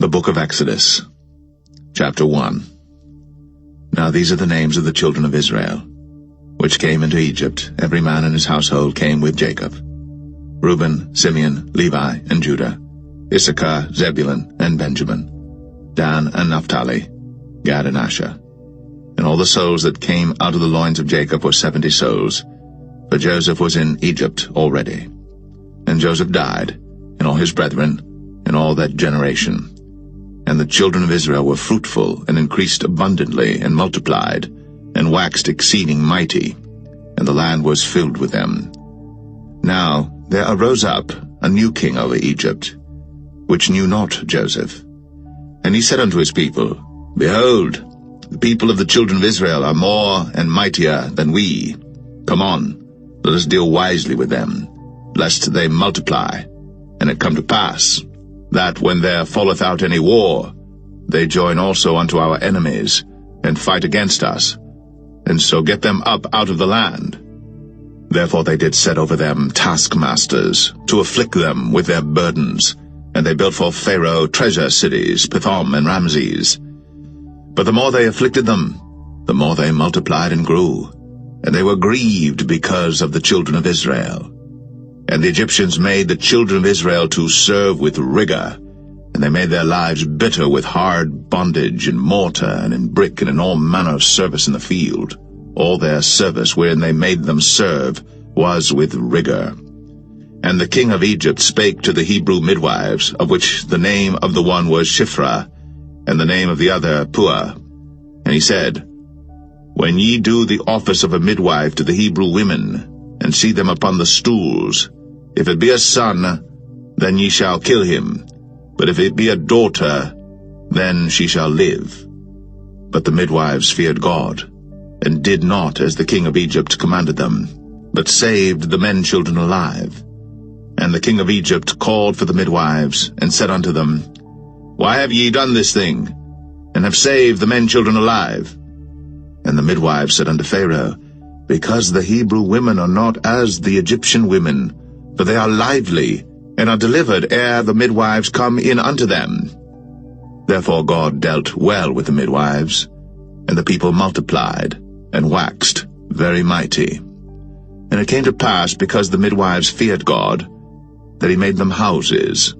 The Book of Exodus, Chapter 1. Now these are the names of the children of Israel, which came into Egypt. Every man in his household came with Jacob: Reuben, Simeon, Levi, and Judah, Issachar, Zebulun, and Benjamin, Dan and Naphtali, Gad and Asher. And all the souls that came out of the loins of Jacob were 70 souls, for Joseph was in Egypt already. And Joseph died, and all his brethren, and all that generation. And the children of Israel were fruitful, and increased abundantly, and multiplied, and waxed exceeding mighty, and the land was filled with them. Now there arose up a new king over Egypt, which knew not Joseph. And he said unto his people, Behold, the people of the children of Israel are more and mightier than we. Come on, let us deal wisely with them, lest they multiply. And it come to pass, that when there falleth out any war, they join also unto our enemies, and fight against us, and so get them up out of the land. Therefore they did set over them taskmasters, to afflict them with their burdens, and they built for Pharaoh treasure cities, Pithom and Ramses. But the more they afflicted them, the more they multiplied and grew, and they were grieved because of the children of Israel. And the Egyptians made the children of Israel to serve with rigor, and they made their lives bitter with hard bondage in mortar and in brick and in all manner of service in the field. All their service wherein they made them serve was with rigor. And the king of Egypt spake to the Hebrew midwives, of which the name of the one was Shiphrah, and the name of the other Puah. And he said, When ye do the office of a midwife to the Hebrew women, and see them upon the stools, if it be a son, then ye shall kill him, but if it be a daughter, then she shall live. But the midwives feared God, and did not as the king of Egypt commanded them, but saved the men children alive. And the king of Egypt called for the midwives, and said unto them, Why have ye done this thing, and have saved the men children alive? And the midwives said unto Pharaoh, Because the Hebrew women are not as the Egyptian women, for they are lively, and are delivered ere the midwives come in unto them. Therefore God dealt well with the midwives, and the people multiplied, and waxed very mighty. And it came to pass, because the midwives feared God, that he made them houses.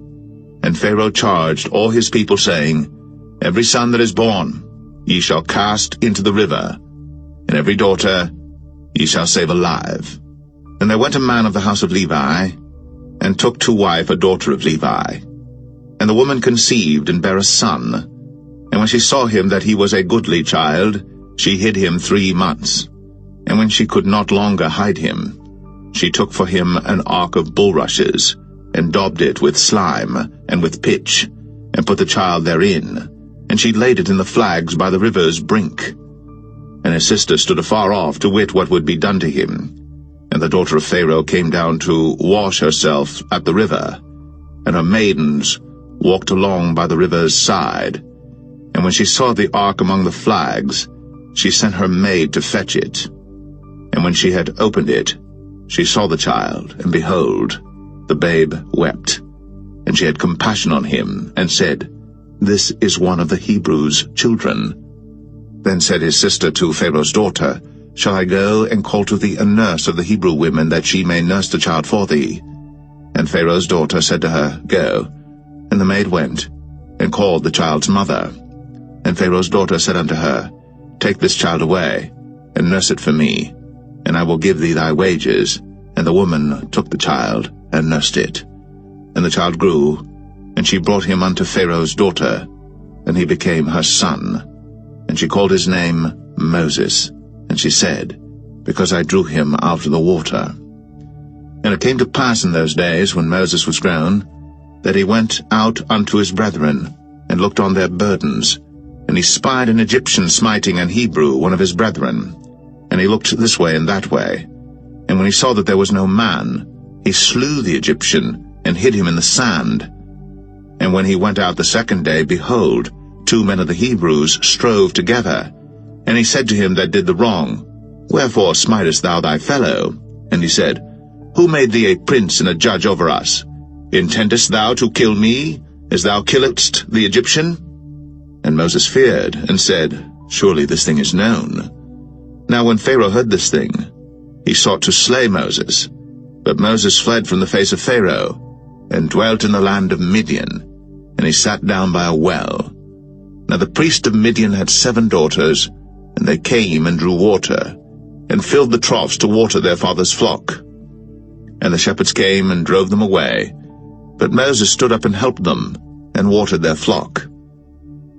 And Pharaoh charged all his people, saying, Every son that is born ye shall cast into the river, and every daughter ye shall save alive. And there went a man of the house of Levi, and took to wife a daughter of Levi. And the woman conceived, and bare a son. And when she saw him that he was a goodly child, she hid him 3 months. And when she could not longer hide him, she took for him an ark of bulrushes, and daubed it with slime, and with pitch, and put the child therein. And she laid it in the flags by the river's brink. And his sister stood afar off to wit what would be done to him. And the daughter of Pharaoh came down to wash herself at the river, and her maidens walked along by the river's side. And when she saw the ark among the flags, she sent her maid to fetch it. And when she had opened it, she saw the child, and behold, the babe wept. And she had compassion on him, and said, This is one of the Hebrews' children. Then said his sister to Pharaoh's daughter, Shall I go and call to thee a nurse of the Hebrew women, that she may nurse the child for thee? And Pharaoh's daughter said to her, Go. And the maid went, and called the child's mother. And Pharaoh's daughter said unto her, Take this child away, and nurse it for me, and I will give thee thy wages. And the woman took the child, and nursed it. And the child grew, and she brought him unto Pharaoh's daughter, and he became her son. And she called his name Moses. And she said, Because I drew him out of the water. And it came to pass in those days, when Moses was grown, that he went out unto his brethren, and looked on their burdens. And he spied an Egyptian smiting an Hebrew, one of his brethren. And he looked this way and that way. And when he saw that there was no man, he slew the Egyptian, and hid him in the sand. And when he went out the second day, behold, 2 men of the Hebrews strove together. And he said to him that did the wrong, Wherefore smitest thou thy fellow? And he said, Who made thee a prince and a judge over us? Intendest thou to kill me? as thou killedst the Egyptian? And Moses feared, and said, Surely this thing is known. Now when Pharaoh heard this thing, he sought to slay Moses. But Moses fled from the face of Pharaoh, and dwelt in the land of Midian, and he sat down by a well. Now the priest of Midian had 7 daughters, and they came and drew water, and filled the troughs to water their father's flock. And the shepherds came and drove them away, but Moses stood up and helped them, and watered their flock.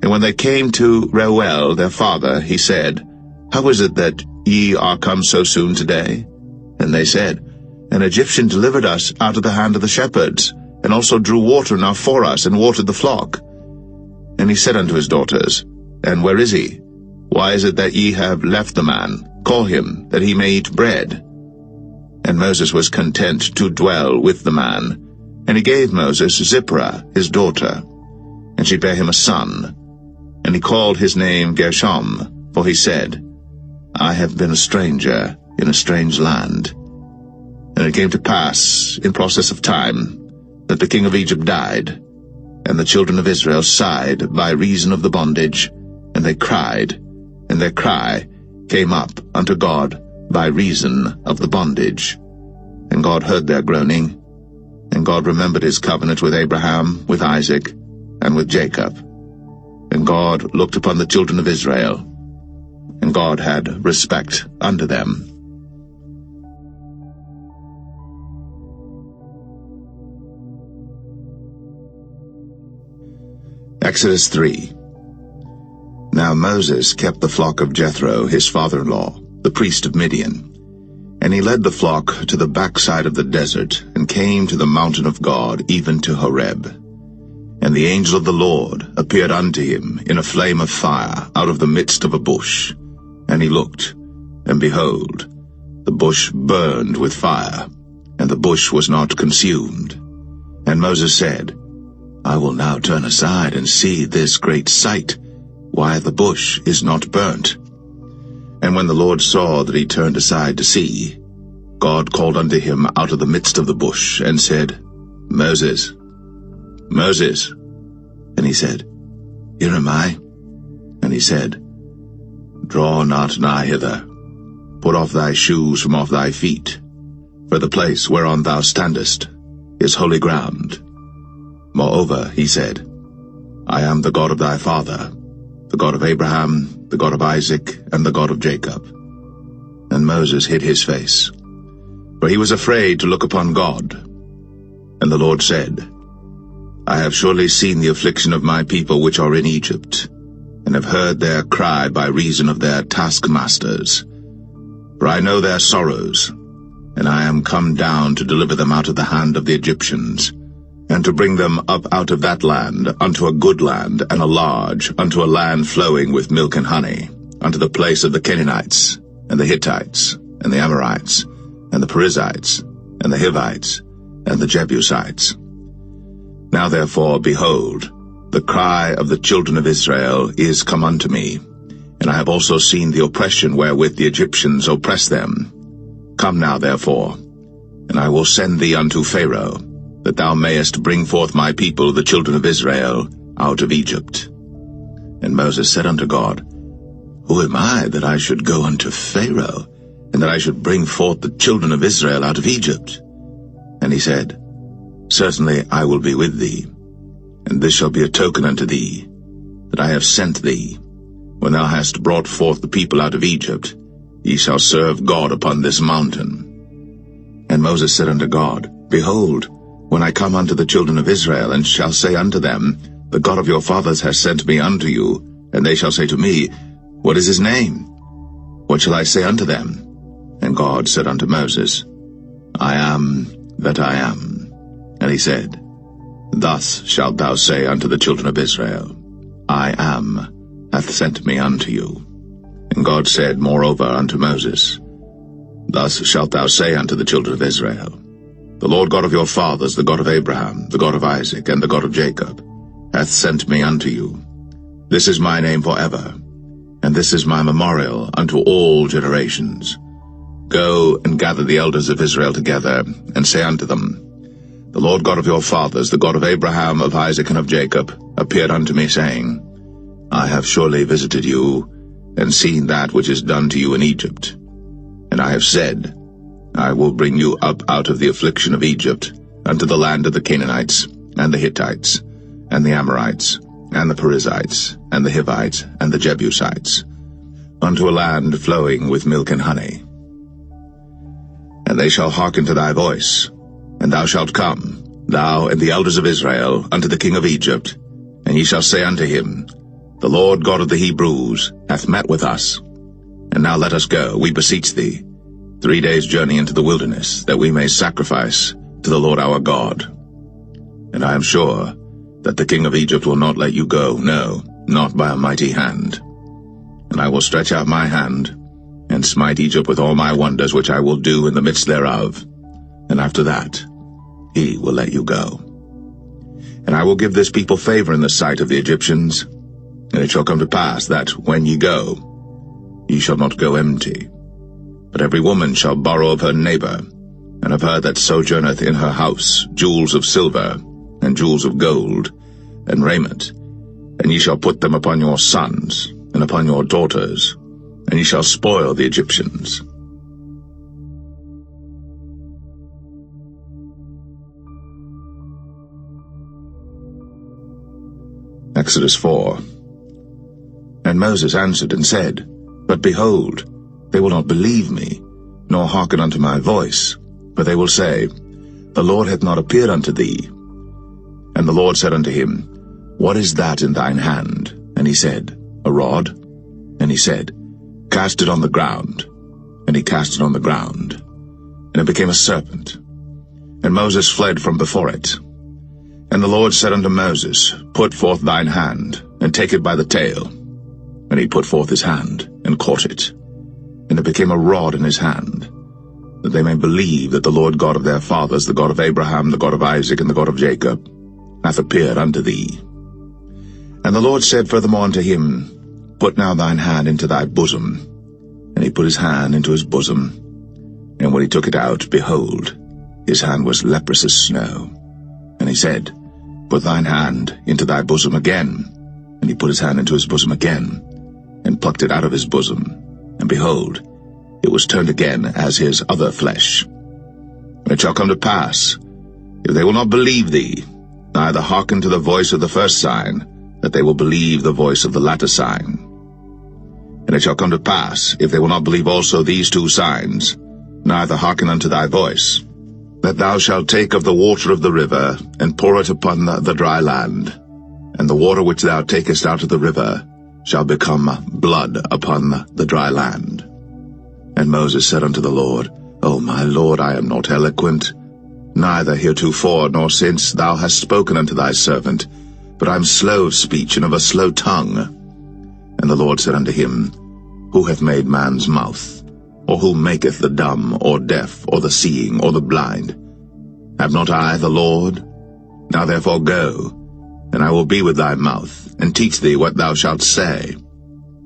And when they came to Reuel their father, he said, How is it that ye are come so soon today? And they said, An Egyptian delivered us out of the hand of the shepherds, and also drew water now for us, and watered the flock. And he said unto his daughters, And where is he? Why is it that ye have left the man? Call him, that he may eat bread. And Moses was content to dwell with the man. And he gave Moses Zipporah his daughter, and she bare him a son. And he called his name Gershom, for he said, I have been a stranger in a strange land. And it came to pass, in process of time, that the king of Egypt died, and the children of Israel sighed by reason of the bondage, and they cried, and their cry came up unto God by reason of the bondage. And God heard their groaning, and God remembered his covenant with Abraham, with Isaac, and with Jacob. And God looked upon the children of Israel, and God had respect unto them. Exodus 3. Now Moses kept the flock of Jethro, his father-in-law, the priest of Midian. And he led the flock to the backside of the desert, and came to the mountain of God, even to Horeb. And the angel of the Lord appeared unto him in a flame of fire out of the midst of a bush. And he looked, and behold, the bush burned with fire, and the bush was not consumed. And Moses said, I will now turn aside and see this great sight, why the bush is not burnt. And when the Lord saw that he turned aside to see, God called unto him out of the midst of the bush, and said, Moses, Moses. And he said, Here am I. And he said, Draw not nigh hither. Put off thy shoes from off thy feet, for the place whereon thou standest is holy ground. Moreover, he said, I am the God of thy father, the God of Abraham, the God of Isaac, and the God of Jacob. And Moses hid his face, for he was afraid to look upon God. And the Lord said, I have surely seen the affliction of my people which are in Egypt, and have heard their cry by reason of their taskmasters. For I know their sorrows, and I am come down to deliver them out of the hand of the Egyptians, and to bring them up out of that land unto a good land, and a large, unto a land flowing with milk and honey, unto the place of the Canaanites, and the Hittites, and the Amorites, and the Perizzites, and the Hivites, and the Jebusites. Now therefore, behold, the cry of the children of Israel is come unto me, and I have also seen the oppression wherewith the Egyptians oppress them. Come now therefore, and I will send thee unto Pharaoh, that thou mayest bring forth my people, the children of Israel, out of Egypt. And Moses said unto God, Who am I that I should go unto Pharaoh, and that I should bring forth the children of Israel out of Egypt? And he said, Certainly I will be with thee, and this shall be a token unto thee, that I have sent thee. When thou hast brought forth the people out of Egypt, ye shall serve God upon this mountain. And Moses said unto God, Behold, when I come unto the children of Israel, and shall say unto them, The God of your fathers has sent me unto you, and they shall say to me, What is his name? What shall I say unto them? And God said unto Moses, I am that I am. And he said, Thus shalt thou say unto the children of Israel, I am hath sent me unto you. And God said moreover unto Moses, Thus shalt thou say unto the children of Israel, The Lord God of your fathers, the God of Abraham, the God of Isaac, and the God of Jacob, hath sent me unto you. This is my name forever, and this is my memorial unto all generations. Go and gather the elders of Israel together, and say unto them, The Lord God of your fathers, the God of Abraham, of Isaac, and of Jacob, appeared unto me, saying, I have surely visited you, and seen that which is done to you in Egypt. And I have said, I will bring you up out of the affliction of Egypt, unto the land of the Canaanites, and the Hittites, and the Amorites, and the Perizzites, and the Hivites, and the Jebusites, unto a land flowing with milk and honey. And they shall hearken to thy voice, and thou shalt come, thou and the elders of Israel, unto the king of Egypt, and ye shall say unto him, The Lord God of the Hebrews hath met with us. And now let us go, we beseech thee, 3 days' journey into the wilderness, that we may sacrifice to the Lord our God. And I am sure that the king of Egypt will not let you go, no, not by a mighty hand. And I will stretch out my hand, and smite Egypt with all my wonders which I will do in the midst thereof. And after that he will let you go. And I will give this people favor in the sight of the Egyptians. And it shall come to pass that, when ye go, ye shall not go empty. But every woman shall borrow of her neighbor, and of her that sojourneth in her house, jewels of silver, and jewels of gold, and raiment. And ye shall put them upon your sons, and upon your daughters, and ye shall spoil the Egyptians. Exodus 4. And Moses answered and said, But behold, they will not believe me, nor hearken unto my voice, for they will say, The Lord hath not appeared unto thee. And the Lord said unto him, What is that in thine hand? And he said, A rod. And he said, Cast it on the ground. And he cast it on the ground, and it became a serpent. And Moses fled from before it. And the Lord said unto Moses, Put forth thine hand, and take it by the tail. And he put forth his hand, and caught it. And it became a rod in his hand, that they may believe that the Lord God of their fathers, the God of Abraham, the God of Isaac, and the God of Jacob, hath appeared unto thee. And the Lord said furthermore unto him, Put now thine hand into thy bosom. And he put his hand into his bosom. And when he took it out, behold, his hand was leprous as snow. And he said, Put thine hand into thy bosom again. And he put his hand into his bosom again, and plucked it out of his bosom. And behold, it was turned again as his other flesh. And it shall come to pass, if they will not believe thee, neither hearken to the voice of the first sign, that they will believe the voice of the latter sign. And it shall come to pass, if they will not believe also these 2 signs, neither hearken unto thy voice, that thou shalt take of the water of the river, and pour it upon the dry land. And the water which thou takest out of the river shall become blood upon the dry land. And Moses said unto the Lord, O my Lord, I am not eloquent, neither heretofore nor since thou hast spoken unto thy servant, but I am slow of speech and of a slow tongue. And the Lord said unto him, Who hath made man's mouth? Or who maketh the dumb, or deaf, or the seeing, or the blind? Have not I the Lord? Now therefore go, and I will be with thy mouth, and teach thee what thou shalt say.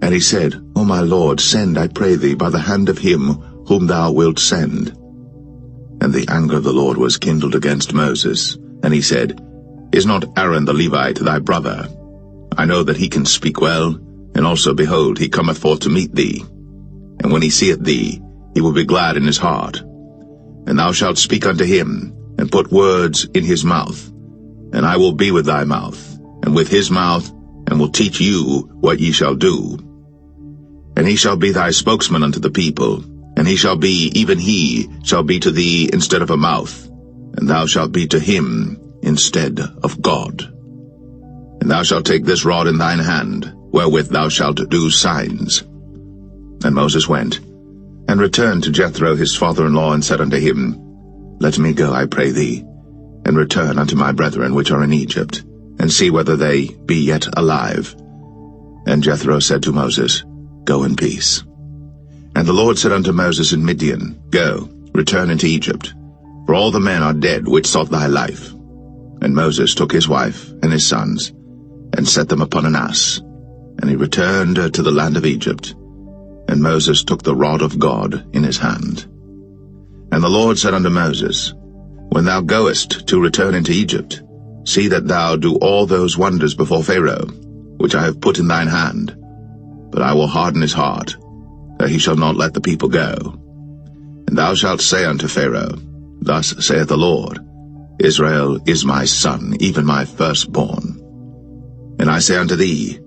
And he said, O my Lord, send, I pray thee, by the hand of him whom thou wilt send. And the anger of the Lord was kindled against Moses, and he said, Is not Aaron the Levite thy brother? I know that he can speak well, and also, behold, he cometh forth to meet thee. And when he seeth thee, he will be glad in his heart. And thou shalt speak unto him, and put words in his mouth. And I will be with thy mouth, and with his mouth, and will teach you what ye shall do. And he shall be thy spokesman unto the people, and he shall be, even he shall be to thee instead of a mouth, and thou shalt be to him instead of God. And thou shalt take this rod in thine hand, wherewith thou shalt do signs. And Moses went, and returned to Jethro his father-in-law, and said unto him, Let me go, I pray thee, and return unto my brethren which are in Egypt, and see whether they be yet alive. And Jethro said to Moses, Go in peace. And the Lord said unto Moses in Midian, Go, return into Egypt, for all the men are dead which sought thy life. And Moses took his wife and his sons, and set them upon an ass, and he returned to the land of Egypt. And Moses took the rod of God in his hand. And the Lord said unto Moses, When thou goest to return into Egypt, see that thou do all those wonders before Pharaoh, which I have put in thine hand. But I will harden his heart, that he shall not let the people go. And thou shalt say unto Pharaoh, Thus saith the Lord, Israel is my son, even my firstborn. And I say unto thee,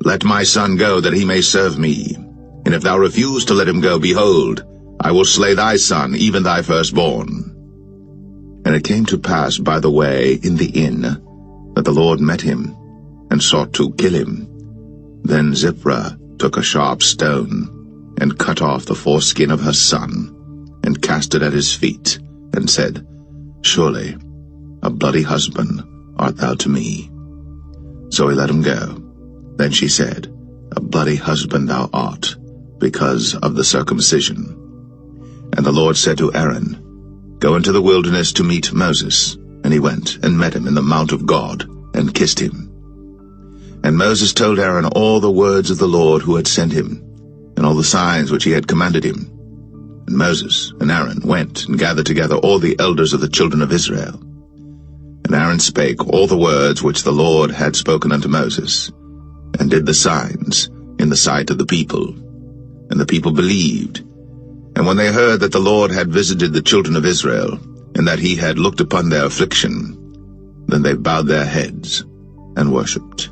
Let my son go, that he may serve me. And if thou refuse to let him go, behold, I will slay thy son, even thy firstborn. And it came to pass by the way in the inn, that the Lord met him, and sought to kill him. Then Zipporah took a sharp stone, and cut off the foreskin of her son, and cast it at his feet, and said, Surely a bloody husband art thou to me. So he let him go. Then she said, A bloody husband thou art, because of the circumcision. And the Lord said to Aaron, Go into the wilderness to meet Moses. And he went and met him in the mount of God, and kissed him. And Moses told Aaron all the words of the Lord who had sent him, and all the signs which he had commanded him. And Moses and Aaron went and gathered together all the elders of the children of Israel. And Aaron spake all the words which the Lord had spoken unto Moses, and did the signs in the sight of the people. And the people believed. And when they heard that the Lord had visited the children of Israel, and that he had looked upon their affliction, then they bowed their heads and worshipped.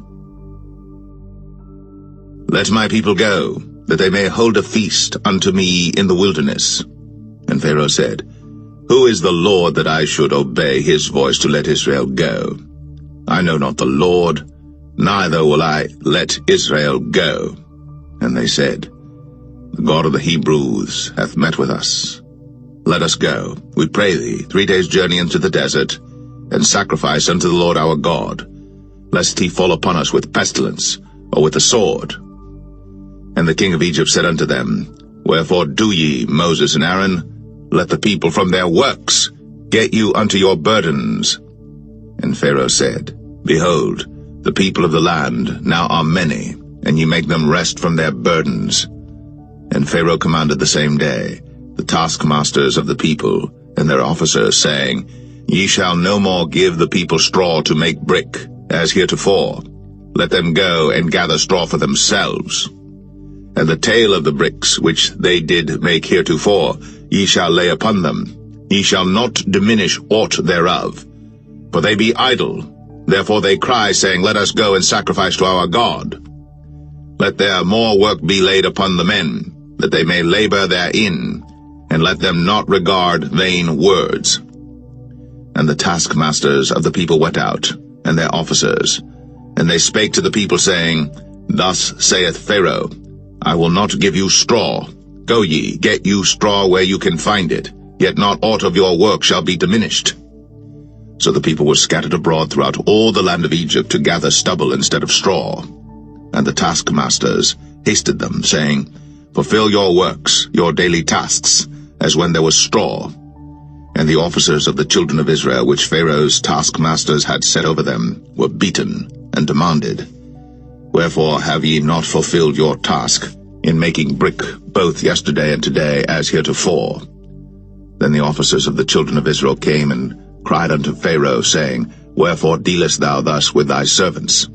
Let my people go, that they may hold a feast unto me in the wilderness. And Pharaoh said, Who is the Lord that I should obey his voice to let Israel go? I know not the Lord, neither will I let Israel go. And they said, The God of the Hebrews hath met with us. Let us go, we pray thee, 3 days' journey into the desert, and sacrifice unto the Lord our God, lest he fall upon us with pestilence, or with the sword. And the king of Egypt said unto them, Wherefore do ye, Moses and Aaron? Let the people from their works get you unto your burdens. And Pharaoh said, Behold, the people of the land now are many, and ye make them rest from their burdens. And Pharaoh commanded the same day the taskmasters of the people and their officers, saying, Ye shall no more give the people straw to make brick, as heretofore. Let them go and gather straw for themselves. And the tale of the bricks which they did make heretofore, ye shall lay upon them. Ye shall not diminish aught thereof. For they be idle. Therefore they cry, saying, Let us go and sacrifice to our God. Let their more work be laid upon the men, that they may labor therein, and let them not regard vain words. And the taskmasters of the people went out, and their officers, and they spake to the people, saying, Thus saith Pharaoh, I will not give you straw. Go ye, get you straw where you can find it, yet not aught of your work shall be diminished. So the people were scattered abroad throughout all the land of Egypt to gather stubble instead of straw. And the taskmasters hasted them, saying, Fulfill your works, your daily tasks, as when there was straw. And the officers of the children of Israel, which Pharaoh's taskmasters had set over them, were beaten, and demanded, Wherefore have ye not fulfilled your task in making brick both yesterday and today as heretofore? Then the officers of the children of Israel came and cried unto Pharaoh, saying, Wherefore dealest thou thus with thy servants?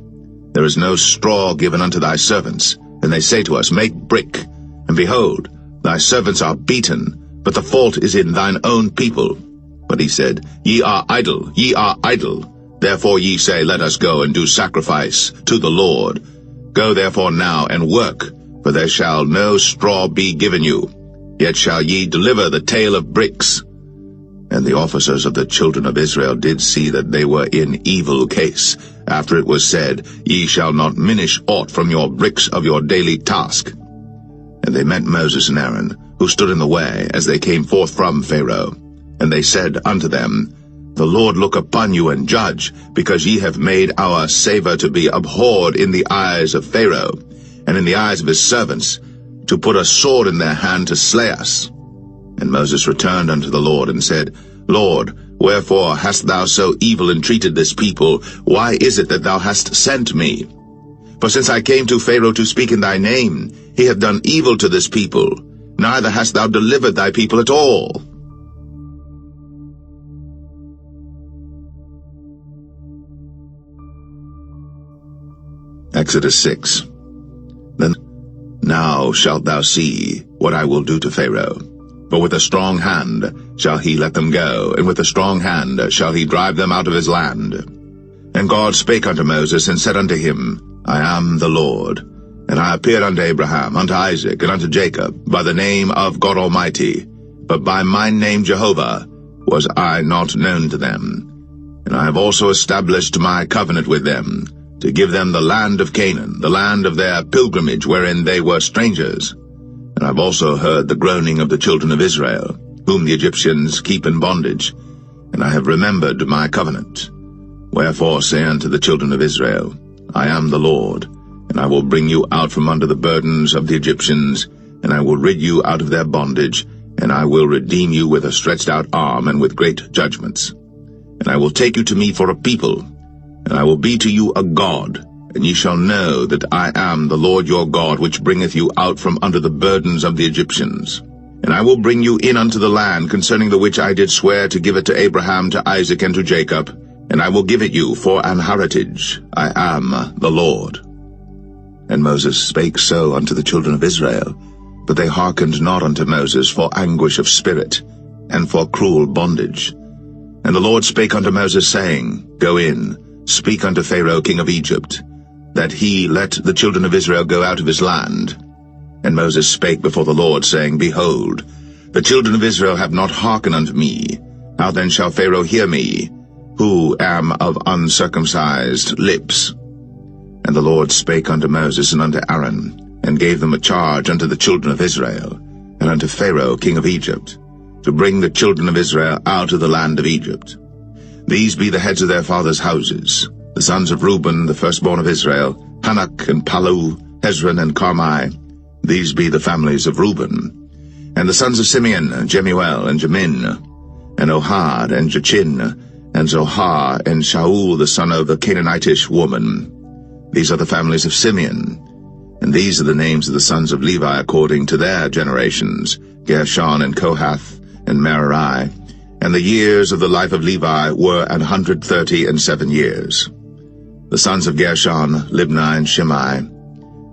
There is no straw given unto thy servants. And they say to us, Make brick. And behold, thy servants are beaten, but the fault is in thine own people. But he said, Ye are idle, ye are idle. Therefore ye say, Let us go and do sacrifice to the Lord. Go therefore now and work, for there shall no straw be given you. Yet shall ye deliver the tale of bricks. And the officers of the children of Israel did see that they were in evil case, after it was said, Ye shall not minish aught from your bricks of your daily task. And they met Moses and Aaron, who stood in the way, as they came forth from Pharaoh. And they said unto them, The Lord look upon you and judge, because ye have made our savour to be abhorred in the eyes of Pharaoh, and in the eyes of his servants, to put a sword in their hand to slay us. And Moses returned unto the Lord, and said, Lord, wherefore hast thou so evil entreated this people? Why is it that thou hast sent me? For since I came to Pharaoh to speak in thy name, he hath done evil to this people, neither hast thou delivered thy people at all. Exodus 6. Then now shalt thou see what I will do to Pharaoh. For with a strong hand shall he let them go, and with a strong hand shall he drive them out of his land. And God spake unto Moses, and said unto him, I am the Lord. And I appeared unto Abraham, unto Isaac, and unto Jacob, by the name of God Almighty, but by my name Jehovah was I not known to them. And I have also established my covenant with them, to give them the land of Canaan, the land of their pilgrimage wherein they were strangers. And I have also heard the groaning of the children of Israel, whom the Egyptians keep in bondage, and I have remembered my covenant. Wherefore say unto the children of Israel, I am the Lord, and I will bring you out from under the burdens of the Egyptians, and I will rid you out of their bondage, and I will redeem you with a stretched out arm and with great judgments. And I will take you to me for a people, and I will be to you a God, and ye shall know that I am the Lord your God, which bringeth you out from under the burdens of the Egyptians. And I will bring you in unto the land, concerning the which I did swear to give it to Abraham, to Isaac, and to Jacob, and I will give it you for an heritage. I am the Lord. And Moses spake so unto the children of Israel, but they hearkened not unto Moses for anguish of spirit, and for cruel bondage. And the Lord spake unto Moses, saying, Go in, speak unto Pharaoh king of Egypt, that he let the children of Israel go out of his land. And Moses spake before the Lord, saying, Behold, the children of Israel have not hearkened unto me. How then shall Pharaoh hear me, who am of uncircumcised lips? And the Lord spake unto Moses and unto Aaron, and gave them a charge unto the children of Israel, and unto Pharaoh king of Egypt, to bring the children of Israel out of the land of Egypt. These be the heads of their fathers' houses, the sons of Reuben, the firstborn of Israel, Hanok and Palu, Hezron and Carmi. These be the families of Reuben. And the sons of Simeon, Jemuel and Jamin, and Ohad and Jachin, and Zohar and Shaul the son of a Canaanitish woman. These are the families of Simeon. And these are the names of the sons of Levi according to their generations, Gershon and Kohath and Merari. And the years of the life of Levi were 137 years. The sons of Gershon, Libni and Shimei,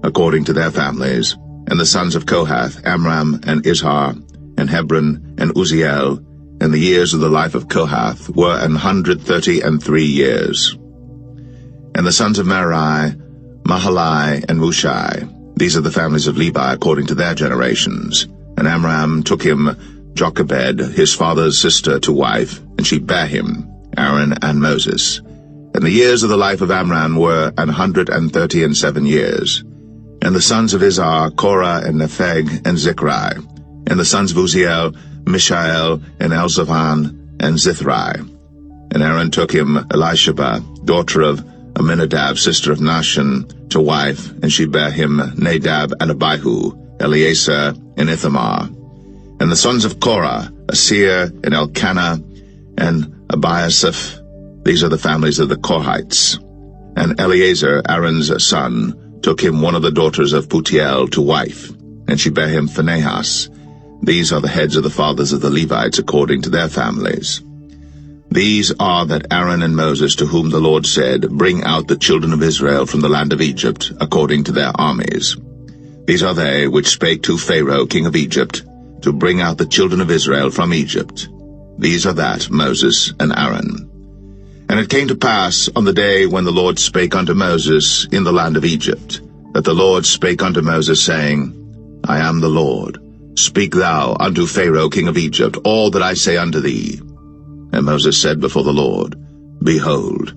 according to their families. And the sons of Kohath, Amram and Izhar, and Hebron and Uzziel. And the years of the life of Kohath were 133 years. And the sons of Merari, Mahalai and Mushai. These are the families of Levi according to their generations. And Amram took him Jochebed, his father's sister, to wife, and she bare him, Aaron and Moses. And the years of the life of Amram were 137 years. And the sons of Izhar, Korah and Nepheg and Zichri. And the sons of Uzziel, Mishael and Elzaphan and Zithri. And Aaron took him Elisheba, daughter of Aminadab, sister of Nahshon, to wife, and she bare him Nadab and Abihu, Eleazar and Ithamar. And the sons of Korah, Asir and Elkanah and Abiasaph. These are the families of the Korhites. And Eleazar, Aaron's son, took him one of the daughters of Putiel to wife, and she bare him Phinehas. These are the heads of the fathers of the Levites according to their families. These are that Aaron and Moses, to whom the Lord said, Bring out the children of Israel from the land of Egypt, according to their armies. These are they which spake to Pharaoh king of Egypt, to bring out the children of Israel from Egypt. These are that Moses and Aaron. And it came to pass on the day when the Lord spake unto Moses in the land of Egypt, that the Lord spake unto Moses, saying, I am the Lord. Speak thou unto Pharaoh king of Egypt all that I say unto thee. And Moses said before the Lord, Behold,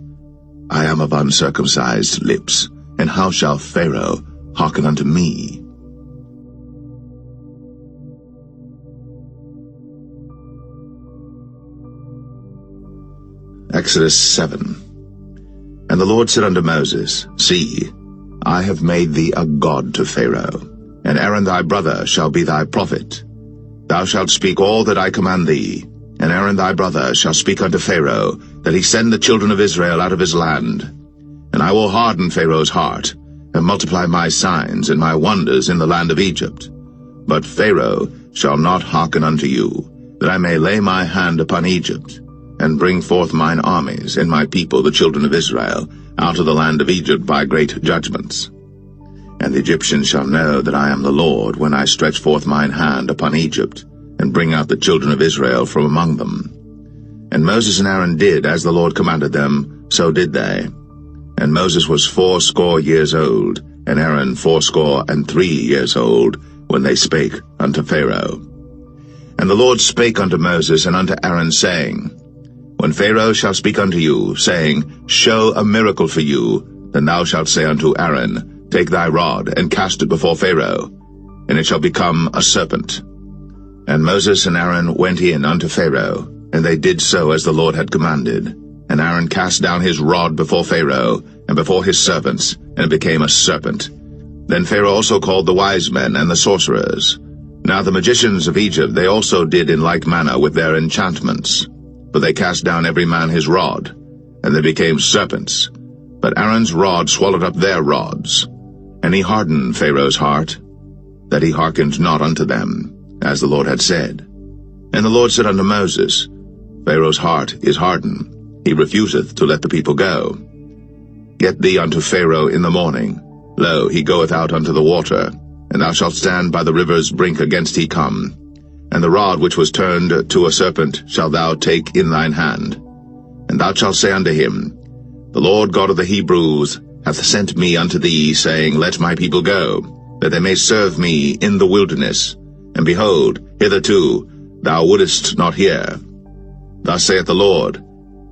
I am of uncircumcised lips, and how shall Pharaoh hearken unto me? Exodus 7. And the Lord said unto Moses, See, I have made thee a god to Pharaoh, and Aaron thy brother shall be thy prophet. Thou shalt speak all that I command thee, and Aaron thy brother shall speak unto Pharaoh, that he send the children of Israel out of his land. And I will harden Pharaoh's heart, and multiply my signs and my wonders in the land of Egypt. But Pharaoh shall not hearken unto you, that I may lay my hand upon Egypt, and bring forth mine armies and my people the children of Israel, out of the land of Egypt by great judgments. And the Egyptians shall know that I am the Lord, when I stretch forth mine hand upon Egypt, and bring out the children of Israel from among them. And Moses and Aaron did as the Lord commanded them, so did they. And Moses was 80 years old, and Aaron 83 years old, when they spake unto Pharaoh. And the Lord spake unto Moses and unto Aaron, saying, When Pharaoh shall speak unto you, saying, Show a miracle for you, then thou shalt say unto Aaron, Take thy rod, and cast it before Pharaoh, and it shall become a serpent. And Moses and Aaron went in unto Pharaoh, and they did so as the Lord had commanded. And Aaron cast down his rod before Pharaoh, and before his servants, and it became a serpent. Then Pharaoh also called the wise men and the sorcerers. Now the magicians of Egypt they also did in like manner with their enchantments. For they cast down every man his rod, and they became serpents. But Aaron's rod swallowed up their rods. And he hardened Pharaoh's heart, that he hearkened not unto them, as the Lord had said. And the Lord said unto Moses, Pharaoh's heart is hardened, he refuseth to let the people go. Get thee unto Pharaoh in the morning. Lo, he goeth out unto the water, and thou shalt stand by the river's brink against he come. And the rod which was turned to a serpent shalt thou take in thine hand. And thou shalt say unto him, The Lord God of the Hebrews hath sent me unto thee, saying, Let my people go, that they may serve me in the wilderness. And behold, hitherto thou wouldest not hear. Thus saith the Lord,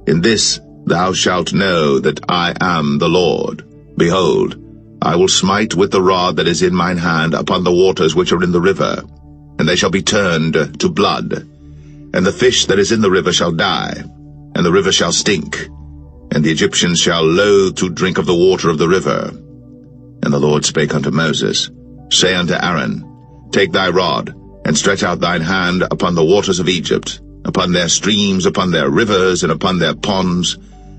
In this thou shalt know that I am the Lord. Behold, I will smite with the rod that is in mine hand upon the waters which are in the river, and they shall be turned to blood. And the fish that is in the river shall die, and the river shall stink, and the Egyptians shall loathe to drink of the water of the river. And the Lord spake unto Moses, Say unto Aaron, Take thy rod, and stretch out thine hand upon the waters of Egypt, upon their streams, upon their rivers, and upon their ponds,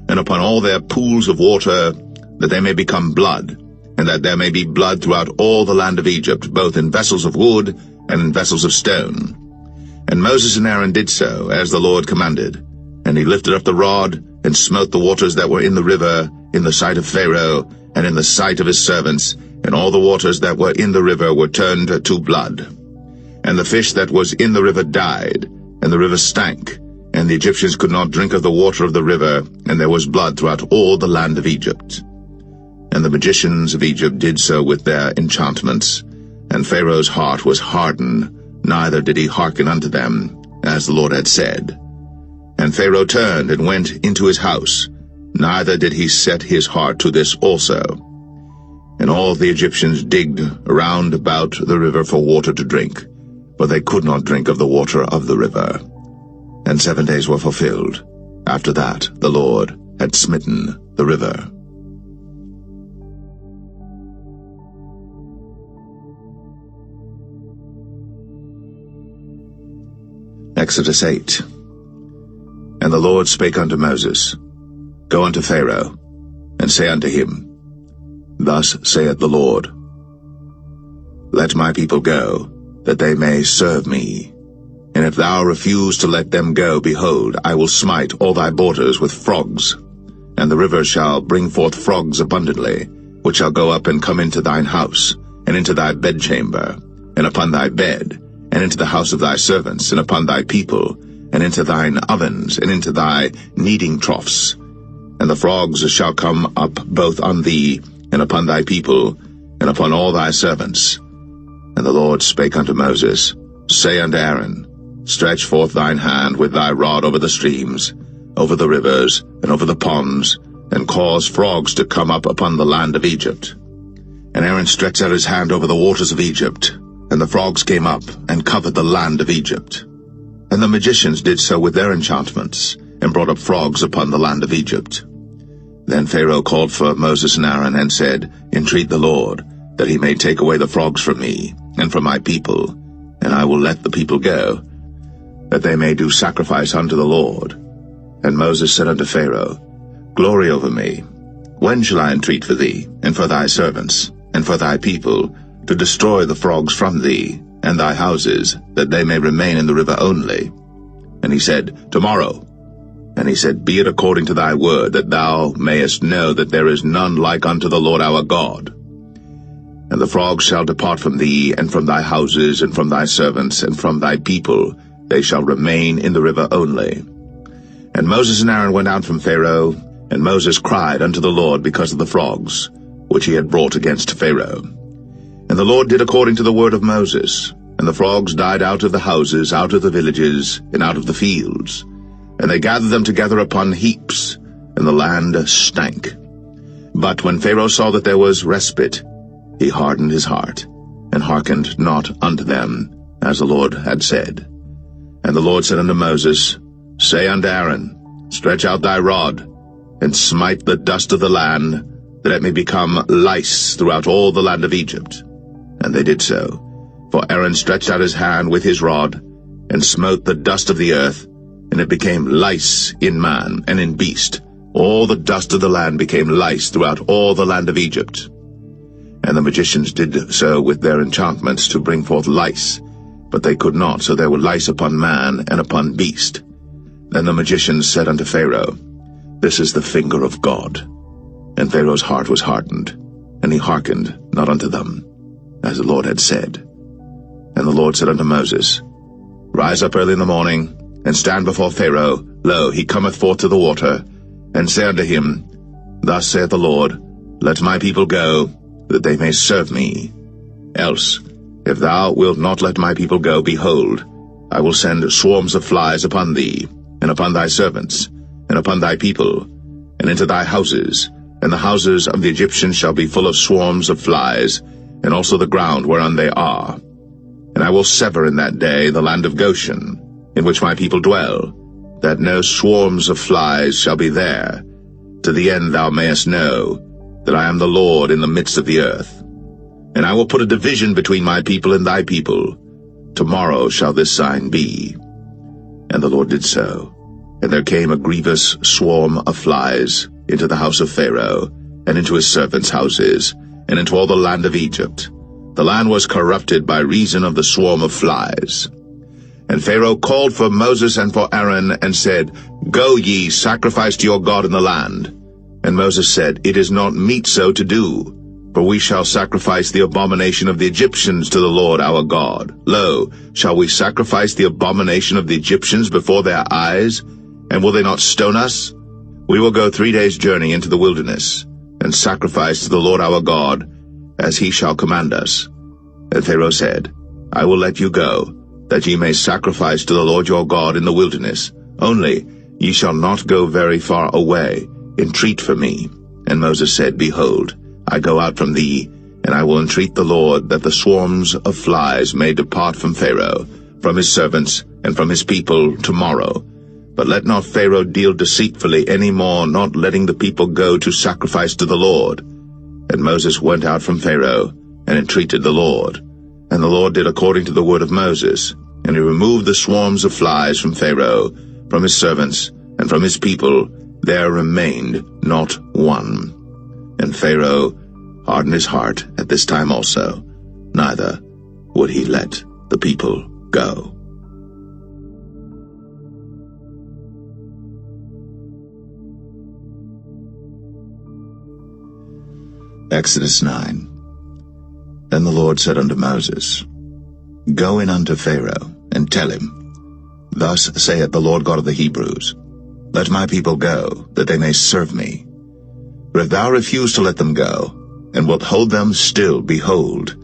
and upon all their pools of water, that they may become blood, and that there may be blood throughout all the land of Egypt, both in vessels of wood and in vessels of stone. And Moses and Aaron did so, as the Lord commanded. And he lifted up the rod, and smote the waters that were in the river, in the sight of Pharaoh, and in the sight of his servants, and all the waters that were in the river were turned to blood. And the fish that was in the river died, and the river stank, and the Egyptians could not drink of the water of the river, and there was blood throughout all the land of Egypt. And the magicians of Egypt did so with their enchantments, and Pharaoh's heart was hardened, neither did he hearken unto them, as the Lord had said. And Pharaoh turned and went into his house, neither did he set his heart to this also. And all the Egyptians digged around about the river for water to drink, but they could not drink of the water of the river. And 7 days were fulfilled. After that the Lord had smitten the river. Exodus 8. And the Lord spake unto Moses, Go unto Pharaoh, and say unto him, Thus saith the Lord, Let my people go, that they may serve me. And if thou refuse to let them go, behold, I will smite all thy borders with frogs, and the river shall bring forth frogs abundantly, which shall go up and come into thine house, and into thy bedchamber, and upon thy bed, and into the house of thy servants, and upon thy people, and into thine ovens, and into thy kneading troughs. And the frogs shall come up both on thee, and upon thy people, and upon all thy servants. And the Lord spake unto Moses, Say unto Aaron, Stretch forth thine hand with thy rod over the streams, over the rivers, and over the ponds, and cause frogs to come up upon the land of Egypt. And Aaron stretched out his hand over the waters of Egypt, and the frogs came up and covered the land of Egypt. And the magicians did so with their enchantments, and brought up frogs upon the land of Egypt. Then Pharaoh called for Moses and Aaron, and said, Entreat the Lord, that he may take away the frogs from me, and from my people, and I will let the people go, that they may do sacrifice unto the Lord. And Moses said unto Pharaoh, Glory over me. When shall I entreat for thee, and for thy servants, and for thy people, to destroy the frogs from thee, and thy houses, that they may remain in the river only? And he said, Tomorrow. And he said, Be it according to thy word, that thou mayest know that there is none like unto the Lord our God. And the frogs shall depart from thee, and from thy houses, and from thy servants, and from thy people. They shall remain in the river only. And Moses and Aaron went out from Pharaoh, and Moses cried unto the Lord because of the frogs, which he had brought against Pharaoh. And the Lord did according to the word of Moses, and the frogs died out of the houses, out of the villages, and out of the fields. And they gathered them together upon heaps, and the land stank. But when Pharaoh saw that there was respite, he hardened his heart, and hearkened not unto them, as the Lord had said. And the Lord said unto Moses, Say unto Aaron, Stretch out thy rod, and smite the dust of the land, that it may become lice throughout all the land of Egypt. And they did so. For Aaron stretched out his hand with his rod, and smote the dust of the earth, and it became lice in man and in beast. All the dust of the land became lice throughout all the land of Egypt. And the magicians did so with their enchantments to bring forth lice, but they could not, so there were lice upon man and upon beast. Then the magicians said unto Pharaoh, This is the finger of God. And Pharaoh's heart was hardened, and he hearkened not unto them, as the Lord had said. And the Lord said unto Moses, Rise up early in the morning, and stand before Pharaoh. Lo, he cometh forth to the water. And say unto him, Thus saith the Lord, Let my people go, that they may serve me. Else, if thou wilt not let my people go, behold, I will send swarms of flies upon thee, and upon thy servants, and upon thy people, and into thy houses, and the houses of the Egyptians shall be full of swarms of flies, and also the ground whereon they are. And I will sever in that day the land of Goshen, in which my people dwell, that no swarms of flies shall be there, to the end thou mayest know that I am the Lord in the midst of the earth. And I will put a division between my people and thy people. Tomorrow shall this sign be. And the Lord did so. And there came a grievous swarm of flies into the house of Pharaoh, and into his servants' houses, and into all the land of Egypt. The land was corrupted by reason of the swarm of flies. And Pharaoh called for Moses and for Aaron, and said, Go ye, sacrifice to your God in the land. And Moses said, It is not meet so to do, for we shall sacrifice the abomination of the Egyptians to the Lord our God. Lo, shall we sacrifice the abomination of the Egyptians before their eyes? And will they not stone us? We will go 3 days' journey into the wilderness, and sacrifice to the Lord our God, as he shall command us. And Pharaoh said, I will let you go, that ye may sacrifice to the Lord your God in the wilderness. Only ye shall not go very far away. Entreat for me. And Moses said, Behold, I go out from thee, and I will entreat the Lord that the swarms of flies may depart from Pharaoh, from his servants, and from his people tomorrow. But let not Pharaoh deal deceitfully any more, not letting the people go to sacrifice to the Lord. And Moses went out from Pharaoh, and entreated the Lord. And the Lord did according to the word of Moses, and he removed the swarms of flies from Pharaoh, from his servants, and from his people. There remained not one. And Pharaoh hardened his heart at this time also, neither would he let the people go. Exodus 9. Then the Lord said unto Moses, Go in unto Pharaoh, and tell him, Thus saith the Lord God of the Hebrews, Let my people go, that they may serve me. For if thou refuse to let them go, and wilt hold them still, behold,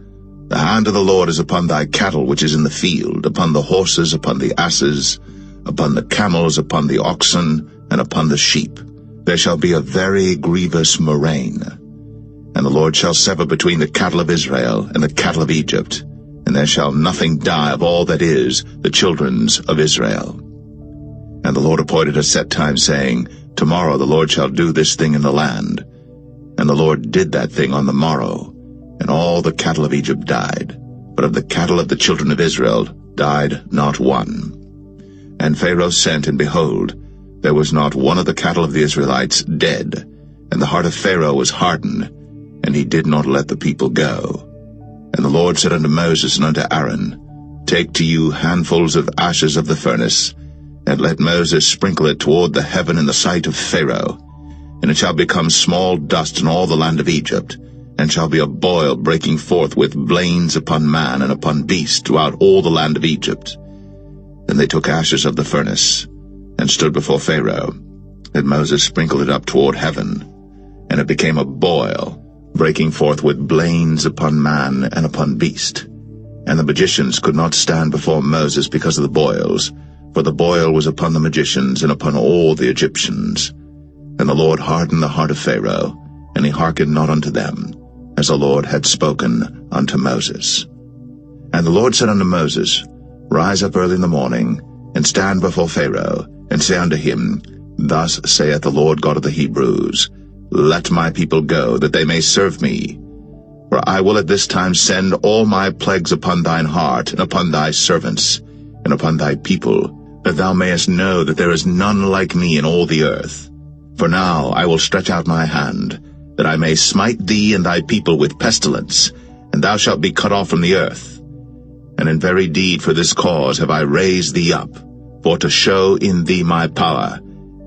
the hand of the Lord is upon thy cattle which is in the field, upon the horses, upon the asses, upon the camels, upon the oxen, and upon the sheep. There shall be a very grievous murrain. And the Lord shall sever between the cattle of Israel and the cattle of Egypt, and there shall nothing die of all that is the children's of Israel. And the Lord appointed a set time, saying, Tomorrow the Lord shall do this thing in the land. And the Lord did that thing on the morrow, and all the cattle of Egypt died, but of the cattle of the children of Israel died not one. And Pharaoh sent, and behold, there was not one of the cattle of the Israelites dead, and the heart of Pharaoh was hardened, and he did not let the people go. And the Lord said unto Moses and unto Aaron, Take to you handfuls of ashes of the furnace, and let Moses sprinkle it toward the heaven in the sight of Pharaoh. And it shall become small dust in all the land of Egypt, and shall be a boil breaking forth with blains upon man and upon beast throughout all the land of Egypt. Then they took ashes of the furnace, and stood before Pharaoh. And Moses sprinkled it up toward heaven, and it became a boil, breaking forth with blains upon man and upon beast. And the magicians could not stand before Moses because of the boils, for the boil was upon the magicians and upon all the Egyptians. And the Lord hardened the heart of Pharaoh, and he hearkened not unto them, as the Lord had spoken unto Moses. And the Lord said unto Moses, Rise up early in the morning, and stand before Pharaoh, and say unto him, Thus saith the Lord God of the Hebrews, Let my people go, that they may serve me. For I will at this time send all my plagues upon thine heart, and upon thy servants, and upon thy people, that thou mayest know that there is none like me in all the earth. For now I will stretch out my hand, that I may smite thee and thy people with pestilence, and thou shalt be cut off from the earth. And in very deed for this cause have I raised thee up, for to show in thee my power,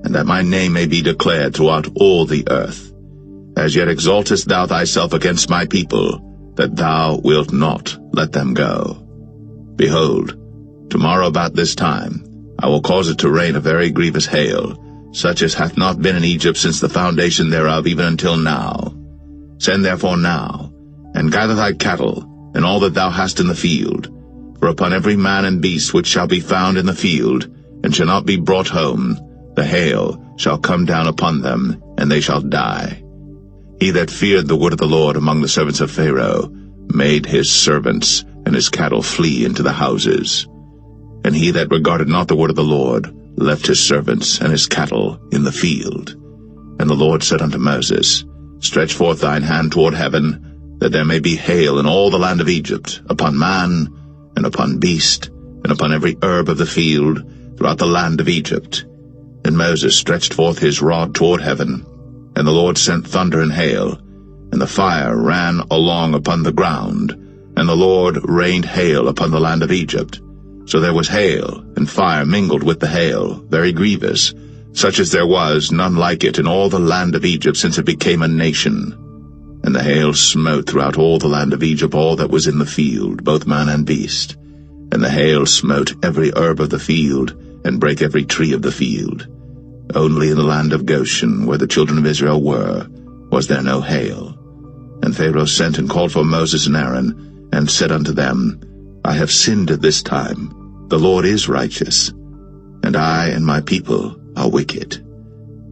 and that my name may be declared throughout all the earth. As yet exaltest thou thyself against my people, that thou wilt not let them go. Behold, tomorrow about this time I will cause it to rain a very grievous hail, such as hath not been in Egypt since the foundation thereof even until now. Send therefore now, and gather thy cattle, and all that thou hast in the field. For upon every man and beast which shall be found in the field, and shall not be brought home, the hail shall come down upon them, and they shall die. He that feared the word of the Lord among the servants of Pharaoh made his servants and his cattle flee into the houses. And he that regarded not the word of the Lord left his servants and his cattle in the field. And the Lord said unto Moses, Stretch forth thine hand toward heaven, that there may be hail in all the land of Egypt, upon man, and upon beast, and upon every herb of the field, throughout the land of Egypt. And Moses stretched forth his rod toward heaven, and the Lord sent thunder and hail, and the fire ran along upon the ground, and the Lord rained hail upon the land of Egypt. So there was hail, and fire mingled with the hail, very grievous, such as there was none like it in all the land of Egypt since it became a nation. And the hail smote throughout all the land of Egypt all that was in the field, both man and beast. And the hail smote every herb of the field, and brake every tree of the field. Only in the land of Goshen, where the children of Israel were, was there no hail. And Pharaoh sent and called for Moses and Aaron, and said unto them, I have sinned at this time. The Lord is righteous, and I and my people are wicked.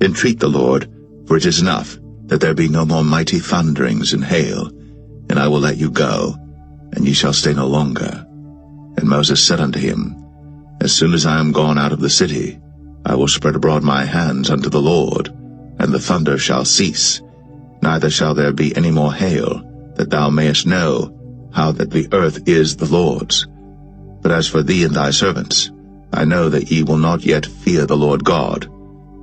Entreat the Lord, for it is enough that there be no more mighty thunderings and hail, and I will let you go, and ye shall stay no longer. And Moses said unto him, As soon as I am gone out of the city, I will spread abroad my hands unto the Lord, and the thunder shall cease, neither shall there be any more hail, that thou mayest know how that the earth is the Lord's. But as for thee and thy servants, I know that ye will not yet fear the Lord God.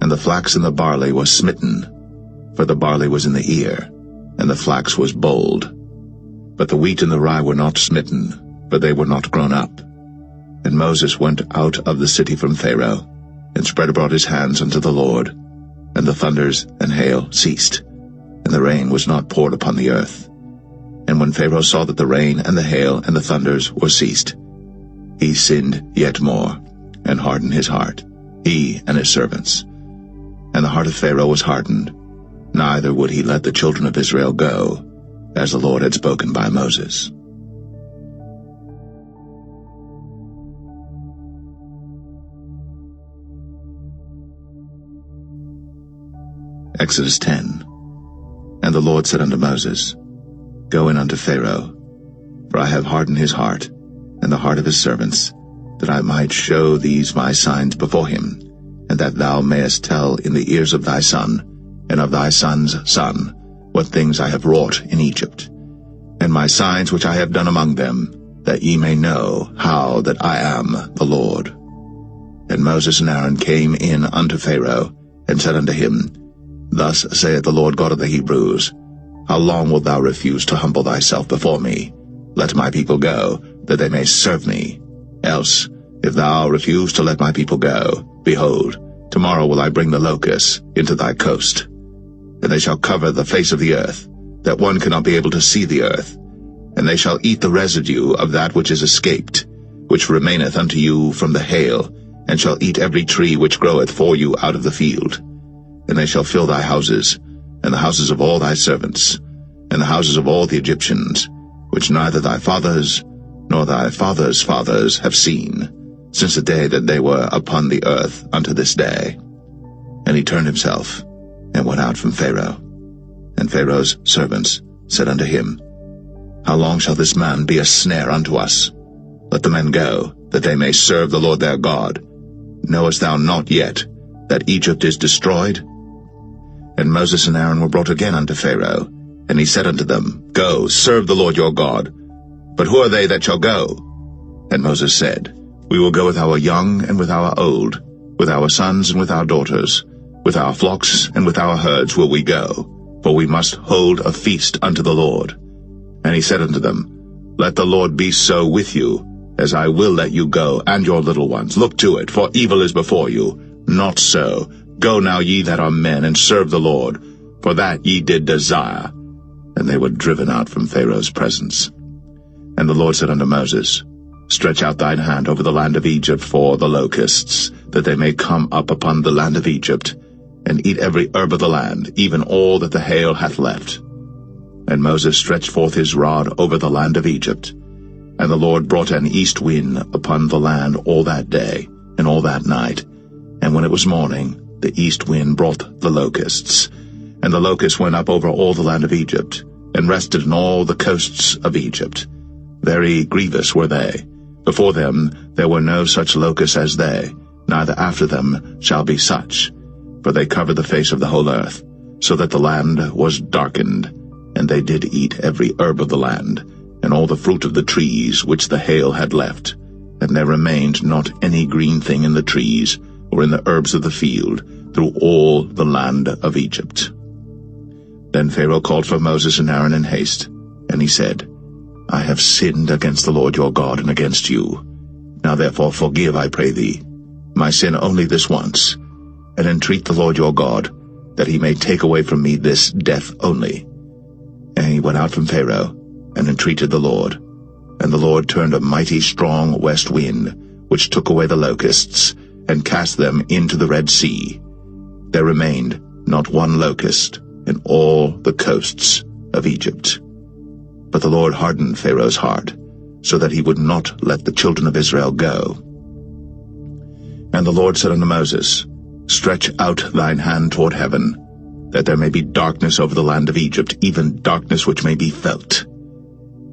And the flax and the barley was smitten, for the barley was in the ear, and the flax was bold. But the wheat and the rye were not smitten, for they were not grown up. And Moses went out of the city from Pharaoh, and spread abroad his hands unto the Lord, and the thunders and hail ceased, and the rain was not poured upon the earth. And when Pharaoh saw that the rain and the hail and the thunders were ceased, he sinned yet more, and hardened his heart, he and his servants. And the heart of Pharaoh was hardened, neither would he let the children of Israel go, as the Lord had spoken by Moses. Exodus 10. And the Lord said unto Moses, Go in unto Pharaoh, for I have hardened his heart, and the heart of his servants, that I might show these my signs before him, and that thou mayest tell in the ears of thy son, and of thy son's son, what things I have wrought in Egypt, and my signs which I have done among them, that ye may know how that I am the Lord. And Moses and Aaron came in unto Pharaoh, and said unto him, Thus saith the Lord God of the Hebrews, How long wilt thou refuse to humble thyself before me? Let my people go, that they may serve me. Else, If thou refuse to let my people go, behold, tomorrow will I bring the locusts into thy coast. And they shall cover the face of the earth, that one cannot be able to see the earth. And they shall eat the residue of that which is escaped, which remaineth unto you from the hail, and shall eat every tree which groweth for you out of the field. And they shall fill thy houses, and the houses of all thy servants, and the houses of all the Egyptians, which neither thy fathers nor thy fathers' fathers have seen, since the day that they were upon the earth unto this day. And he turned himself, and went out from Pharaoh. And Pharaoh's servants said unto him, How long shall this man be a snare unto us? Let the men go, that they may serve the Lord their God. Knowest thou not yet that Egypt is destroyed? And Moses and Aaron were brought again unto Pharaoh, and he said unto them, Go, serve the Lord your God. But who are they that shall go? And Moses said, We will go with our young and with our old, with our sons and with our daughters, with our flocks and with our herds will we go, for we must hold a feast unto the Lord. And he said unto them, Let the Lord be so with you, as I will let you go, and your little ones. Look to it, for evil is before you. Not so. Go now, ye that are men, and serve the Lord, for that ye did desire. And they were driven out from Pharaoh's presence. And the Lord said unto Moses, Stretch out thine hand over the land of Egypt for the locusts, that they may come up upon the land of Egypt, and eat every herb of the land, even all that the hail hath left. And Moses stretched forth his rod over the land of Egypt. And the Lord brought an east wind upon the land all that day, and all that night. And when it was morning, the east wind brought the locusts. And the locusts went up over all the land of Egypt, and rested in all the coasts of Egypt. Very grievous were they. Before them there were no such locusts as they, neither after them shall be such. For they covered the face of the whole earth, so that the land was darkened. And they did eat every herb of the land, and all the fruit of the trees which the hail had left. And there remained not any green thing in the trees, or in the herbs of the field, through all the land of Egypt. Then Pharaoh called for Moses and Aaron in haste, and he said, I have sinned against the Lord your God and against you. Now therefore forgive, I pray thee, my sin only this once, and entreat the Lord your God, that he may take away from me this death only. And he went out from Pharaoh, and entreated the Lord. And the Lord turned a mighty strong west wind, which took away the locusts, and cast them into the Red Sea. There remained not one locust in all the coasts of Egypt. But the Lord hardened Pharaoh's heart, so that he would not let the children of Israel go. And the Lord said unto Moses, Stretch out thine hand toward heaven, that there may be darkness over the land of Egypt, even darkness which may be felt.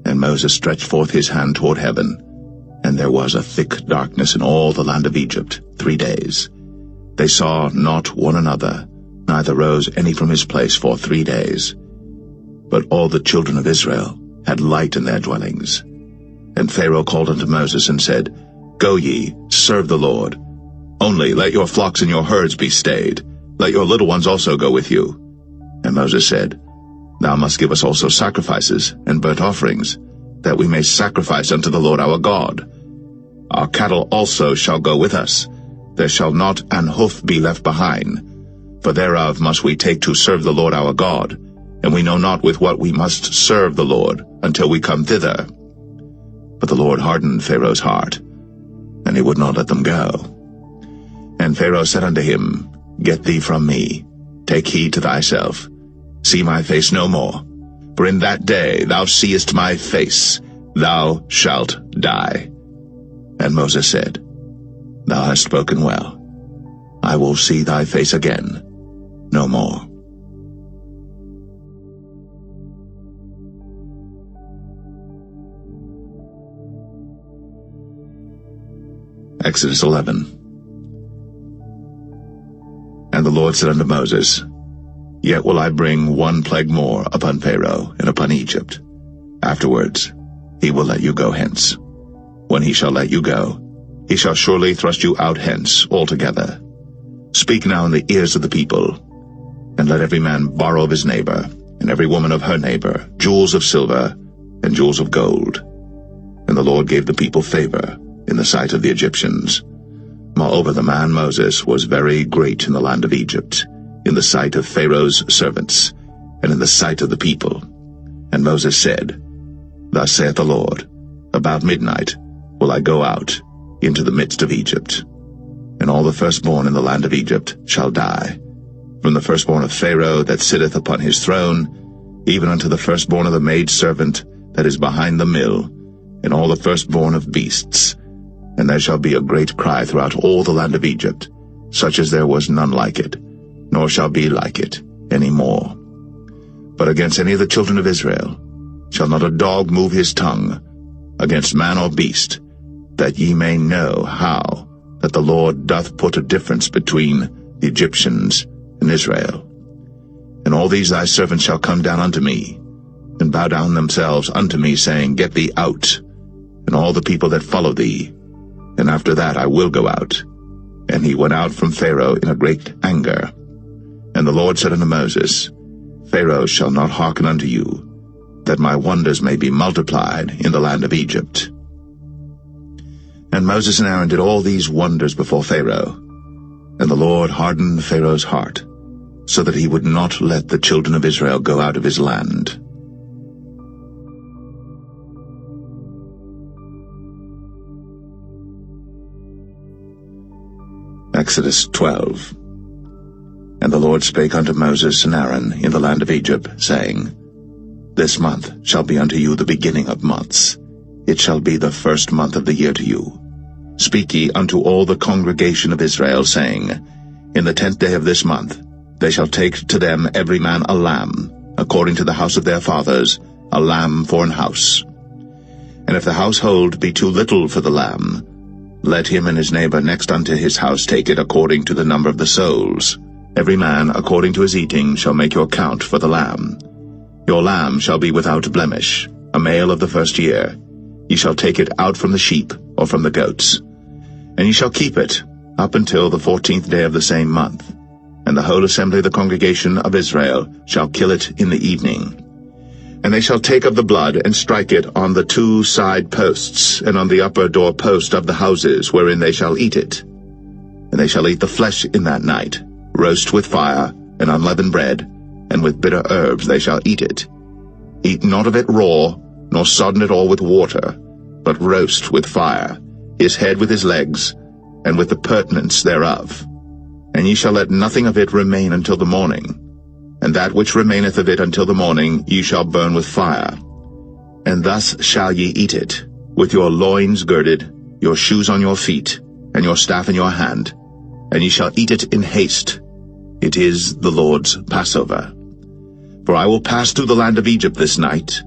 And Moses stretched forth his hand toward heaven, and there was a thick darkness in all the land of Egypt 3 days. They saw not one another, neither rose any from his place for 3 days. But all the children of Israel had light in their dwellings. And Pharaoh called unto Moses and said, Go ye, serve the Lord. Only let your flocks and your herds be stayed. Let your little ones also go with you. And Moses said, Thou must give us also sacrifices and burnt offerings, that we may sacrifice unto the Lord our God. Our cattle also shall go with us. There shall not an hoof be left behind, for thereof must we take to serve the Lord our God, and we know not with what we must serve the Lord until we come thither. But the Lord hardened Pharaoh's heart, and he would not let them go. And Pharaoh said unto him, Get thee from me, take heed to thyself, see my face no more, for in that day thou seest my face, thou shalt die. And Moses said, Thou hast spoken well. I will see thy face again no more. Exodus 11. And the Lord said unto Moses, Yet will I bring one plague more upon Pharaoh and upon Egypt. Afterwards he will let you go hence. When he shall let you go, he shall surely thrust you out hence altogether. Speak now in the ears of the people, and let every man borrow of his neighbor, and every woman of her neighbor, jewels of silver and jewels of gold. And the Lord gave the people favor in the sight of the Egyptians. Moreover, the man Moses was very great in the land of Egypt, in the sight of Pharaoh's servants, and in the sight of the people. And Moses said, Thus saith the Lord, About midnight will I go out into the midst of Egypt, and all the firstborn in the land of Egypt shall die, from the firstborn of Pharaoh that sitteth upon his throne, even unto the firstborn of the maidservant that is behind the mill, and all the firstborn of beasts. And there shall be a great cry throughout all the land of Egypt, such as there was none like it, nor shall be like it any more. But against any of the children of Israel shall not a dog move his tongue, against man or beast, that ye may know how that the Lord doth put a difference between the Egyptians and Israel. And all these thy servants shall come down unto me, and bow down themselves unto me, saying, Get thee out, and all the people that follow thee, and after that I will go out. And he went out from Pharaoh in a great anger. And the Lord said unto Moses, Pharaoh shall not hearken unto you, that my wonders may be multiplied in the land of Egypt. And Moses and Aaron did all these wonders before Pharaoh. And the Lord hardened Pharaoh's heart, so that he would not let the children of Israel go out of his land. Exodus 12. And the Lord spake unto Moses and Aaron in the land of Egypt, saying, This month shall be unto you the beginning of months. It shall be the first month of the year to you. Speak ye unto all the congregation of Israel, saying, In the 10th day of this month they shall take to them every man a lamb, according to the house of their fathers, a lamb for an house. And if the household be too little for the lamb, let him and his neighbor next unto his house take it according to the number of the souls. Every man according to his eating shall make your count for the lamb. Your lamb shall be without blemish, a male of the first year. Ye shall take it out from the sheep or from the goats. And ye shall keep it up until the 14th day of the same month. And the whole assembly of the congregation of Israel shall kill it in the evening. And they shall take of the blood, and strike it on the 2 side posts, and on the upper door post of the houses wherein they shall eat it. And they shall eat the flesh in that night, roast with fire, and unleavened bread, and with bitter herbs they shall eat it. Eat not of it raw, nor sodden it all with water, but roast with fire, his head with his legs, and with the purtenance thereof. And ye shall let nothing of it remain until the morning. And that which remaineth of it until the morning ye shall burn with fire. And thus shall ye eat it, with your loins girded, your shoes on your feet, and your staff in your hand, and ye shall eat it in haste. It is the Lord's Passover. For I will pass through the land of Egypt this night,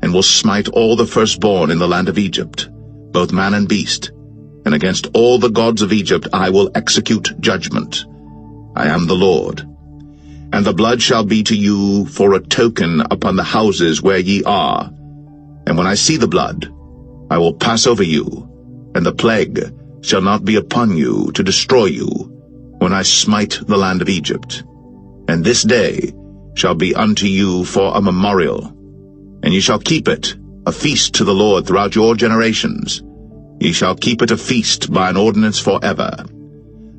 and will smite all the firstborn in the land of Egypt, both man and beast, and against all the gods of Egypt I will execute judgment. I am the Lord. And the blood shall be to you for a token upon the houses where ye are. And when I see the blood, I will pass over you, and the plague shall not be upon you to destroy you, when I smite the land of Egypt. And this day shall be unto you for a memorial, and ye shall keep it a feast to the Lord throughout your generations. Ye shall keep it a feast by an ordinance forever.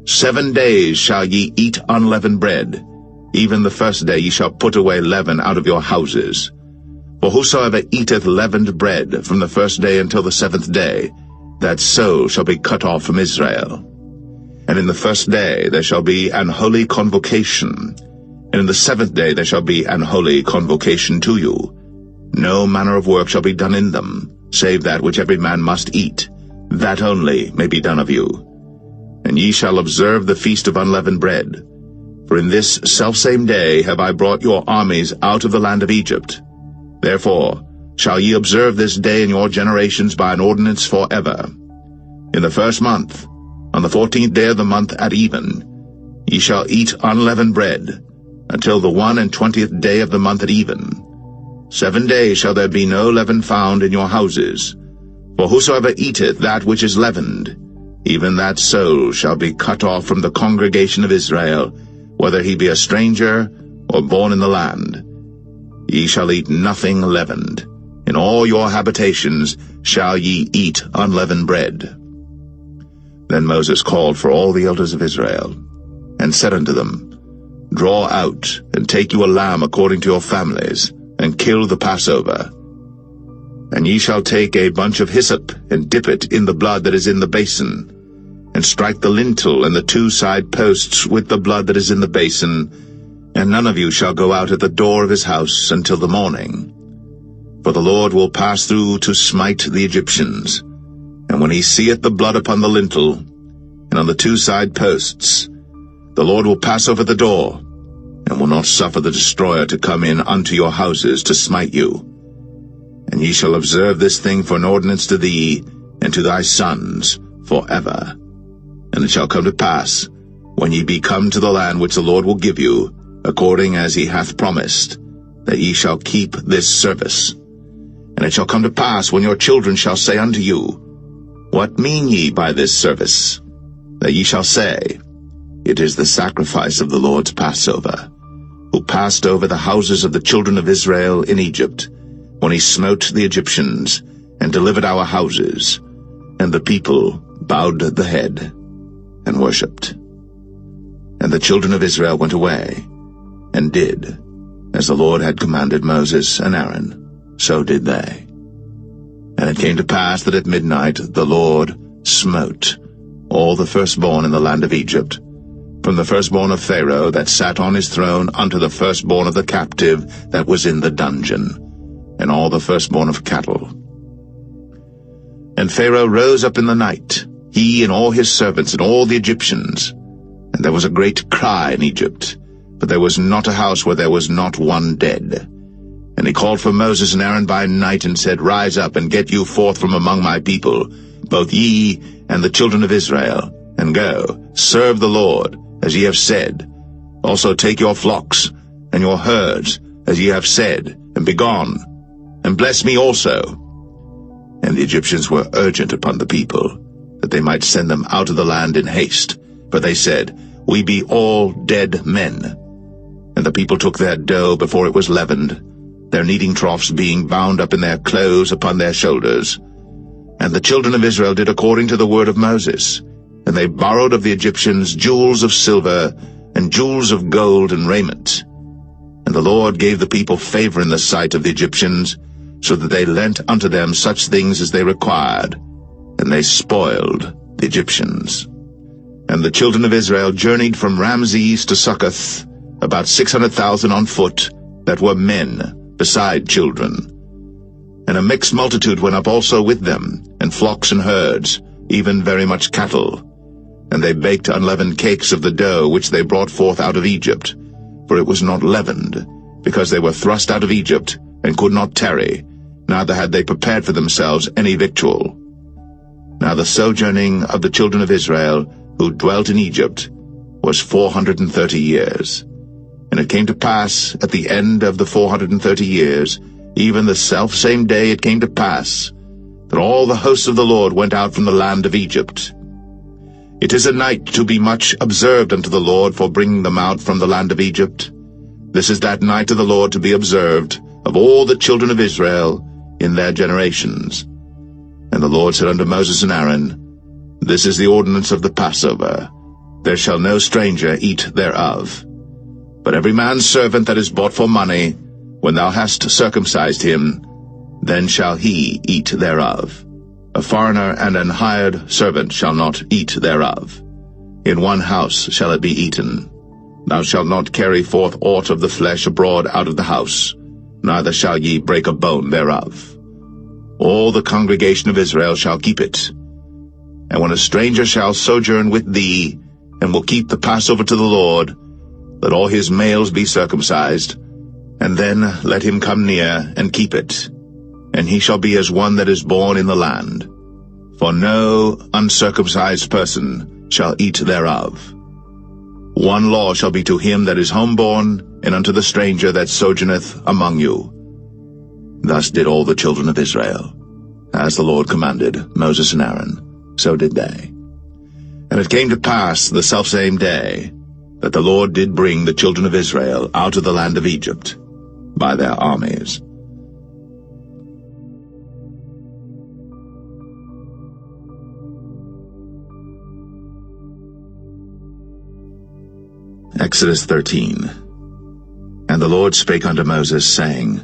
7 days shall ye eat unleavened bread. Even the first day ye shall put away leaven out of your houses. For whosoever eateth leavened bread from the first day until the 7th day, that soul shall be cut off from Israel. And in the first day there shall be an holy convocation, and in the 7th day there shall be an holy convocation to you. No manner of work shall be done in them, save that which every man must eat, that only may be done of you. And ye shall observe the feast of unleavened bread. For in this selfsame day have I brought your armies out of the land of Egypt. Therefore shall ye observe this day in your generations by an ordinance forever. In the 1st month, on the 14th day of the month at even, ye shall eat unleavened bread, until the 21st day of the month at even. 7 days shall there be no leaven found in your houses. For whosoever eateth that which is leavened, even that soul shall be cut off from the congregation of Israel, whether he be a stranger or born in the land. Ye shall eat nothing leavened. In all your habitations shall ye eat unleavened bread. Then Moses called for all the elders of Israel, and said unto them, Draw out, and take you a lamb according to your families, and kill the Passover. And ye shall take a bunch of hyssop, and dip it in the blood that is in the basin, and strike the lintel and the 2 side posts with the blood that is in the basin, and none of you shall go out at the door of his house until the morning. For the Lord will pass through to smite the Egyptians. And when he seeth the blood upon the lintel, and on the 2 side posts, the Lord will pass over the door, and will not suffer the destroyer to come in unto your houses to smite you. And ye shall observe this thing for an ordinance to thee, and to thy sons, forever. And it shall come to pass, when ye be come to the land which the Lord will give you, according as he hath promised, that ye shall keep this service. And it shall come to pass, when your children shall say unto you, What mean ye by this service? That ye shall say, It is the sacrifice of the Lord's Passover, who passed over the houses of the children of Israel in Egypt, when he smote the Egyptians, and delivered our houses. And the people bowed the head, and worshipped. And the children of Israel went away, and did, as the Lord had commanded Moses and Aaron, so did they. And it came to pass that at midnight the Lord smote all the firstborn in the land of Egypt, from the firstborn of Pharaoh that sat on his throne unto the firstborn of the captive that was in the dungeon, and all the firstborn of cattle. And Pharaoh rose up in the night, he and all his servants and all the Egyptians, and there was a great cry in Egypt, but there was not a house where there was not one dead. And he called for Moses and Aaron by night, and said, Rise up, and get you forth from among my people, both ye and the children of Israel, and go, serve the Lord, as ye have said. Also take your flocks and your herds, as ye have said, and be gone, and bless me also. And the Egyptians were urgent upon the people, that they might send them out of the land in haste. For they said, We be all dead men. And the people took their dough before it was leavened, their kneading troughs being bound up in their clothes upon their shoulders. And the children of Israel did according to the word of Moses. And they borrowed of the Egyptians jewels of silver, and jewels of gold and raiment. And the Lord gave the people favor in the sight of the Egyptians, so that they lent unto them such things as they required, and they spoiled the Egyptians. And the children of Israel journeyed from Ramses to Succoth, about 600,000 on foot, that were men, beside children. And a mixed multitude went up also with them, and flocks and herds, even very much cattle. And they baked unleavened cakes of the dough which they brought forth out of Egypt, for it was not leavened, because they were thrust out of Egypt, and could not tarry, neither had they prepared for themselves any victual. Now the sojourning of the children of Israel, who dwelt in Egypt, was 430 years. And it came to pass, at the end of the 430 years, even the selfsame day it came to pass, that all the hosts of the Lord went out from the land of Egypt. It is a night to be much observed unto the Lord for bringing them out from the land of Egypt. This is that night of the Lord to be observed of all the children of Israel in their generations. And the Lord said unto Moses and Aaron, This is the ordinance of the Passover. There shall no stranger eat thereof. But every man's servant that is bought for money, when thou hast circumcised him, then shall he eat thereof. A foreigner and an hired servant shall not eat thereof. In one house shall it be eaten. Thou shalt not carry forth aught of the flesh abroad out of the house, neither shall ye break a bone thereof. All the congregation of Israel shall keep it. And when a stranger shall sojourn with thee, and will keep the Passover to the Lord, let all his males be circumcised, and then let him come near and keep it. And he shall be as one that is born in the land. For no uncircumcised person shall eat thereof. One law shall be to him that is homeborn, and unto the stranger that sojourneth among you. Thus did all the children of Israel. As the Lord commanded Moses and Aaron, so did they. And it came to pass the selfsame day, that the Lord did bring the children of Israel out of the land of Egypt by their armies. Exodus 13. And the Lord spake unto Moses, saying,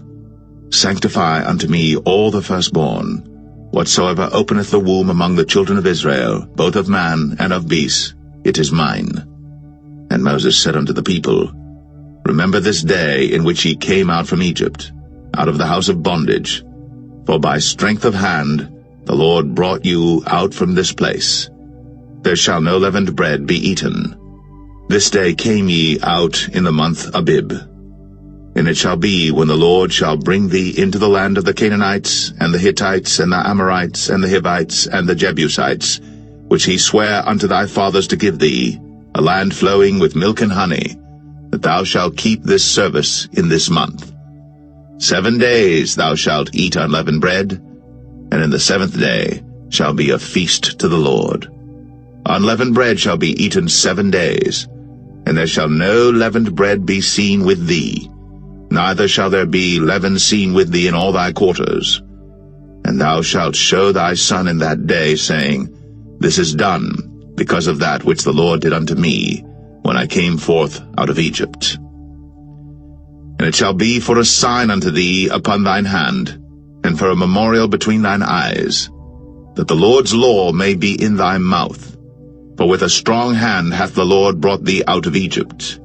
Sanctify unto me all the firstborn, whatsoever openeth the womb among the children of Israel, both of man and of beast, it is mine. And Moses said unto the people, Remember this day in which ye came out from Egypt, out of the house of bondage, for by strength of hand the Lord brought you out from this place. There shall no leavened bread be eaten. This day came ye out in the month Abib. And it shall be, when the Lord shall bring thee into the land of the Canaanites, and the Hittites, and the Amorites, and the Hivites, and the Jebusites, which he sware unto thy fathers to give thee, a land flowing with milk and honey, that thou shalt keep this service in this month. 7 days thou shalt eat unleavened bread, and in the 7th day shall be a feast to the Lord. Unleavened bread shall be eaten 7 days, and there shall no leavened bread be seen with thee, neither shall there be leaven seen with thee in all thy quarters. And thou shalt show thy son in that day, saying, This is done because of that which the Lord did unto me, when I came forth out of Egypt. And it shall be for a sign unto thee upon thine hand, and for a memorial between thine eyes, that the Lord's law may be in thy mouth. For with a strong hand hath the Lord brought thee out of Egypt.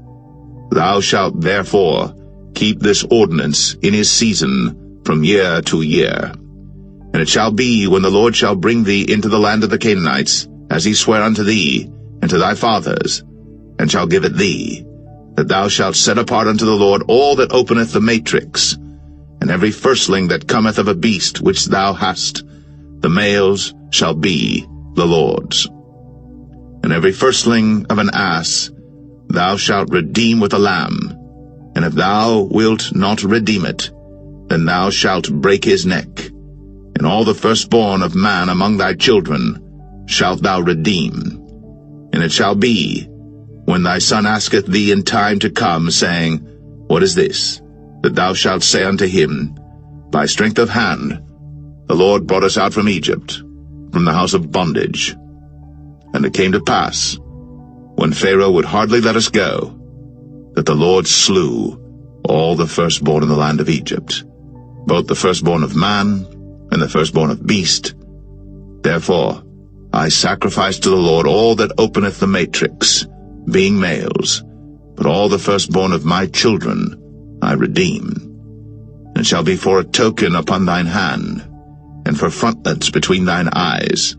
Thou shalt therefore keep this ordinance in his season from year to year. And it shall be, when the Lord shall bring thee into the land of the Canaanites, as he sware unto thee and to thy fathers, and shall give it thee, that thou shalt set apart unto the Lord all that openeth the matrix, and every firstling that cometh of a beast which thou hast, the males shall be the Lord's. And every firstling of an ass thou shalt redeem with a lamb, and if thou wilt not redeem it, then thou shalt break his neck. And all the firstborn of man among thy children shalt thou redeem. And it shall be, when thy son asketh thee in time to come, saying, What is this? That thou shalt say unto him, By strength of hand the Lord brought us out from Egypt, from the house of bondage. And it came to pass, when Pharaoh would hardly let us go, that the Lord slew all the firstborn in the land of Egypt, both the firstborn of man and the firstborn of beast. Therefore I sacrifice to the Lord all that openeth the matrix, being males, but all the firstborn of my children I redeem. And it shall be for a token upon thine hand, and for frontlets between thine eyes,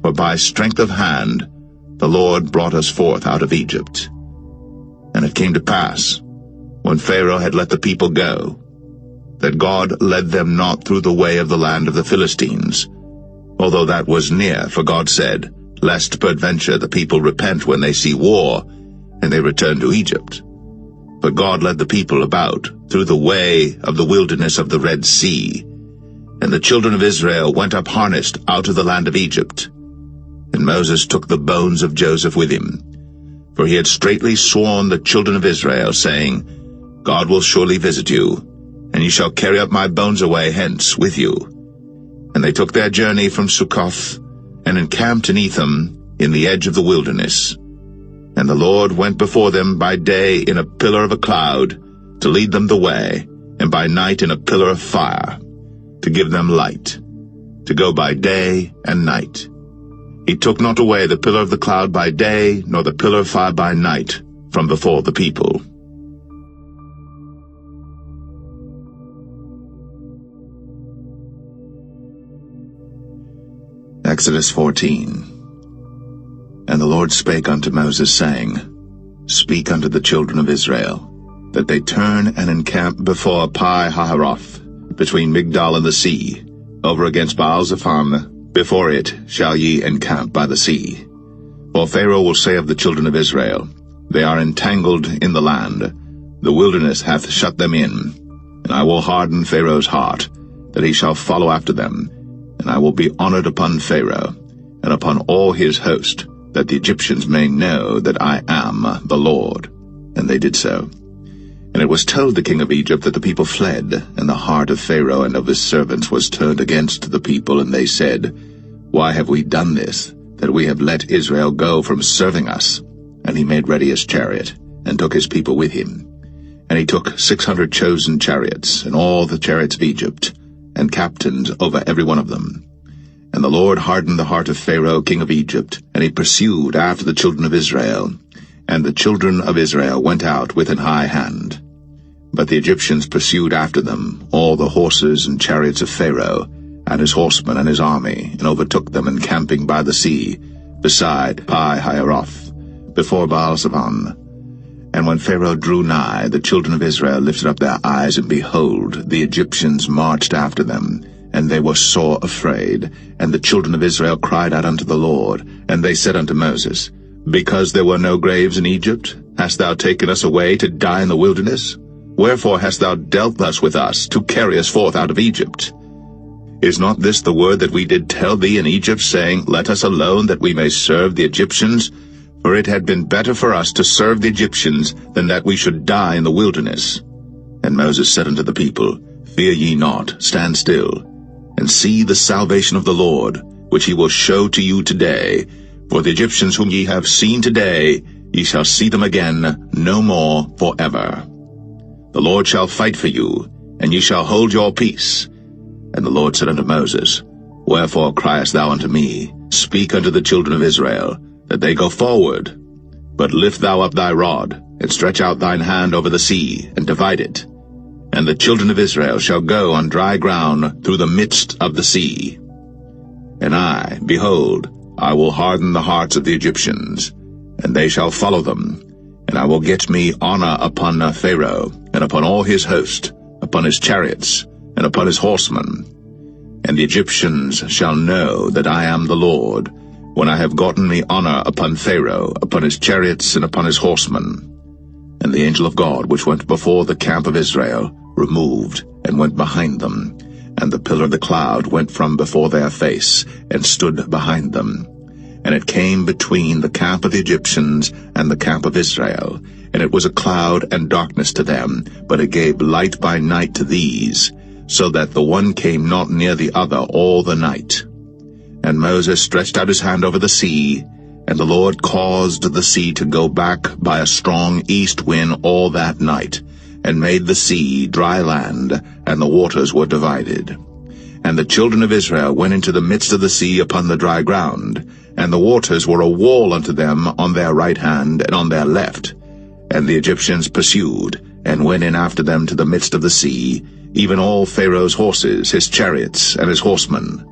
for by strength of hand the Lord brought us forth out of Egypt. And it came to pass, when Pharaoh had let the people go, that God led them not through the way of the land of the Philistines, although that was near, for God said, Lest peradventure the people repent when they see war, and they return to Egypt. But God led the people about through the way of the wilderness of the Red Sea, and the children of Israel went up harnessed out of the land of Egypt. And Moses took the bones of Joseph with him, for he had straitly sworn the children of Israel, saying, God will surely visit you, and ye shall carry up my bones away hence with you. And they took their journey from Succoth, and encamped in Etham, in the edge of the wilderness. And the Lord went before them by day in a pillar of a cloud, to lead them the way, and by night in a pillar of fire, to give them light, to go by day and night. He took not away the pillar of the cloud by day, nor the pillar of fire by night, from before the people. Exodus 14. And the Lord spake unto Moses, saying, Speak unto the children of Israel, that they turn and encamp before Pi-hahiroth, between Migdol and the sea, over against Baal-zephon. Before it shall ye encamp by the sea. For Pharaoh will say of the children of Israel, They are entangled in the land, the wilderness hath shut them in. And I will harden Pharaoh's heart, that he shall follow after them. And I will be honored upon Pharaoh, and upon all his host, that the Egyptians may know that I am the Lord. And they did so. And it was told the king of Egypt that the people fled, and the heart of Pharaoh and of his servants was turned against the people, and they said, Why have we done this, that we have let Israel go from serving us? And he made ready his chariot, and took his people with him. And he took 600 chosen chariots, and all the chariots of Egypt, and captains over every one of them. And the Lord hardened the heart of Pharaoh king of Egypt, and he pursued after the children of Israel. And the children of Israel went out with an high hand. But the Egyptians pursued after them, all the horses and chariots of Pharaoh, and his horsemen and his army, and overtook them encamping by the sea, beside Pi-hahiroth, before Baal-Zebon. And when Pharaoh drew nigh, the children of Israel lifted up their eyes, and behold, the Egyptians marched after them, and they were sore afraid. And the children of Israel cried out unto the Lord, and they said unto Moses, Because there were no graves in Egypt, hast thou taken us away to die in the wilderness? Wherefore hast thou dealt thus with us, to carry us forth out of Egypt? Is not this the word that we did tell thee in Egypt, saying, Let us alone, that we may serve the Egyptians? For it had been better for us to serve the Egyptians, than that we should die in the wilderness. And Moses said unto the people, Fear ye not, stand still, and see the salvation of the Lord, which he will show to you today. For the Egyptians whom ye have seen today, ye shall see them again no more forever. The Lord shall fight for you, and ye shall hold your peace. And the Lord said unto Moses, Wherefore criest thou unto me? Speak unto the children of Israel, that they go forward. But lift thou up thy rod, and stretch out thine hand over the sea, and divide it. And the children of Israel shall go on dry ground through the midst of the sea. And I, behold, I will harden the hearts of the Egyptians, and they shall follow them. And I will get me honor upon Pharaoh, and upon all his host, upon his chariots, and upon his horsemen. And the Egyptians shall know that I am the Lord, when I have gotten me honor upon Pharaoh, upon his chariots, and upon his horsemen. And the angel of God, which went before the camp of Israel, removed, and went behind them. And the pillar of the cloud went from before their face, and stood behind them. And it came between the camp of the Egyptians and the camp of Israel. And it was a cloud and darkness to them, but it gave light by night to these, so that the one came not near the other all the night. And Moses stretched out his hand over the sea, and the Lord caused the sea to go back by a strong east wind all that night, and made the sea dry land, and the waters were divided. And the children of Israel went into the midst of the sea upon the dry ground, and the waters were a wall unto them on their right hand and on their left. And the Egyptians pursued, and went in after them to the midst of the sea, even all Pharaoh's horses, his chariots, and his horsemen.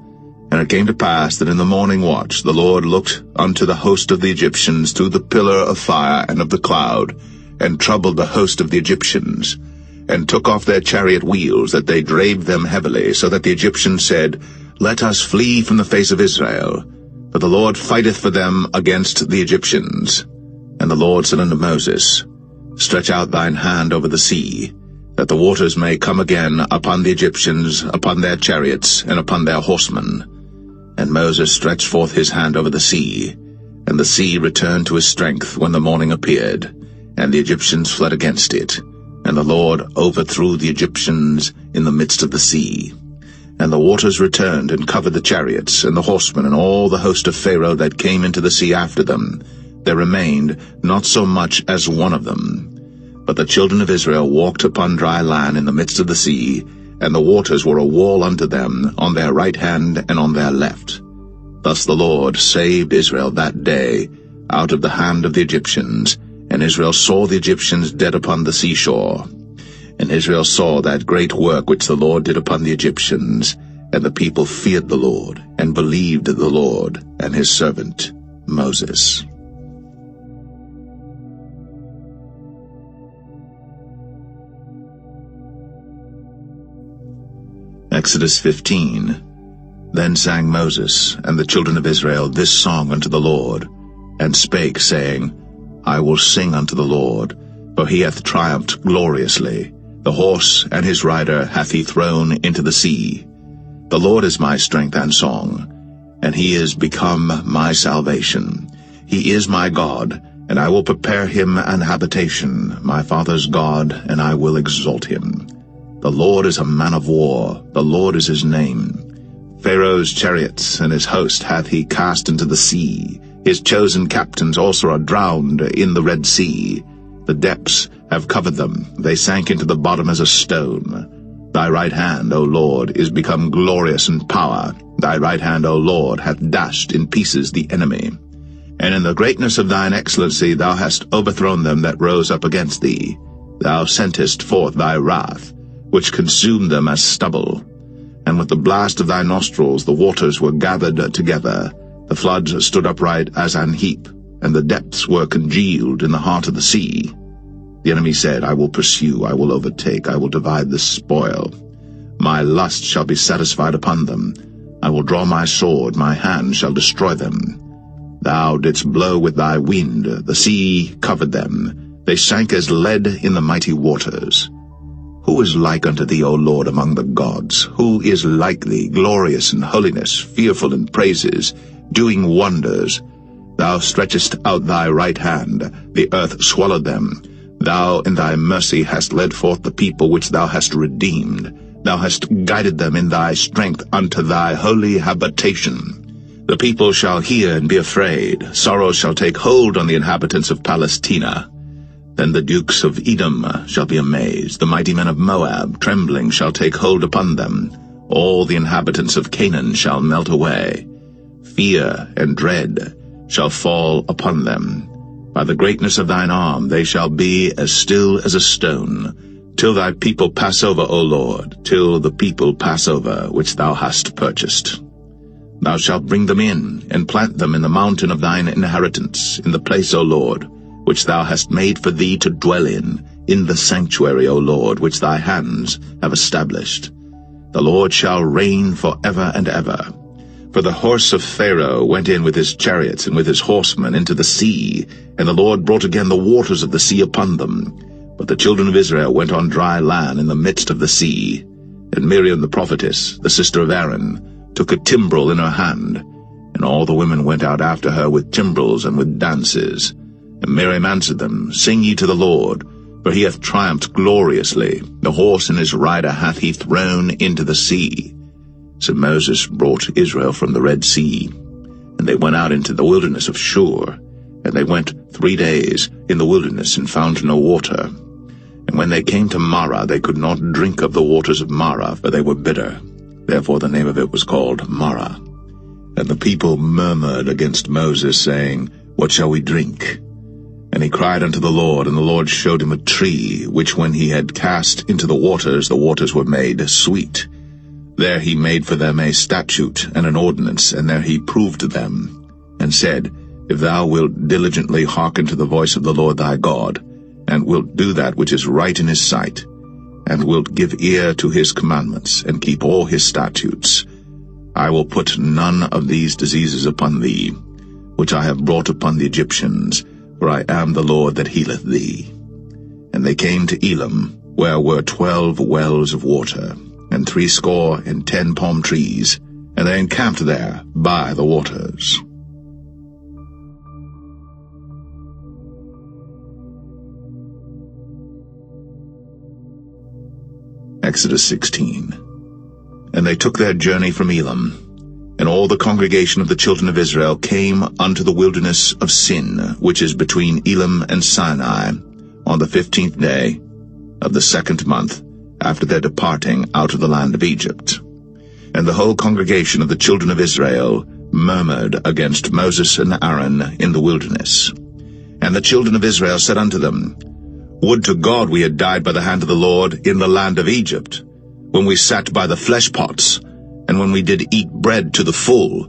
And it came to pass that in the morning watch the Lord looked unto the host of the Egyptians through the pillar of fire and of the cloud, and troubled the host of the Egyptians, and took off their chariot wheels, that they drave them heavily, so that the Egyptians said, Let us flee from the face of Israel, for the Lord fighteth for them against the Egyptians. And the Lord said unto Moses, Stretch out thine hand over the sea, that the waters may come again upon the Egyptians, upon their chariots, and upon their horsemen. And Moses stretched forth his hand over the sea, and the sea returned to his strength when the morning appeared, and the Egyptians fled against it. And the Lord overthrew the Egyptians in the midst of the sea. And the waters returned and covered the chariots, and the horsemen, and all the host of Pharaoh that came into the sea after them. There remained not so much as one of them. But the children of Israel walked upon dry land in the midst of the sea, and the waters were a wall unto them on their right hand and on their left. Thus the Lord saved Israel that day out of the hand of the Egyptians, and Israel saw the Egyptians dead upon the seashore. And Israel saw that great work which the Lord did upon the Egyptians, and the people feared the Lord, and believed the Lord and his servant Moses. Exodus 15. Then sang Moses and the children of Israel this song unto the Lord, and spake, saying, I will sing unto the Lord, for he hath triumphed gloriously. The horse and his rider hath he thrown into the sea. The Lord is my strength and song, and he is become my salvation. He is my God, and I will prepare him an habitation, my father's God, and I will exalt him. The Lord is a man of war, the Lord is his name. Pharaoh's chariots and his host hath he cast into the sea. His chosen captains also are drowned in the Red Sea. The depths have covered them, they sank into the bottom as a stone. Thy right hand, O Lord, is become glorious in power. Thy right hand, O Lord, hath dashed in pieces the enemy. And in the greatness of thine excellency thou hast overthrown them that rose up against thee. Thou sentest forth thy wrath, which consumed them as stubble. And with the blast of thy nostrils the waters were gathered together. The floods stood upright as an heap, and the depths were congealed in the heart of the sea. The enemy said, I will pursue, I will overtake, I will divide the spoil. My lust shall be satisfied upon them. I will draw my sword, my hand shall destroy them. Thou didst blow with thy wind, the sea covered them. They sank as lead in the mighty waters. Who is like unto thee, O Lord, among the gods? Who is like thee, glorious in holiness, fearful in praises, doing wonders? Thou stretchest out thy right hand, the earth swallowed them. Thou in thy mercy hast led forth the people which thou hast redeemed. Thou hast guided them in thy strength unto thy holy habitation. The people shall hear and be afraid. Sorrow shall take hold on the inhabitants of Palestina. Then the dukes of Edom shall be amazed. The mighty men of Moab, trembling, shall take hold upon them. All the inhabitants of Canaan shall melt away. Fear and dread shall fall upon them. By the greatness of thine arm they shall be as still as a stone, till thy people pass over, O Lord, till the people pass over, which thou hast purchased. Thou shalt bring them in, and plant them in the mountain of thine inheritance, in the place, O Lord, which thou hast made for thee to dwell in the sanctuary, O Lord, which thy hands have established. The Lord shall reign for ever and ever. For the horse of Pharaoh went in with his chariots and with his horsemen into the sea, and the Lord brought again the waters of the sea upon them. But the children of Israel went on dry land in the midst of the sea. And Miriam the prophetess, the sister of Aaron, took a timbrel in her hand, and all the women went out after her with timbrels and with dances. And Miriam answered them, Sing ye to the Lord, for he hath triumphed gloriously. The horse and his rider hath he thrown into the sea. So Moses brought Israel from the Red Sea, and they went out into the wilderness of Shur. And they went 3 days in the wilderness and found no water. And when they came to Marah, they could not drink of the waters of Marah, for they were bitter. Therefore the name of it was called Marah. And the people murmured against Moses, saying, What shall we drink? And he cried unto the Lord, and the Lord showed him a tree, which when he had cast into the waters were made sweet. There he made for them a statute and an ordinance, and there he proved them, and said, If thou wilt diligently hearken to the voice of the Lord thy God, and wilt do that which is right in his sight, and wilt give ear to his commandments, and keep all his statutes, I will put none of these diseases upon thee, which I have brought upon the Egyptians, for I am the Lord that healeth thee. And they came to Elim, where were 12 wells of water, and 70 palm trees, and they encamped there by the waters. Exodus 16. And they took their journey from Elim, and all the congregation of the children of Israel came unto the wilderness of Sin, which is between Elim and Sinai, on the 15th day of the 2nd month, after their departing out of the land of Egypt. And the whole congregation of the children of Israel murmured against Moses and Aaron in the wilderness. And the children of Israel said unto them, Would to God we had died by the hand of the Lord in the land of Egypt, when we sat by the flesh pots, and when we did eat bread to the full.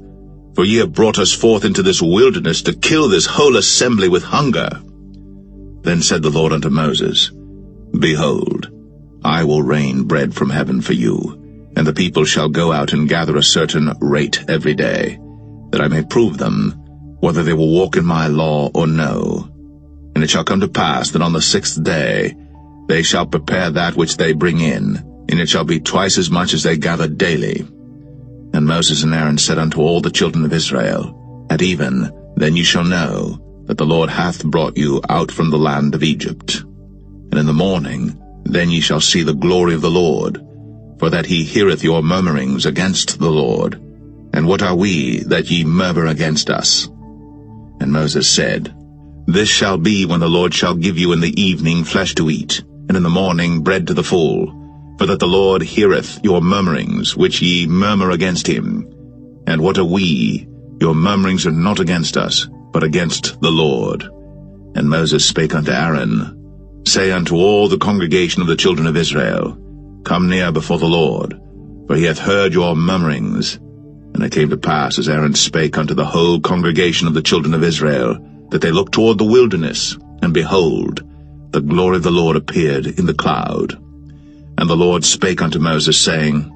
For ye have brought us forth into this wilderness to kill this whole assembly with hunger. Then said the Lord unto Moses, Behold, I will rain bread from heaven for you, and the people shall go out and gather a certain rate every day, that I may prove them, whether they will walk in my law or no. And it shall come to pass that on the 6th day they shall prepare that which they bring in, and it shall be twice as much as they gather daily. And Moses and Aaron said unto all the children of Israel, At even, then ye shall know that the Lord hath brought you out from the land of Egypt. And in the morning, then ye shall see the glory of the Lord, for that he heareth your murmurings against the Lord. And what are we that ye murmur against us? And Moses said, This shall be when the Lord shall give you in the evening flesh to eat, and in the morning bread to the full, for that the Lord heareth your murmurings, which ye murmur against him. And what are we? Your murmurings are not against us, but against the Lord. And Moses spake unto Aaron, Say unto all the congregation of the children of Israel, Come near before the Lord, for he hath heard your murmurings. And it came to pass, as Aaron spake unto the whole congregation of the children of Israel, that they looked toward the wilderness, and behold, the glory of the Lord appeared in the cloud. And the Lord spake unto Moses, saying,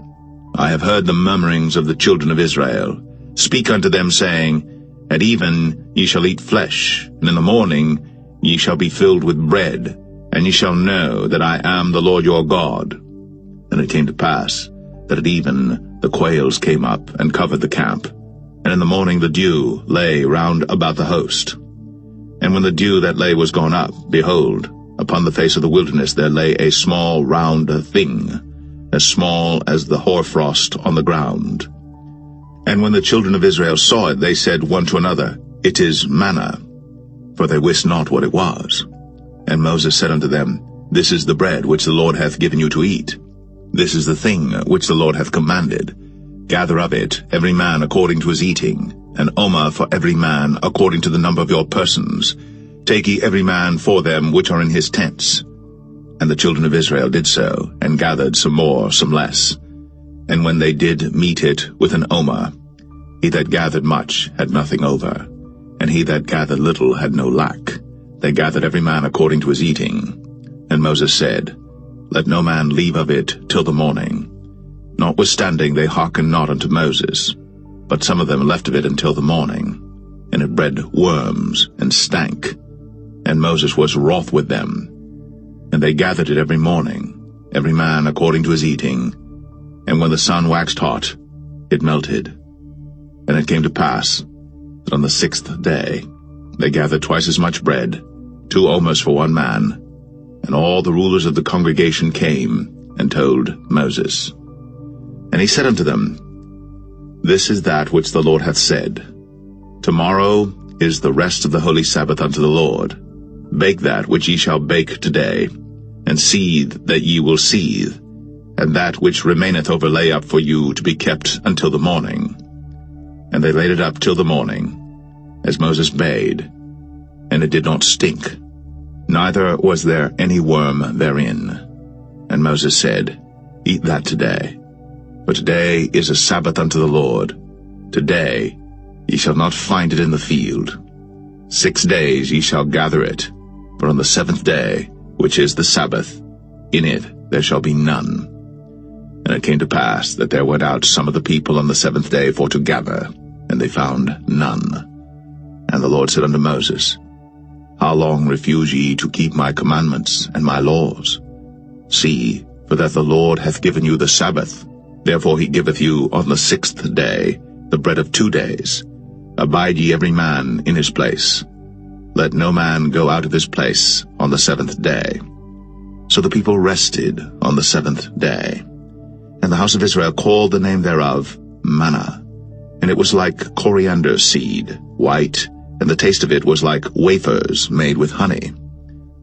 I have heard the murmurings of the children of Israel. Speak unto them, saying, At even ye shall eat flesh, and in the morning ye shall be filled with bread, and ye shall know that I am the Lord your God. And it came to pass, that at even the quails came up and covered the camp, and in the morning the dew lay round about the host. And when the dew that lay was gone up, behold, upon the face of the wilderness there lay a small round thing, as small as the hoarfrost on the ground. And when the children of Israel saw it, they said one to another, It is manna, for they wist not what it was. And Moses said unto them, This is the bread which the Lord hath given you to eat. This is the thing which the Lord hath commanded. Gather of it every man according to his eating, an omer for every man according to the number of your persons. Take ye every man for them which are in his tents. And the children of Israel did so, and gathered some more, some less. And when they did meet it with an omer, he that gathered much had nothing over, and he that gathered little had no lack. They gathered every man according to his eating. And Moses said, Let no man leave of it till the morning. Notwithstanding they hearkened not unto Moses, but some of them left of it until the morning, and it bred worms, and stank. And Moses was wroth with them. And they gathered it every morning, every man according to his eating. And when the sun waxed hot, it melted. And it came to pass, that on the 6th day they gathered twice as much bread, 2 omers for one man. And all the rulers of the congregation came, and told Moses. And he said unto them, This is that which the Lord hath said. Tomorrow is the rest of the holy Sabbath unto the Lord. Bake that which ye shall bake today, and seethe that ye will seethe, and that which remaineth over lay up for you to be kept until the morning. And they laid it up till the morning, as Moses bade, and it did not stink, neither was there any worm therein. And Moses said, Eat that today, for today is a Sabbath unto the Lord. Today ye shall not find it in the field. 6 days ye shall gather it, for on the 7th day, which is the Sabbath, in it there shall be none. And it came to pass that there went out some of the people on the 7th day for to gather, and they found none. And the Lord said unto Moses, How long refuse ye to keep my commandments and my laws? See, for that the Lord hath given you the Sabbath. Therefore he giveth you on the 6th day the bread of 2 days. Abide ye every man in his place. Let no man go out of his place on the 7th day. So the people rested on the 7th day. And the house of Israel called the name thereof Manna. And it was like coriander seed, white, and the taste of it was like wafers made with honey.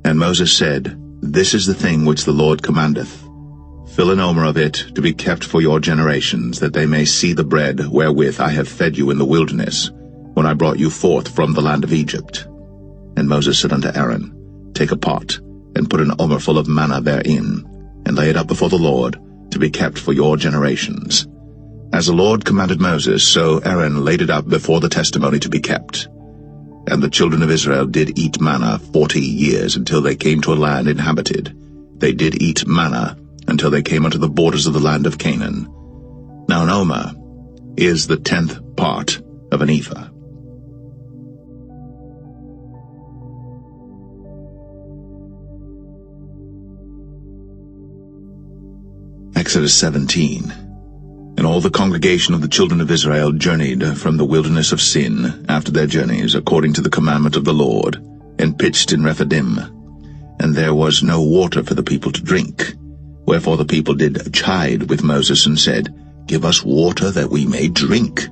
And Moses said, This is the thing which the Lord commandeth. Fill an omer of it to be kept for your generations, that they may see the bread wherewith I have fed you in the wilderness, when I brought you forth from the land of Egypt. And Moses said unto Aaron, Take a pot, and put an omer full of manna therein, and lay it up before the Lord, to be kept for your generations. As the Lord commanded Moses, so Aaron laid it up before the testimony to be kept. And the children of Israel did eat manna 40 years, until they came to a land inhabited. They did eat manna until they came unto the borders of the land of Canaan. Now an omer is the 10th part of an ephah. Exodus 17. And all the congregation of the children of Israel journeyed from the wilderness of Sin after their journeys, according to the commandment of the Lord, and pitched in Rephidim. And there was no water for the people to drink. Wherefore the people did chide with Moses, and said, Give us water that we may drink.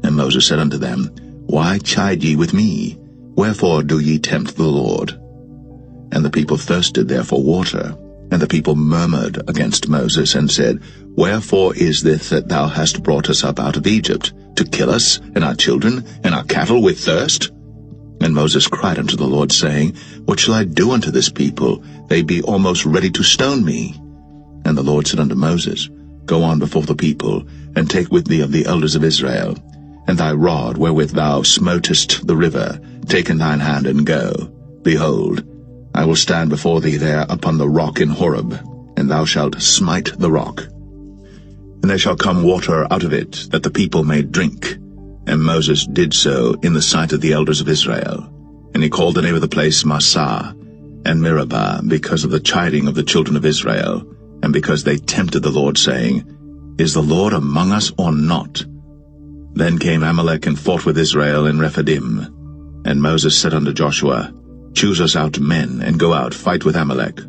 And Moses said unto them, Why chide ye with me? Wherefore do ye tempt the Lord? And the people thirsted there for water. And the people murmured against Moses, and said, Wherefore is this that thou hast brought us up out of Egypt, to kill us, and our children, and our cattle with thirst? And Moses cried unto the Lord, saying, What shall I do unto this people? They be almost ready to stone me. And the Lord said unto Moses, Go on before the people, and take with thee of the elders of Israel, and thy rod wherewith thou smotest the river, take in thine hand, and go. Behold, I will stand before thee there upon the rock in Horeb, and thou shalt smite the rock. And there shall come water out of it, that the people may drink. And Moses did so in the sight of the elders of Israel. And he called the name of the place Massah, and Meribah, because of the chiding of the children of Israel, and because they tempted the Lord, saying, Is the Lord among us or not? Then came Amalek and fought with Israel in Rephidim. And Moses said unto Joshua, Choose us out men, and go out, fight with Amalek.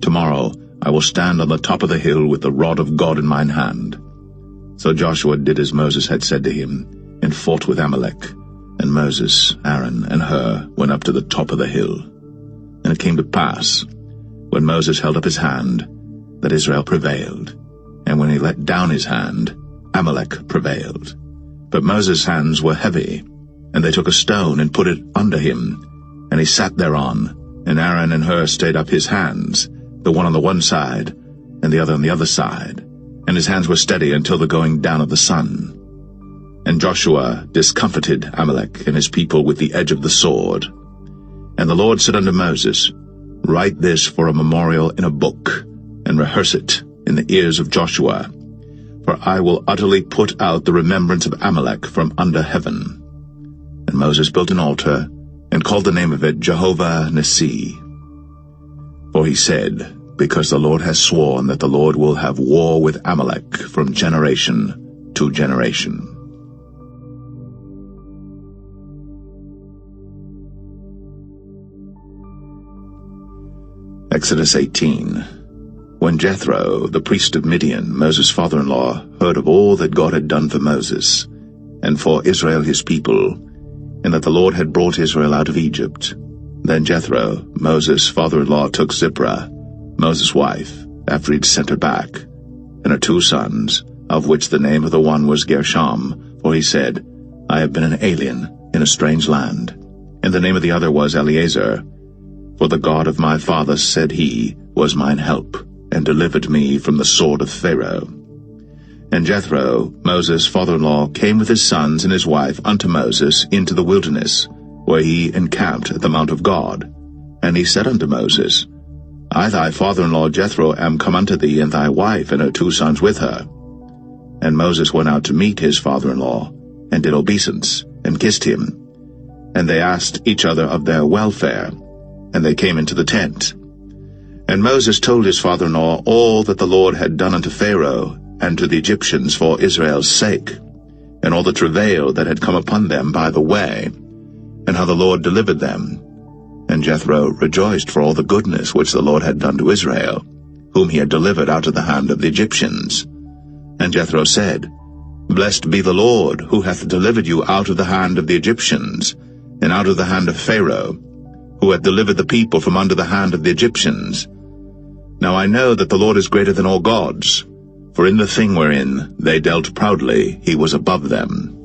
Tomorrow I will stand on the top of the hill with the rod of God in mine hand. So Joshua did as Moses had said to him, and fought with Amalek. And Moses, Aaron, and Hur went up to the top of the hill. And it came to pass, when Moses held up his hand, that Israel prevailed. And when he let down his hand, Amalek prevailed. But Moses' hands were heavy, and they took a stone and put it under him, and he sat thereon, and Aaron and Hur stayed up his hands, the one on the one side, and the other on the other side, and his hands were steady until the going down of the sun. And Joshua discomfited Amalek and his people with the edge of the sword. And the Lord said unto Moses, Write this for a memorial in a book, and rehearse it in the ears of Joshua, for I will utterly put out the remembrance of Amalek from under heaven. And Moses built an altar, and called the name of it Jehovah Nissi. For he said, Because the Lord has sworn that the Lord will have war with Amalek from generation to generation. Exodus 18. When Jethro, the priest of Midian, Moses' father-in-law, heard of all that God had done for Moses, and for Israel his people, and that the Lord had brought Israel out of Egypt, then Jethro, Moses' father-in-law, took Zipporah, Moses' wife, after he'd sent her back, and her 2 sons, of which the name of the one was Gershom, for he said, I have been an alien in a strange land, and the name of the other was Eleazar, for the God of my father, said he, was mine help, and delivered me from the sword of Pharaoh. And Jethro, Moses' father-in-law, came with his sons and his wife unto Moses into the wilderness, where he encamped at the mount of God. And he said unto Moses, I thy father-in-law Jethro am come unto thee, and thy wife and her 2 sons with her. And Moses went out to meet his father-in-law, and did obeisance, and kissed him. And they asked each other of their welfare, and they came into the tent. And Moses told his father-in-law all that the Lord had done unto Pharaoh, and to the Egyptians for Israel's sake, and all the travail that had come upon them by the way, and how the Lord delivered them. And Jethro rejoiced for all the goodness which the Lord had done to Israel, whom he had delivered out of the hand of the Egyptians. And Jethro said, Blessed be the Lord, who hath delivered you out of the hand of the Egyptians, and out of the hand of Pharaoh, who hath delivered the people from under the hand of the Egyptians. Now I know that the Lord is greater than all gods, for in the thing wherein they dealt proudly he was above them.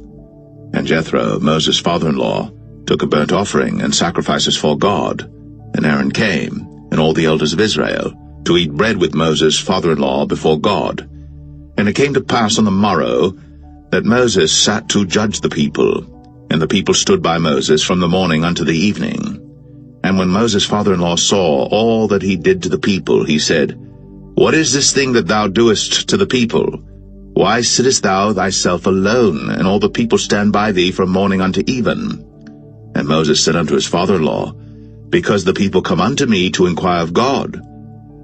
And Jethro, Moses' father-in-law, took a burnt offering and sacrifices for God. And Aaron came, and all the elders of Israel, to eat bread with Moses' father-in-law before God. And it came to pass on the morrow that Moses sat to judge the people, and the people stood by Moses from the morning unto the evening. And when Moses' father-in-law saw all that he did to the people, he said, What is this thing that thou doest to the people? Why sittest thou thyself alone, and all the people stand by thee from morning unto even? And Moses said unto his father-in-law, Because the people come unto me to inquire of God.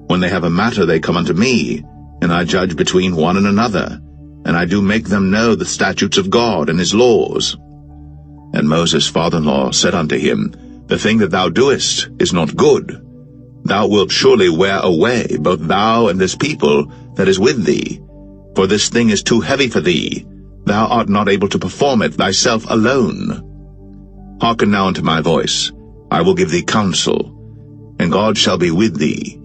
When they have a matter they come unto me, and I judge between one and another, and I do make them know the statutes of God and his laws. And Moses' father-in-law said unto him, The thing that thou doest is not good. Thou wilt surely wear away both thou and this people that is with thee. For this thing is too heavy for thee. Thou art not able to perform it thyself alone. Hearken now unto my voice. I will give thee counsel, and God shall be with thee.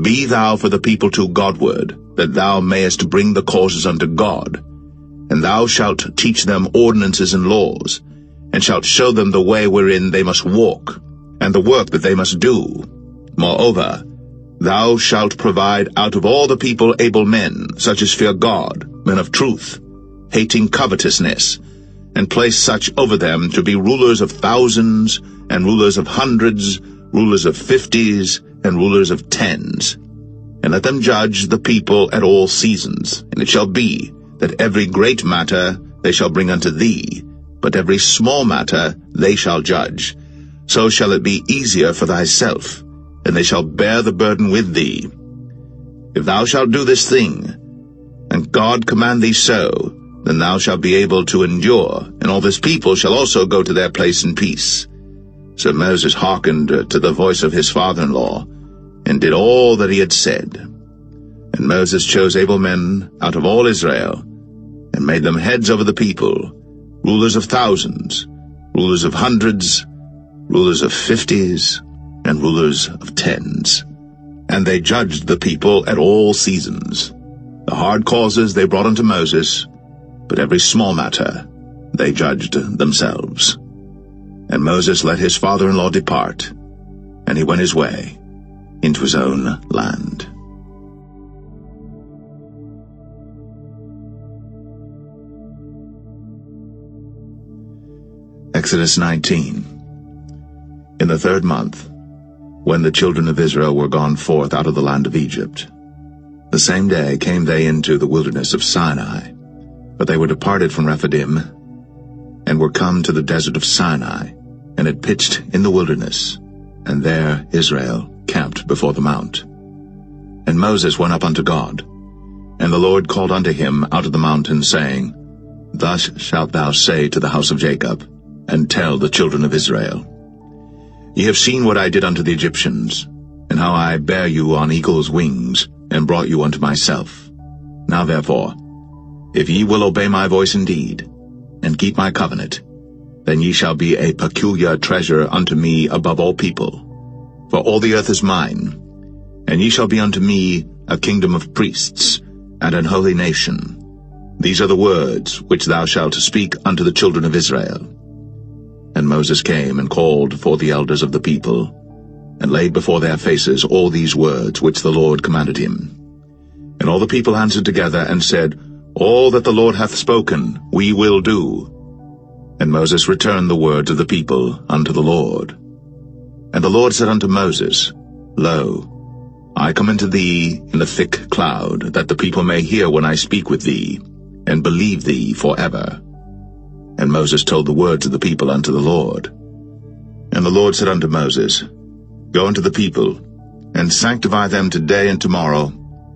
Be thou for the people to Godward, that thou mayest bring the causes unto God. And thou shalt teach them ordinances and laws, and shalt show them the way wherein they must walk, and the work that they must do. Moreover, thou shalt provide out of all the people able men, such as fear God, men of truth, hating covetousness, and place such over them to be rulers of thousands, and rulers of hundreds, rulers of 50s, and rulers of 10s. And let them judge the people at all seasons. And it shall be, that every great matter they shall bring unto thee, but every small matter they shall judge. So shall it be easier for thyself, and they shall bear the burden with thee. If thou shalt do this thing, and God command thee so, then thou shalt be able to endure, and all this people shall also go to their place in peace. So Moses hearkened to the voice of his father-in-law, and did all that he had said. And Moses chose able men out of all Israel, and made them heads over the people, rulers of thousands, rulers of hundreds, rulers of 50s, and rulers of 10s. And they judged the people at all seasons. The hard causes they brought unto Moses, but every small matter they judged themselves. And Moses let his father-in-law depart, and he went his way into his own land. Exodus 19. In the 3rd month, when the children of Israel were gone forth out of the land of Egypt, the same day came they into the wilderness of Sinai, but they were departed from Rephidim, and were come to the desert of Sinai, and had pitched in the wilderness, and there Israel camped before the mount. And Moses went up unto God, and the Lord called unto him out of the mountain, saying, Thus shalt thou say to the house of Jacob, and tell the children of Israel, Ye have seen what I did unto the Egyptians, and how I bare you on eagle's wings, and brought you unto myself. Now therefore, if ye will obey my voice indeed, and keep my covenant, then ye shall be a peculiar treasure unto me above all people. For all the earth is mine, and ye shall be unto me a kingdom of priests, and an holy nation. These are the words which thou shalt speak unto the children of Israel. And Moses came and called for the elders of the people, and laid before their faces all these words which the Lord commanded him. And all the people answered together and said, All that the Lord hath spoken we will do. And Moses returned the words of the people unto the Lord. And the Lord said unto Moses, Lo, I come unto thee in a thick cloud, that the people may hear when I speak with thee, and believe thee forever. And Moses told the words of the people unto the Lord. And the Lord said unto Moses, Go unto the people, and sanctify them today and tomorrow,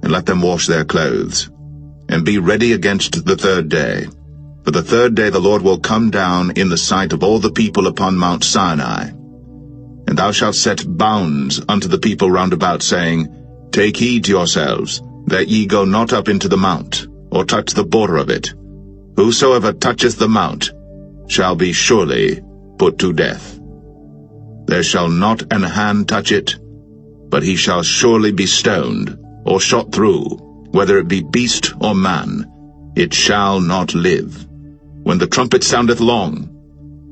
and let them wash their clothes, and be ready against the 3rd day. For the 3rd day the Lord will come down in the sight of all the people upon Mount Sinai. And thou shalt set bounds unto the people round about, saying, Take heed to yourselves, that ye go not up into the mount, or touch the border of it. Whosoever toucheth the mount shall be surely put to death. There shall not an hand touch it, but he shall surely be stoned, or shot through, whether it be beast or man, it shall not live. When the trumpet soundeth long,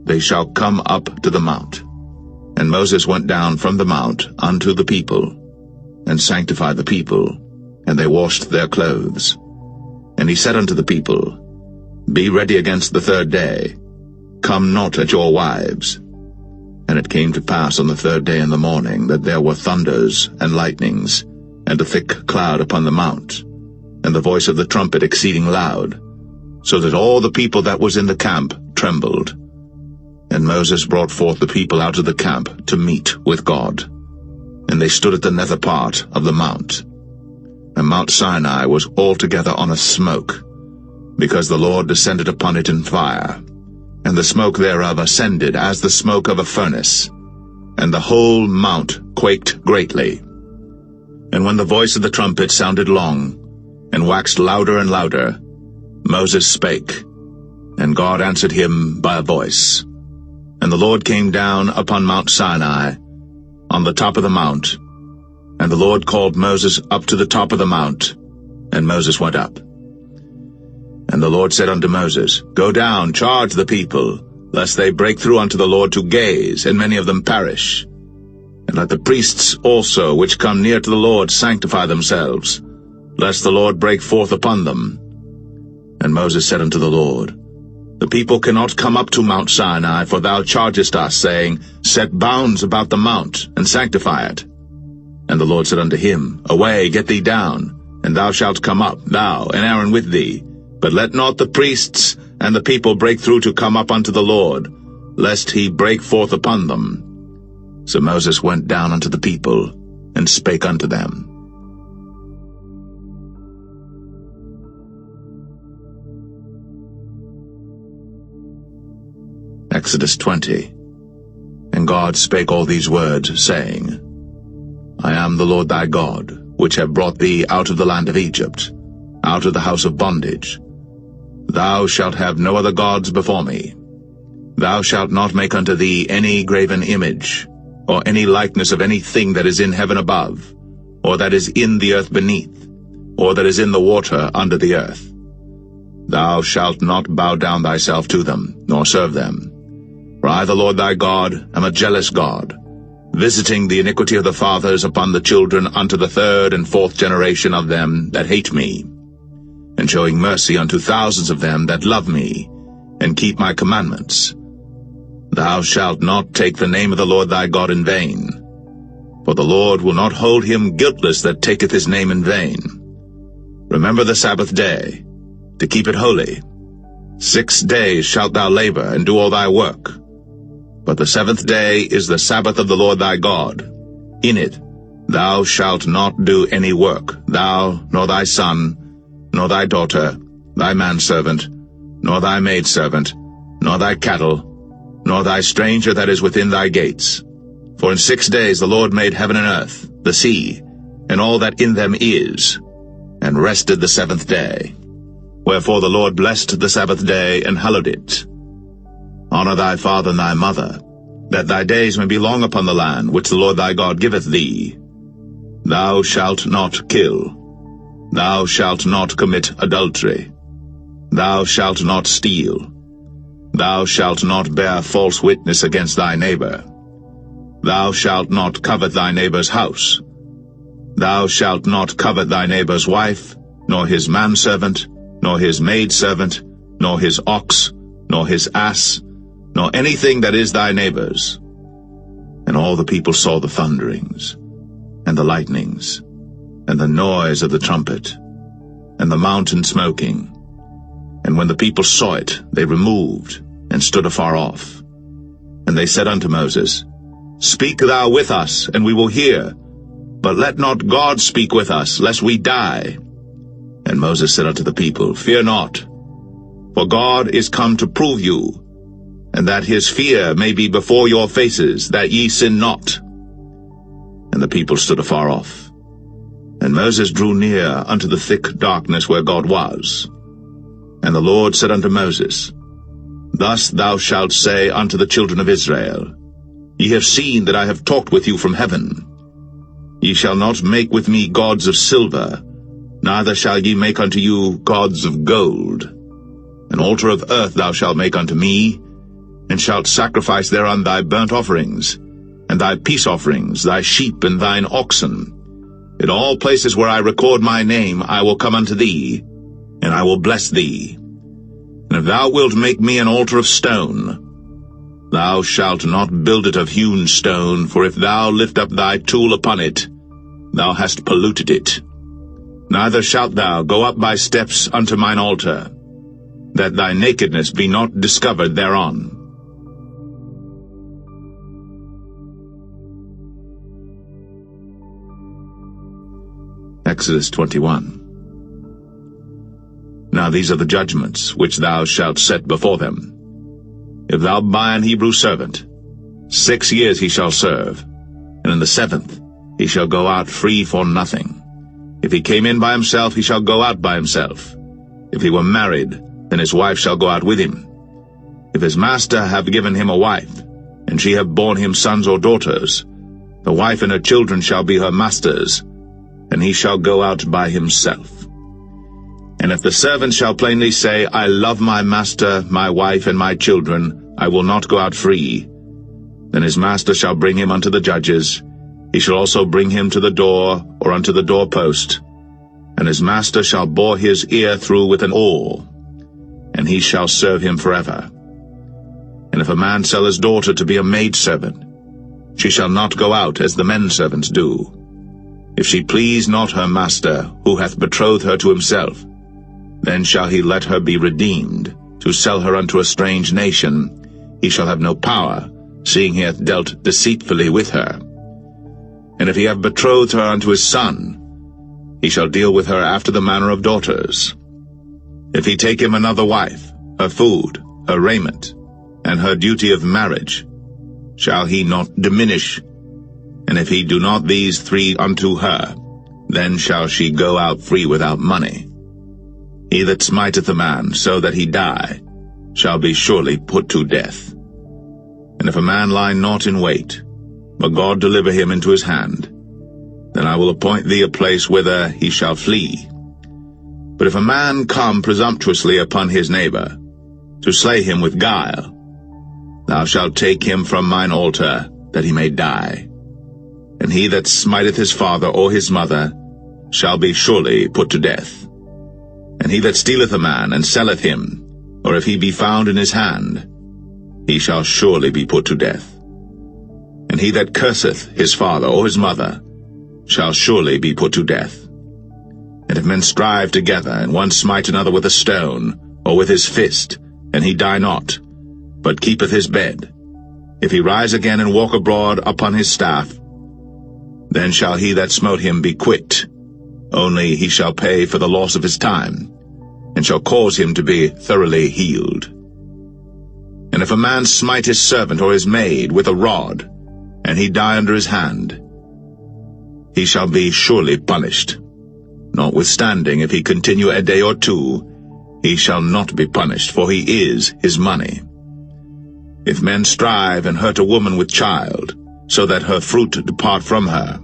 they shall come up to the mount. And Moses went down from the mount unto the people, and sanctified the people, and they washed their clothes. And he said unto the people, Be ready against the 3rd day, come not at your wives. And it came to pass on the 3rd day in the morning, that there were thunders and lightnings, and a thick cloud upon the mount, and the voice of the trumpet exceeding loud, so that all the people that was in the camp trembled. And Moses brought forth the people out of the camp to meet with God. And they stood at the nether part of the mount. And Mount Sinai was altogether on a smoke, because the Lord descended upon it in fire, and the smoke thereof ascended as the smoke of a furnace, and the whole mount quaked greatly. And when the voice of the trumpet sounded long, and waxed louder and louder, Moses spake, and God answered him by a voice. And the Lord came down upon Mount Sinai, on the top of the mount. And the Lord called Moses up to the top of the mount, and Moses went up. And the Lord said unto Moses, Go down, charge the people, lest they break through unto the Lord to gaze, and many of them perish. And let the priests also, which come near to the Lord, sanctify themselves, lest the Lord break forth upon them. And Moses said unto the Lord, The people cannot come up to Mount Sinai, for thou chargest us, saying, Set bounds about the mount, and sanctify it. And the Lord said unto him, Away, get thee down, and thou shalt come up, thou and Aaron with thee. But let not the priests and the people break through to come up unto the Lord, lest he break forth upon them. So Moses went down unto the people, and spake unto them. Exodus 20. And God spake all these words, saying, I am the Lord thy God, which have brought thee out of the land of Egypt, out of the house of bondage. Thou shalt have no other gods before me. Thou shalt not make unto thee any graven image, or any likeness of anything that is in heaven above, or that is in the earth beneath, or that is in the water under the earth. Thou shalt not bow down thyself to them, nor serve them. For I, the Lord thy God, am a jealous God, visiting the iniquity of the fathers upon the children unto the third and fourth generation of them that hate me, and showing mercy unto thousands of them that love me, and keep my commandments. Thou shalt not take the name of the Lord thy God in vain, for the Lord will not hold him guiltless that taketh his name in vain. Remember the Sabbath day, to keep it holy. 6 days shalt thou labor, and do all thy work. But the seventh day is the Sabbath of the Lord thy God. In it thou shalt not do any work, thou, nor thy son, nor thy daughter, thy manservant, nor thy maidservant, nor thy cattle, nor thy stranger that is within thy gates. For in 6 days the Lord made heaven and earth, the sea, and all that in them is, and rested the seventh day. Wherefore the Lord blessed the Sabbath day, and hallowed it. Honor thy father and thy mother, that thy days may be long upon the land which the Lord thy God giveth thee. Thou shalt not kill. Thou shalt not commit adultery. Thou shalt not steal. Thou shalt not bear false witness against thy neighbor. Thou shalt not covet thy neighbor's house. Thou shalt not covet thy neighbor's wife, nor his manservant, nor his maidservant, nor his ox, nor his ass, nor anything that is thy neighbor's. And all the people saw the thunderings, and the lightnings, and the noise of the trumpet, and the mountain smoking. And when the people saw it, they removed, and stood afar off. And they said unto Moses, Speak thou with us, and we will hear, but let not God speak with us, lest we die. And Moses said unto the people, Fear not, for God is come to prove you, and that his fear may be before your faces, that ye sin not. And the people stood afar off. And Moses drew near unto the thick darkness where God was. And the Lord said unto Moses, Thus thou shalt say unto the children of Israel, Ye have seen that I have talked with you from heaven. Ye shall not make with me gods of silver, neither shall ye make unto you gods of gold. An altar of earth thou shalt make unto me, and shalt sacrifice thereon thy burnt offerings, and thy peace offerings, thy sheep and thine oxen. In all places where I record my name I will come unto thee, and I will bless thee. And if thou wilt make me an altar of stone, thou shalt not build it of hewn stone, for if thou lift up thy tool upon it, thou hast polluted it. Neither shalt thou go up by steps unto mine altar, that thy nakedness be not discovered thereon. Exodus 21. Now these are the judgments which thou shalt set before them. If thou buy an Hebrew servant, 6 years he shall serve, and in the 7th he shall go out free for nothing. If he came in by himself, he shall go out by himself. If he were married, then his wife shall go out with him. If his master have given him a wife, and she have borne him sons or daughters, the wife and her children shall be her master's, and he shall go out by himself. And if the servant shall plainly say, I love my master, my wife, and my children, I will not go out free, then his master shall bring him unto the judges. He shall also bring him to the door, or unto the doorpost, and his master shall bore his ear through with an awl, and he shall serve him forever. And if a man sell his daughter to be a maidservant, she shall not go out as the men servants do. If she please not her master, who hath betrothed her to himself, then shall he let her be redeemed. To sell her unto a strange nation, he shall have no power, seeing he hath dealt deceitfully with her. And if he have betrothed her unto his son, he shall deal with her after the manner of daughters. If he take him another wife, her food, her raiment, and her duty of marriage, shall he not diminish? And if he do not these three unto her, then shall she go out free without money. He that smiteth a man so that he die shall be surely put to death. And if a man lie not in wait, but God deliver him into his hand, then I will appoint thee a place whither he shall flee. But if a man come presumptuously upon his neighbor, to slay him with guile, thou shalt take him from mine altar, that he may die. And he that smiteth his father or his mother shall be surely put to death. And he that stealeth a man and selleth him, or if he be found in his hand, he shall surely be put to death. And he that curseth his father or his mother shall surely be put to death. And if men strive together, and one smite another with a stone, or with his fist, and he die not, but keepeth his bed, if he rise again and walk abroad upon his staff, then shall he that smote him be quit, only he shall pay for the loss of his time, and shall cause him to be thoroughly healed. And if a man smite his servant or his maid with a rod, and he die under his hand, he shall be surely punished. Notwithstanding, if he continue a day or two, he shall not be punished, for he is his money. If men strive and hurt a woman with child, so that her fruit depart from her,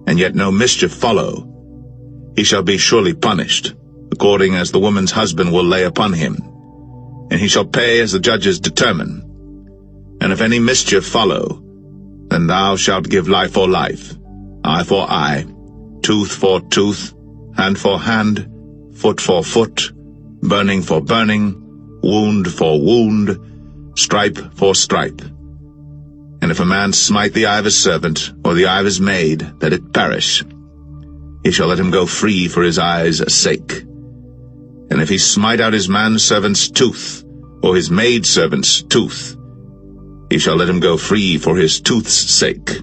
and yet no mischief follow, he shall be surely punished, according as the woman's husband will lay upon him, and he shall pay as the judges determine. And if any mischief follow, then thou shalt give life for life, eye for eye, tooth for tooth, hand for hand, foot for foot, burning for burning, wound for wound, stripe for stripe. And if a man smite the eye of his servant, or the eye of his maid, that it perish, he shall let him go free for his eye's sake. And if he smite out his manservant's tooth, or his maidservant's tooth, he shall let him go free for his tooth's sake.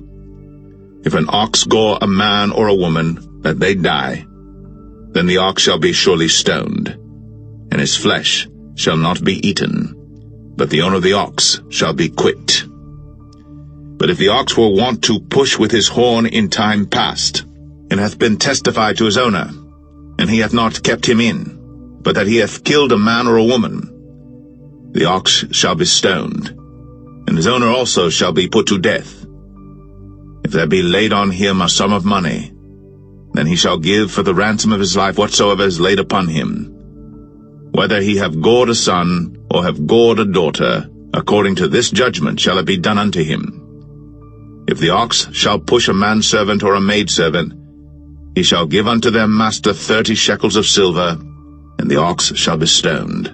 If an ox gore a man or a woman, that they die, then the ox shall be surely stoned, and his flesh shall not be eaten, but the owner of the ox shall be quit. But if the ox were wont to push with his horn in time past, and hath been testified to his owner, and he hath not kept him in, but that he hath killed a man or a woman, the ox shall be stoned, and his owner also shall be put to death. If there be laid on him a sum of money, then he shall give for the ransom of his life whatsoever is laid upon him. Whether he have gored a son, or have gored a daughter, according to this judgment shall it be done unto him. If the ox shall push a manservant or a maidservant, he shall give unto their master 30 shekels of silver, and the ox shall be stoned.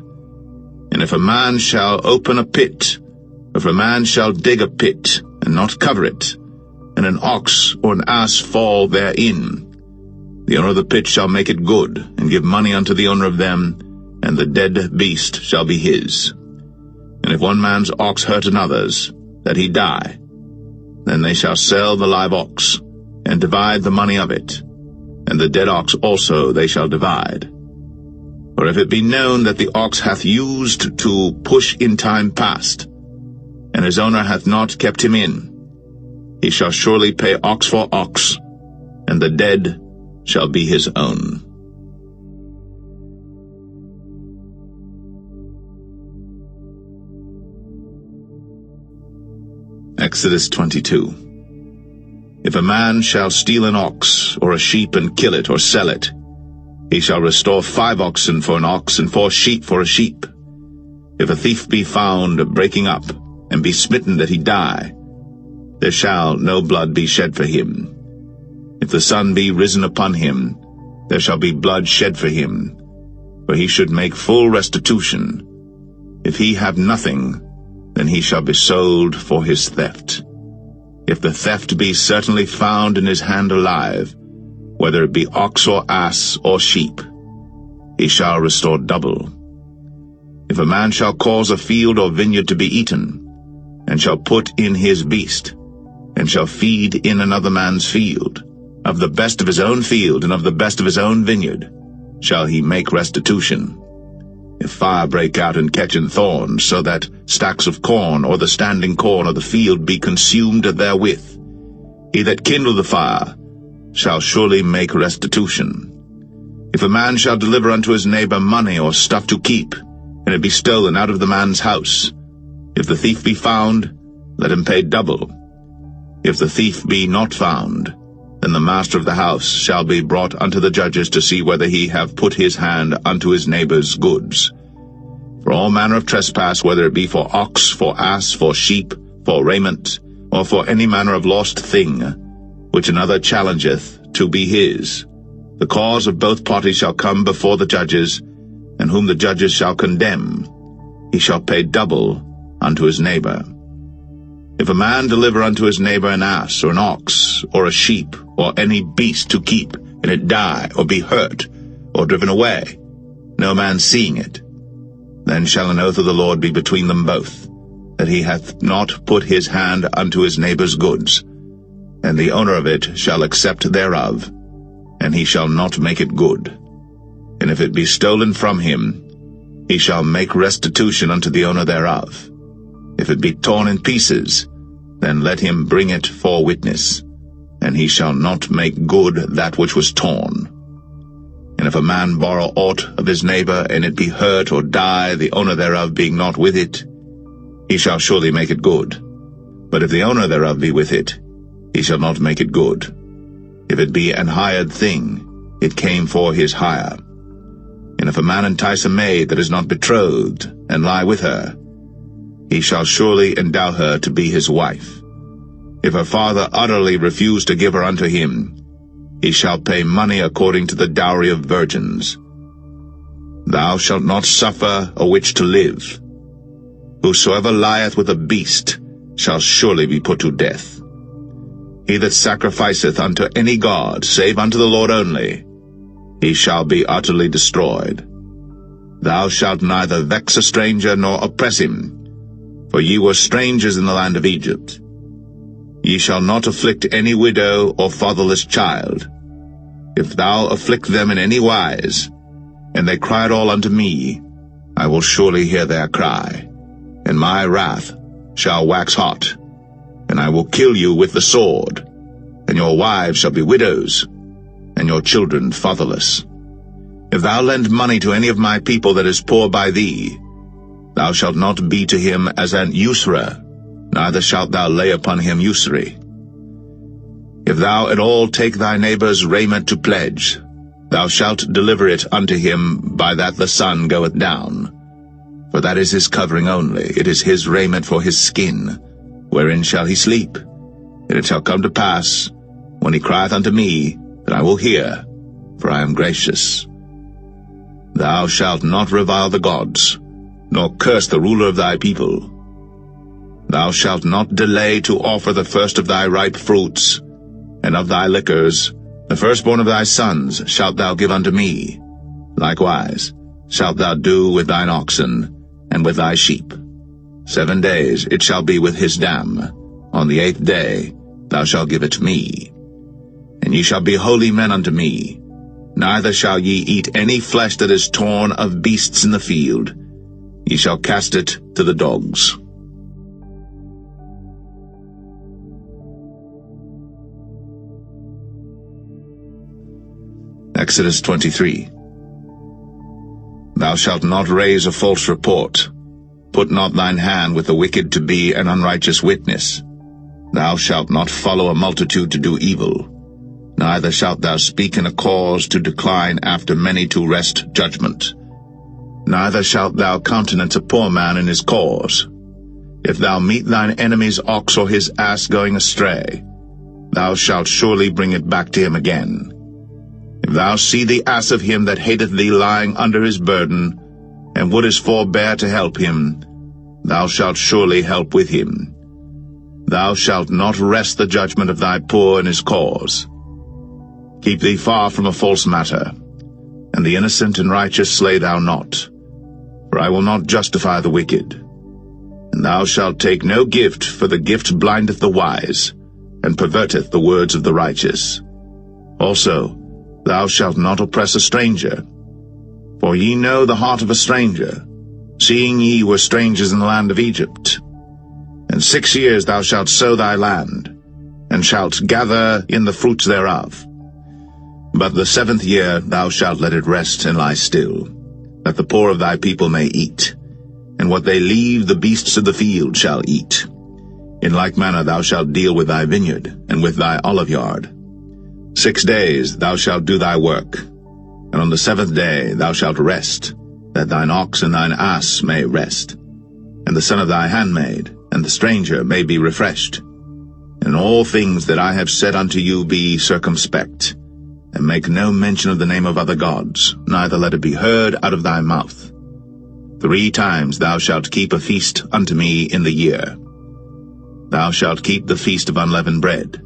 And if a man shall open a pit, or if a man shall dig a pit, and not cover it, and an ox or an ass fall therein, the owner of the pit shall make it good, and give money unto the owner of them, and the dead beast shall be his. And if one man's ox hurt another's, that he die, then they shall sell the live ox, and divide the money of it, and the dead ox also they shall divide. For if it be known that the ox hath used to push in time past, and his owner hath not kept him in, he shall surely pay ox for ox, and the dead shall be his own. Exodus 22. If a man shall steal an ox or a sheep and kill it or sell it, he shall restore 5 oxen for an ox and 4 sheep for a sheep. If a thief be found breaking up, and be smitten that he die, there shall no blood be shed for him. If the sun be risen upon him, there shall be blood shed for him, for he should make full restitution. If he have nothing, then he shall be sold for his theft. If the theft be certainly found in his hand alive, whether it be ox or ass or sheep, he shall restore double. If a man shall cause a field or vineyard to be eaten, and shall put in his beast, and shall feed in another man's field, of the best of his own field and of the best of his own vineyard, shall he make restitution. If fire break out and catch in thorns, so that stacks of corn or the standing corn of the field be consumed therewith, he that kindled the fire shall surely make restitution. If a man shall deliver unto his neighbor money or stuff to keep, and it be stolen out of the man's house, if the thief be found, let him pay double. If the thief be not found, then the master of the house shall be brought unto the judges to see whether he have put his hand unto his neighbor's goods. For all manner of trespass, whether it be for ox, for ass, for sheep, for raiment, or for any manner of lost thing, which another challengeth to be his, the cause of both parties shall come before the judges, and whom the judges shall condemn, he shall pay double unto his neighbor. If a man deliver unto his neighbor an ass, or an ox, or a sheep, or any beast to keep, and it die, or be hurt, or driven away, no man seeing it, then shall an oath of the Lord be between them both, that he hath not put his hand unto his neighbor's goods, and the owner of it shall accept thereof, and he shall not make it good. And if it be stolen from him, he shall make restitution unto the owner thereof. If it be torn in pieces, then let him bring it for witness, and he shall not make good that which was torn. And if a man borrow aught of his neighbor, and it be hurt or die, the owner thereof being not with it, he shall surely make it good. But if the owner thereof be with it, he shall not make it good. If it be an hired thing, it came for his hire. And if a man entice a maid that is not betrothed, and lie with her, he shall surely endow her to be his wife. If her father utterly refuse to give her unto him, he shall pay money according to the dowry of virgins. Thou shalt not suffer a witch to live. Whosoever lieth with a beast shall surely be put to death. He that sacrificeth unto any god, save unto the Lord only, he shall be utterly destroyed. Thou shalt neither vex a stranger nor oppress him, for ye were strangers in the land of Egypt. Ye shall not afflict any widow or fatherless child. If thou afflict them in any wise, and they cry at all unto me, I will surely hear their cry, and my wrath shall wax hot, and I will kill you with the sword, and your wives shall be widows, and your children fatherless. If thou lend money to any of my people that is poor by thee, thou shalt not be to him as an usurer, neither shalt thou lay upon him usury. If thou at all take thy neighbor's raiment to pledge, thou shalt deliver it unto him by that the sun goeth down. For that is his covering only, it is his raiment for his skin, wherein shall he sleep. And it shall come to pass, when he crieth unto me, that I will hear, for I am gracious. Thou shalt not revile the gods, nor curse the ruler of thy people. Thou shalt not delay to offer the first of thy ripe fruits, and of thy liquors, the firstborn of thy sons shalt thou give unto me. Likewise shalt thou do with thine oxen, and with thy sheep. 7 days it shall be with his dam. On the 8th day thou shalt give it me. And ye shall be holy men unto me. Neither shall ye eat any flesh that is torn of beasts in the field. Ye shall cast it to the dogs. Exodus 23. Thou shalt not raise a false report. Put not thine hand with the wicked to be an unrighteous witness. Thou shalt not follow a multitude to do evil, neither shalt thou speak in a cause to decline after many to wrest judgment. Neither shalt thou countenance a poor man in his cause. If thou meet thine enemy's ox or his ass going astray, thou shalt surely bring it back to him again. If thou see the ass of him that hateth thee lying under his burden, and wouldest forbear to help him, thou shalt surely help with him. Thou shalt not wrest the judgment of thy poor in his cause. Keep thee far from a false matter, and the innocent and righteous slay thou not, for I will not justify the wicked. And thou shalt take no gift, for the gift blindeth the wise, and perverteth the words of the righteous. Also, thou shalt not oppress a stranger, for ye know the heart of a stranger, seeing ye were strangers in the land of Egypt. And 6 years thou shalt sow thy land, and shalt gather in the fruits thereof. But the 7th year thou shalt let it rest and lie still, that the poor of thy people may eat, and what they leave the beasts of the field shall eat. In like manner thou shalt deal with thy vineyard, and with thy oliveyard. 6 days thou shalt do thy work, and on the 7th day thou shalt rest, that thine ox and thine ass may rest, and the son of thy handmaid, and the stranger may be refreshed. In all things that I have said unto you be circumspect, and make no mention of the name of other gods, neither let it be heard out of thy mouth. 3 times thou shalt keep a feast unto me in the year. Thou shalt keep the feast of unleavened bread.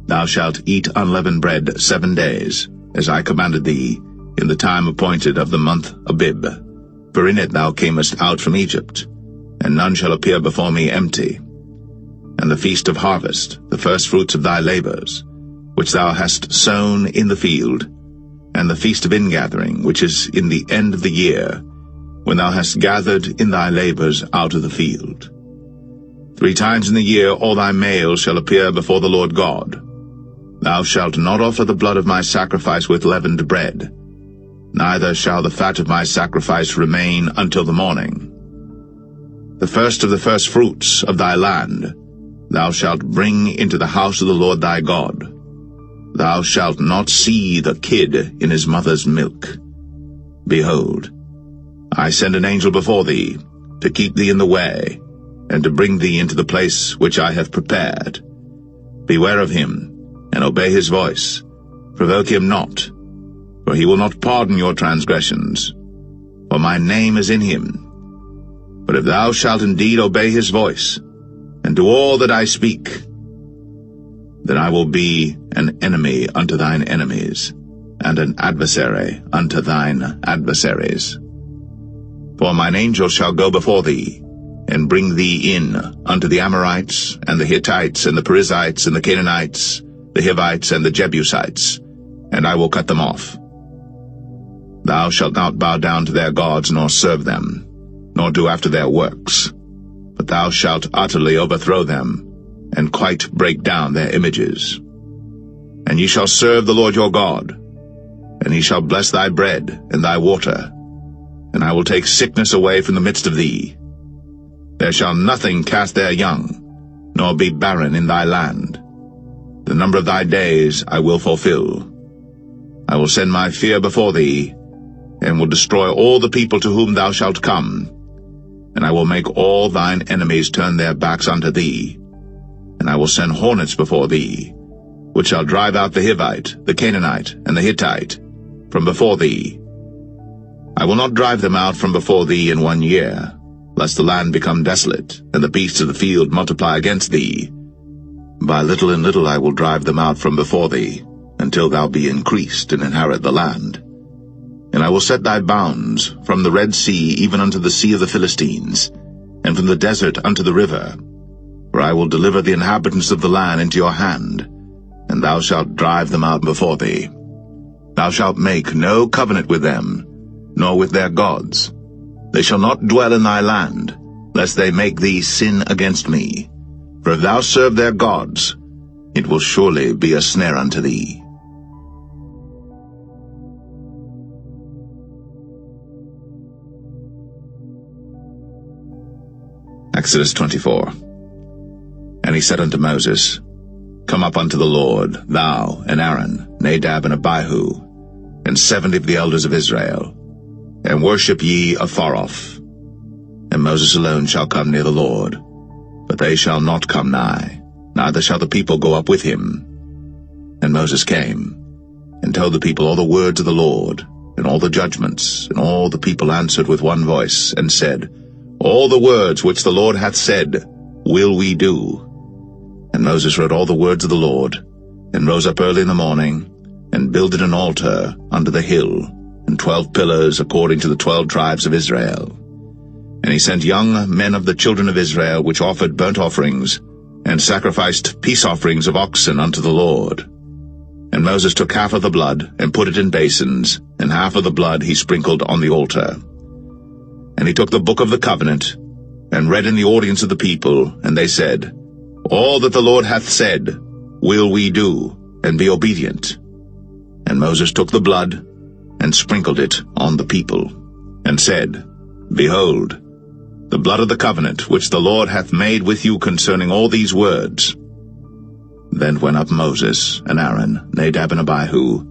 Thou shalt eat unleavened bread 7 days, as I commanded thee, in the time appointed of the month Abib. For in it thou camest out from Egypt, and none shall appear before me empty. And the feast of harvest, the firstfruits of thy labors, which thou hast sown in the field, and the feast of ingathering, which is in the end of the year, when thou hast gathered in thy labors out of the field. 3 times in the year all thy males shall appear before the Lord God. Thou shalt not offer the blood of my sacrifice with leavened bread, neither shall the fat of my sacrifice remain until the morning. The first of the firstfruits of thy land thou shalt bring into the house of the Lord thy God. Thou shalt not see the kid in his mother's milk. Behold, I send an angel before thee, to keep thee in the way, and to bring thee into the place which I have prepared. Beware of him, and obey his voice. Provoke him not, for he will not pardon your transgressions, for my name is in him. But if thou shalt indeed obey his voice, and do all that I speak, then I will be an enemy unto thine enemies, and an adversary unto thine adversaries. For mine angel shall go before thee, and bring thee in unto the Amorites, and the Hittites, and the Perizzites, and the Canaanites, the Hivites, and the Jebusites, and I will cut them off. Thou shalt not bow down to their gods, nor serve them, nor do after their works, but thou shalt utterly overthrow them, and quite break down their images. And ye shall serve the Lord your God, and he shall bless thy bread and thy water, and I will take sickness away from the midst of thee. There shall nothing cast their young, nor be barren in thy land. The number of thy days I will fulfill. I will send my fear before thee, and will destroy all the people to whom thou shalt come, and I will make all thine enemies turn their backs unto thee, and I will send hornets before thee, which shall drive out the Hivite, the Canaanite, and the Hittite from before thee. I will not drive them out from before thee in 1 year, lest the land become desolate, and the beasts of the field multiply against thee. By little and little I will drive them out from before thee, until thou be increased and inherit the land. And I will set thy bounds from the Red Sea even unto the sea of the Philistines, and from the desert unto the river. For I will deliver the inhabitants of the land into your hand, and thou shalt drive them out before thee. Thou shalt make no covenant with them, nor with their gods. They shall not dwell in thy land, lest they make thee sin against me. For if thou serve their gods, it will surely be a snare unto thee. Exodus 24. And he said unto Moses, Come up unto the Lord, thou and Aaron, Nadab and Abihu, and 70 of the elders of Israel, and worship ye afar off. And Moses alone shall come near the Lord, but they shall not come nigh, neither shall the people go up with him. And Moses came, and told the people all the words of the Lord, and all the judgments, and all the people answered with one voice, and said, All the words which the Lord hath said will we do. And Moses wrote all the words of the Lord, and rose up early in the morning, and builded an altar under the hill, and 12 pillars according to the 12 tribes of Israel. And he sent young men of the children of Israel, which offered burnt offerings, and sacrificed peace offerings of oxen unto the Lord. And Moses took half of the blood, and put it in basins, and half of the blood he sprinkled on the altar. And he took the book of the covenant, and read in the audience of the people, and they said, All that the Lord hath said will we do, and be obedient. And Moses took the blood, and sprinkled it on the people, and said, Behold, the blood of the covenant which the Lord hath made with you concerning all these words. Then went up Moses and Aaron, Nadab and Abihu,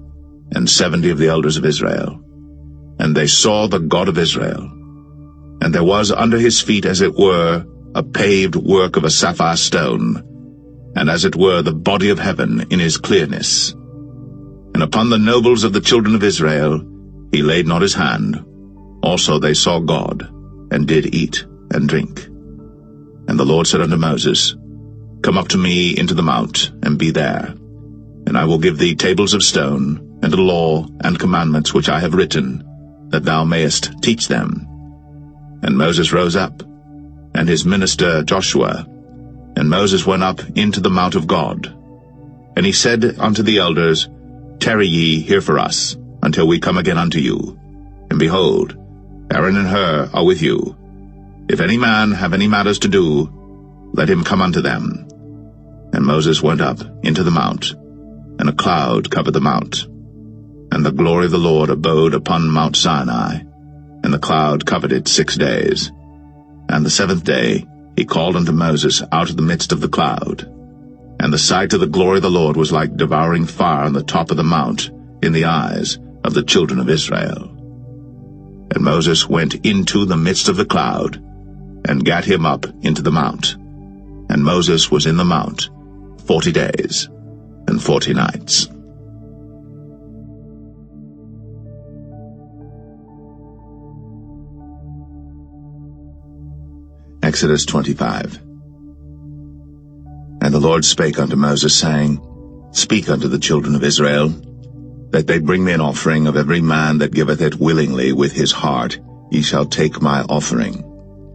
and 70 of the elders of Israel. And they saw the God of Israel. And there was under his feet, as it were, a paved work of a sapphire stone, and as it were the body of heaven in his clearness. And upon the nobles of the children of Israel he laid not his hand. Also they saw God, and did eat and drink. And the Lord said unto Moses, Come up to me into the mount, and be there. And I will give thee tables of stone, and a law and commandments which I have written, that thou mayest teach them. And Moses rose up, and his minister Joshua, and Moses went up into the mount of God. And he said unto the elders, Tarry ye here for us, until we come again unto you. And behold, Aaron and Hur are with you. If any man have any matters to do, let him come unto them. And Moses went up into the mount, and a cloud covered the mount. And the glory of the Lord abode upon Mount Sinai, and the cloud covered it 6 days. And the 7th day he called unto Moses out of the midst of the cloud. And the sight of the glory of the Lord was like devouring fire on the top of the mount in the eyes of the children of Israel. And Moses went into the midst of the cloud, and gat him up into the mount. And Moses was in the mount 40 days and 40 nights. Exodus 25. And the Lord spake unto Moses, saying, Speak unto the children of Israel, that they bring me an offering of every man that giveth it willingly with his heart. Ye shall take my offering.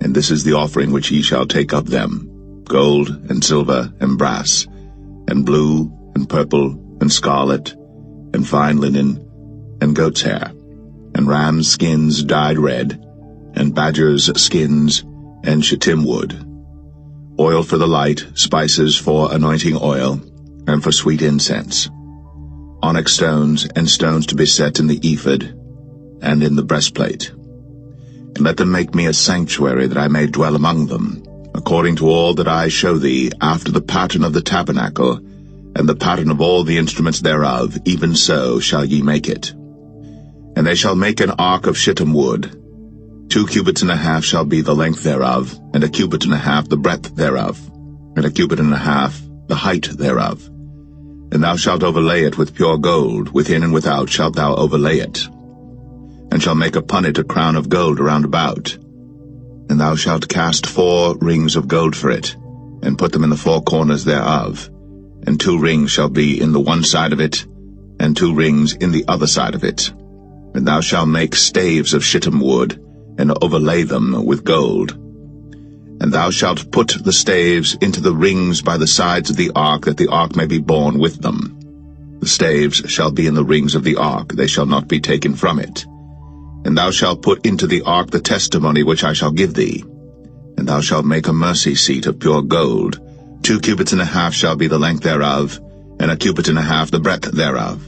And this is the offering which ye shall take of them, gold and silver and brass, and blue and purple and scarlet, and fine linen, and goat's hair, and rams' skins dyed red, and badgers' skins, and shittim wood, oil for the light, spices for anointing oil, and for sweet incense, onyx stones, and stones to be set in the ephod, and in the breastplate. And let them make me a sanctuary, that I may dwell among them, according to all that I show thee, after the pattern of the tabernacle, and the pattern of all the instruments thereof, even so shall ye make it. And they shall make an ark of shittim wood. 2 cubits and a half shall be the length thereof, and a cubit and a half the breadth thereof, and a cubit and a half the height thereof. And thou shalt overlay it with pure gold, within and without shalt thou overlay it, and shalt make upon it a crown of gold around about. And thou shalt cast 4 rings of gold for it, and put them in the 4 corners thereof, and 2 rings shall be in the one side of it, and 2 rings in the other side of it. And thou shalt make staves of shittim wood, and overlay them with gold. And thou shalt put the staves into the rings by the sides of the ark, that the ark may be borne with them. The staves shall be in the rings of the ark, they shall not be taken from it. And thou shalt put into the ark the testimony which I shall give thee. And thou shalt make a mercy seat of pure gold. 2 cubits and a half shall be the length thereof, and a cubit and a half the breadth thereof.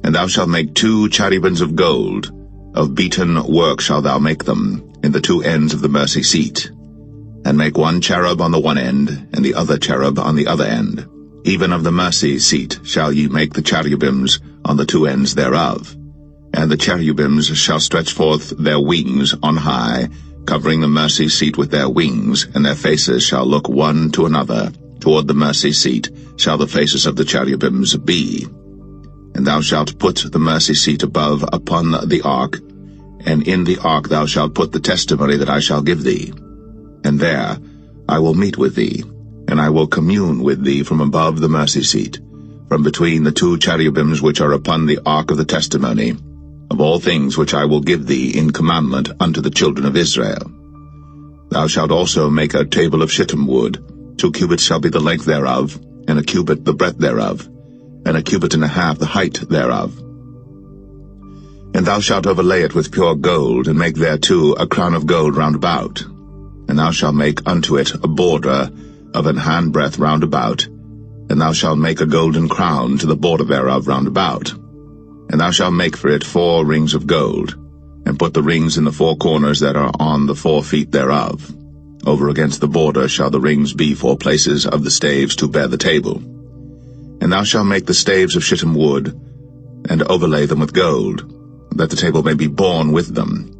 And thou shalt make 2 cherubims of gold. Of beaten work shalt thou make them, in the 2 ends of the mercy seat. and make one cherub on the one end, and the other cherub on the other end. Even of the mercy seat shall ye make the cherubims on the two ends thereof. And the cherubims shall stretch forth their wings on high, covering the mercy seat with their wings, and their faces shall look one to another. Toward the mercy seat shall the faces of the cherubims be. And thou shalt put the mercy seat above upon the ark, and in the ark thou shalt put the testimony that I shall give thee. And there I will meet with thee, and I will commune with thee from above the mercy seat, from between the two cherubims which are upon the ark of the testimony, of all things which I will give thee in commandment unto the children of Israel. Thou shalt also make a table of shittim wood. 2 cubits shall be the length thereof, and a cubit the breadth thereof, and a cubit and a half the height thereof. And thou shalt overlay it with pure gold, and make thereto a crown of gold round about. And thou shalt make unto it a border of an handbreadth round about, and thou shalt make a golden crown to the border thereof round about. And thou shalt make for it 4 rings of gold, and put the rings in the 4 corners that are on the 4 feet thereof. Over against the border shall the rings be 4 places of the staves to bear the table. And thou shalt make the staves of shittim wood, and overlay them with gold, that the table may be borne with them.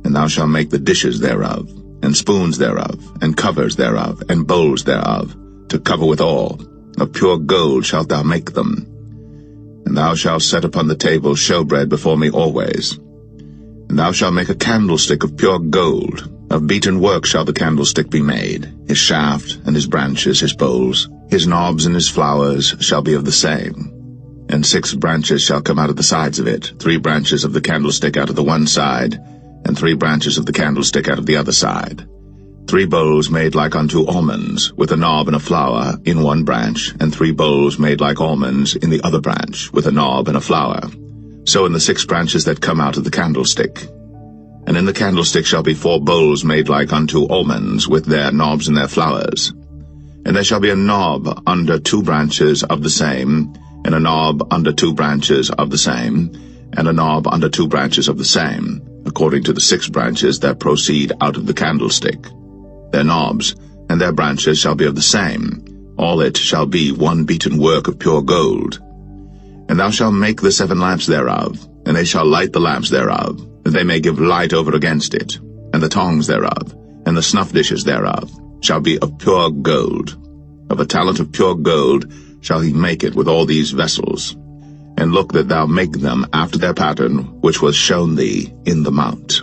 And thou shalt make the dishes thereof, and spoons thereof, and covers thereof, and bowls thereof, to cover withal. Of pure gold shalt thou make them. And thou shalt set upon the table showbread before me always. And thou shalt make a candlestick of pure gold. Of beaten work shall the candlestick be made. His shaft, and his branches, his bowls, his knobs and his flowers shall be of the same. And 6 branches shall come out of the sides of it, 3 branches of the candlestick out of the one side, and 3 branches of the candlestick out of the other side. 3 bowls made like unto almonds, with a knob and a flower in one branch, and 3 bowls made like almonds in the other branch, with a knob and a flower. So in the 6 branches that come out of the candlestick. And in the candlestick shall be 4 bowls made like unto almonds, with their knobs and their flowers. And there shall be a knob under 2 branches of the same, and a knob under 2 branches of the same, and a knob under 2 branches of the same, according to the 6 branches that proceed out of the candlestick. Their knobs and their branches shall be of the same. All it shall be one beaten work of pure gold. And thou shalt make the 7 lamps thereof, and they shall light the lamps thereof, that they may give light over against it. And the tongs thereof, and the snuff dishes thereof, shall be of pure gold. Of a talent of pure gold shall he make it with all these vessels. And look that thou make them after their pattern, which was shown thee in the mount.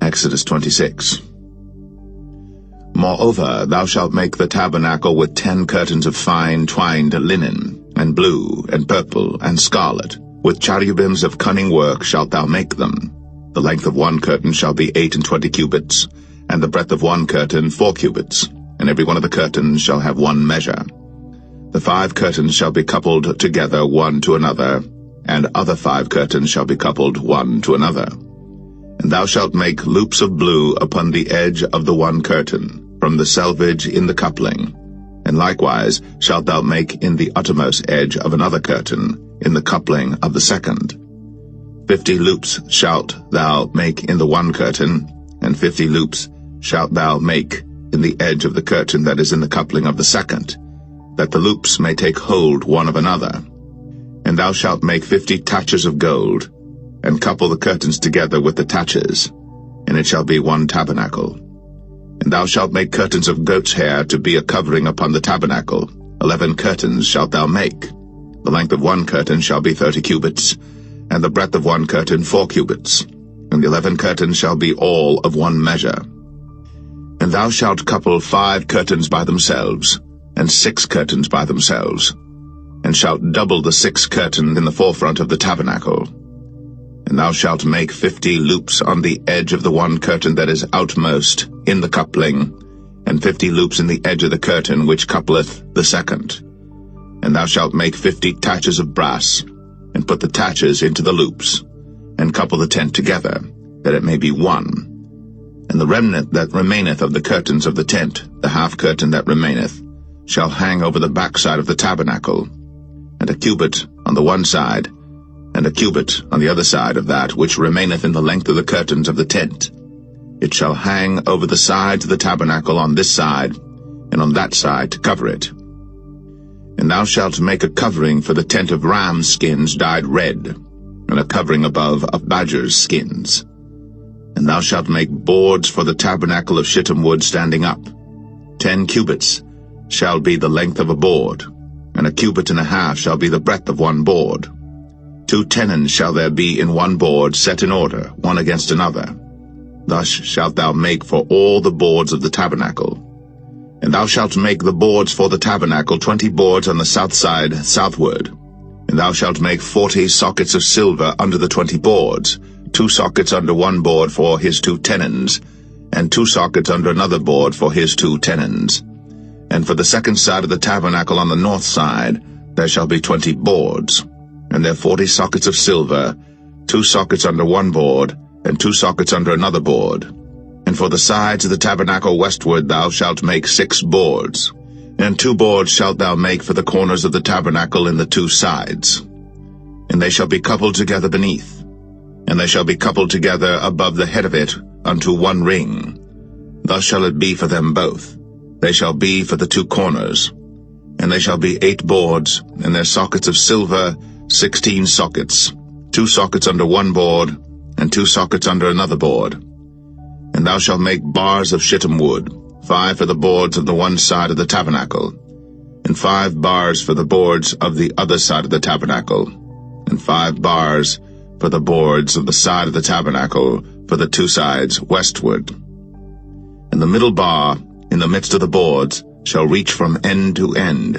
Exodus 26. Moreover, thou shalt make the tabernacle with 10 curtains of fine twined linen, and blue, and purple, and scarlet. With cherubims of cunning work shalt thou make them. The length of one curtain shall be 28 cubits, and the breadth of one curtain 4 cubits, and every one of the curtains shall have one measure. The 5 curtains shall be coupled together one to another, and other 5 curtains shall be coupled one to another. And thou shalt make loops of blue upon the edge of the one curtain, from the selvage in the coupling. And likewise shalt thou make in the uttermost edge of another curtain, in the coupling of the second. 50 loops shalt thou make in the one curtain, and 50 loops shalt thou make in the edge of the curtain that is in the coupling of the second, that the loops may take hold one of another. And thou shalt make 50 taches of gold, and couple the curtains together with the taches, and it shall be one tabernacle. And thou shalt make curtains of goat's hair to be a covering upon the tabernacle. 11 curtains shalt thou make. The length of one curtain shall be 30 cubits, and the breadth of one curtain 4 cubits, and the 11 curtains shall be all of one measure. And thou shalt couple 5 curtains by themselves, and 6 curtains by themselves, and shalt double the 6th curtain in the forefront of the tabernacle. And thou shalt make 50 loops on the edge of the one curtain that is outmost in the coupling, and 50 loops in the edge of the curtain which coupleth the second. And thou shalt make 50 taches of brass, and put the taches into the loops, and couple the tent together, that it may be one. And the remnant that remaineth of the curtains of the tent, the half curtain that remaineth, shall hang over the backside of the tabernacle, and a cubit on the one side, and a cubit on the other side of that which remaineth in the length of the curtains of the tent. It shall hang over the sides of the tabernacle on this side, and on that side to cover it. And thou shalt make a covering for the tent of rams' skins dyed red, and a covering above of badgers' skins. And thou shalt make boards for the tabernacle of shittim wood standing up. 10 cubits shall be the length of a board, and a cubit and a half shall be the breadth of one board. 2 tenons shall there be in one board, set in order, one against another. Thus shalt thou make for all the boards of the tabernacle. And thou shalt make the boards for the tabernacle 20 boards on the south side southward. And thou shalt make 40 sockets of silver under the 20 boards, 2 sockets under one board for his 2 tenons, and 2 sockets under another board for his 2 tenons. And for the second side of the tabernacle on the north side there shall be 20 boards, and there 40 sockets of silver, 2 sockets under one board, and 2 sockets under another board. And for the sides of the tabernacle westward thou shalt make 6 boards, and 2 boards shalt thou make for the corners of the tabernacle in the 2 sides. And they shall be coupled together beneath, and they shall be coupled together above the head of it unto one ring. Thus shall it be for them both. They shall be for the 2 corners. And they shall be 8 boards, and their sockets of silver 16 sockets, 2 sockets under one board, and 2 sockets under another board. And thou shalt make bars of shittim wood, 5 for the boards of the one side of the tabernacle, and 5 bars for the boards of the other side of the tabernacle, and 5 bars for the boards of the side of the tabernacle for the 2 sides westward. And the middle bar in the midst of the boards shall reach from end to end.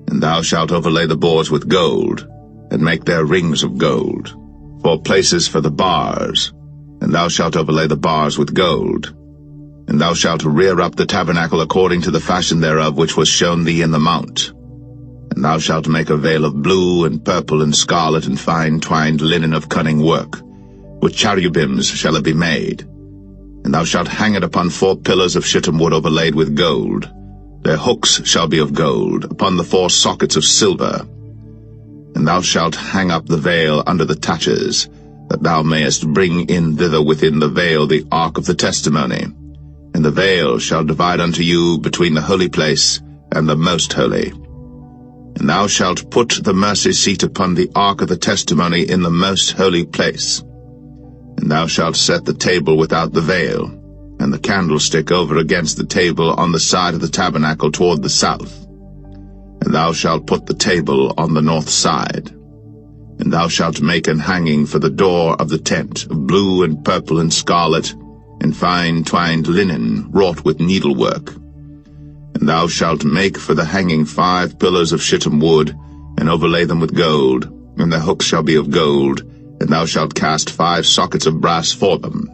And thou shalt overlay the boards with gold, and make their rings of gold, for places for the bars, and thou shalt overlay the bars with gold. And thou shalt rear up the tabernacle according to the fashion thereof which was shown thee in the mount. And thou shalt make a veil of blue and purple and scarlet and fine twined linen of cunning work. With cherubims shall it be made. And thou shalt hang it upon 4 pillars of shittim wood overlaid with gold. Their hooks shall be of gold, upon the 4 sockets of silver. And thou shalt hang up the veil under the taches, that thou mayest bring in thither within the veil the ark of the testimony. And the veil shall divide unto you between the holy place and the most holy. And thou shalt put the mercy seat upon the ark of the testimony in the most holy place. And thou shalt set the table without the veil, and the candlestick over against the table on the side of the tabernacle toward the south. And thou shalt put the table on the north side. And thou shalt make an hanging for the door of the tent of blue and purple and scarlet, and fine twined linen wrought with needlework. And thou shalt make for the hanging 5 pillars of shittim wood, and overlay them with gold, and their hooks shall be of gold, and thou shalt cast 5 sockets of brass for them.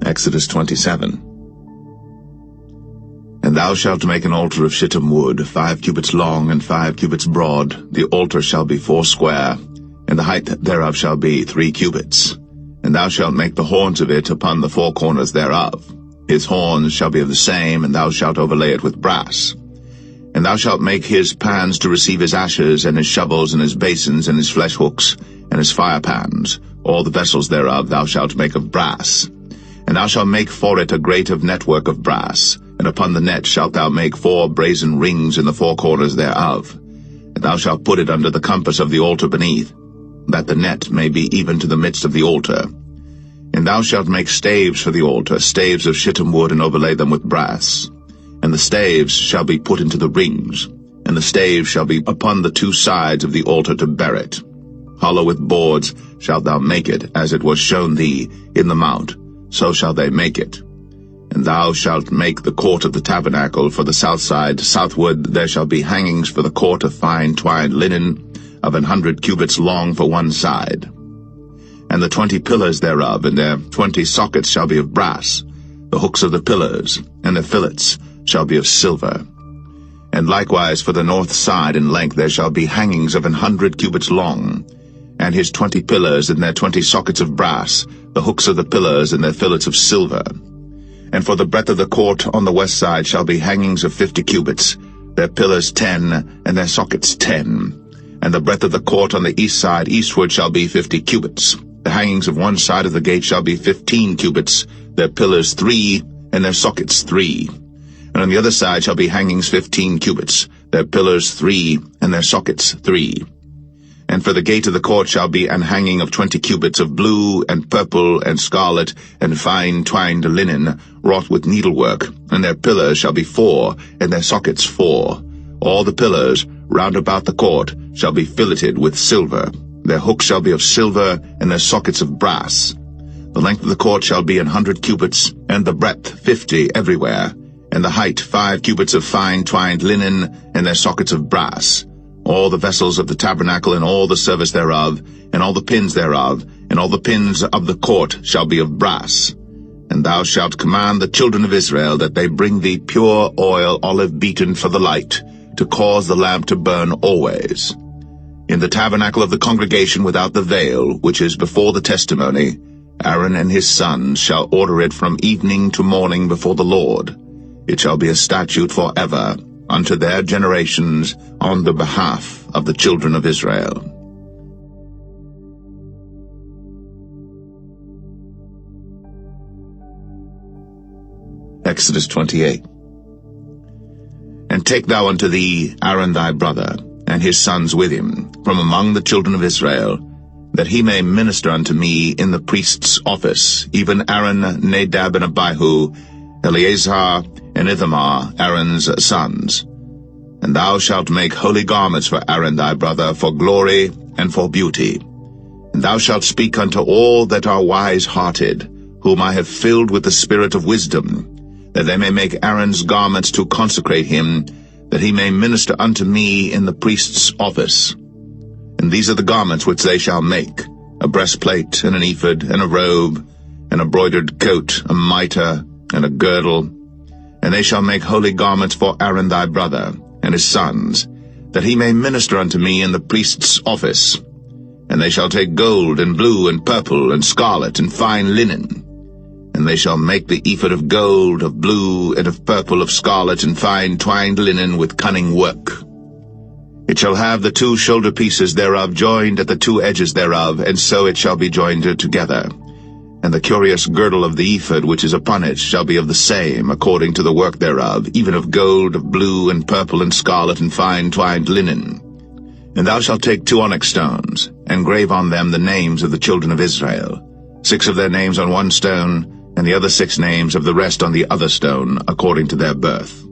Exodus 27. And thou shalt make an altar of shittim wood, 5 cubits long and 5 cubits broad. The altar shall be 4 square, and the height thereof shall be 3 cubits. And thou shalt make the horns of it upon the 4 corners thereof. His horns shall be of the same, and thou shalt overlay it with brass. And thou shalt make his pans to receive his ashes, and his shovels, and his basins, and his flesh hooks, and his fire pans. All the vessels thereof thou shalt make of brass. And thou shalt make for it a grate of network of brass, and upon the net shalt thou make 4 brazen rings in the 4 corners thereof. And thou shalt put it under the compass of the altar beneath, that the net may be even to the midst of the altar. And thou shalt make staves for the altar, staves of shittim wood, and overlay them with brass. And the staves shall be put into the rings, and the staves shall be upon the 2 sides of the altar to bear it. Hollow with boards shalt thou make it, as it was shown thee in the mount, so shall they make it. And thou shalt make the court of the tabernacle for the south side southward. There shall be hangings for the court of fine twined linen, of 100 cubits long for one side. And the 20 pillars thereof, and their 20 sockets shall be of brass. The hooks of the pillars, and their fillets, shall be of silver. And likewise for the north side in length there shall be hangings of 100 cubits long, and his 20 pillars, and their 20 sockets of brass, the hooks of the pillars, and their fillets of silver. And for the breadth of the court on the west side shall be hangings of 50 cubits, their pillars 10, and their sockets 10. And the breadth of the court on the east side eastward shall be 50 cubits. The hangings of one side of the gate shall be 15 cubits, their pillars 3, and their sockets 3. And on the other side shall be hangings 15 cubits, their pillars 3, and their sockets 3. And for the gate of the court shall be an hanging of 20 cubits of blue, and purple, and scarlet, and fine twined linen, wrought with needlework, and their pillars shall be 4, and their sockets 4. All the pillars round about the court shall be filleted with silver. Their hooks shall be of silver, and their sockets of brass. The length of the court shall be 100 cubits, and the breadth 50 everywhere, and the height 5 cubits of fine twined linen, and their sockets of brass. All the vessels of the tabernacle, and all the service thereof, and all the pins thereof, and all the pins of the court shall be of brass. And thou shalt command the children of Israel that they bring thee pure oil, olive beaten for the light, to cause the lamp to burn always. In the tabernacle of the congregation without the veil, which is before the testimony, Aaron and his sons shall order it from evening to morning before the Lord. It shall be a statute forever, unto their generations, on the behalf of the children of Israel. Exodus 28. And take thou unto thee Aaron thy brother, and his sons with him, from among the children of Israel, that he may minister unto me in the priest's office, even Aaron, Nadab, and Abihu, Eleazar, and Ithamar, Aaron's sons. And thou shalt make holy garments for Aaron thy brother, for glory and for beauty. And thou shalt speak unto all that are wise-hearted, whom I have filled with the spirit of wisdom, that they may make Aaron's garments to consecrate him, that he may minister unto me in the priest's office. And these are the garments which they shall make: a breastplate, and an ephod, and a robe, and a broidered coat, a mitre, and a girdle. And they shall make holy garments for Aaron thy brother, and his sons, that he may minister unto me in the priest's office. And they shall take gold, and blue, and purple, and scarlet, and fine linen. And they shall make the ephod of gold, of blue, and of purple, of scarlet, and fine twined linen with cunning work. It shall have the 2 shoulder pieces thereof joined at the 2 edges thereof, and so it shall be joined together. And the curious girdle of the ephod which is upon it shall be of the same, according to the work thereof, even of gold, of blue, and purple, and scarlet, and fine twined linen. And thou shalt take 2 onyx stones, and grave on them the names of the children of Israel, 6 of their names on one stone, and the other 6 names of the rest on the other stone, according to their birth.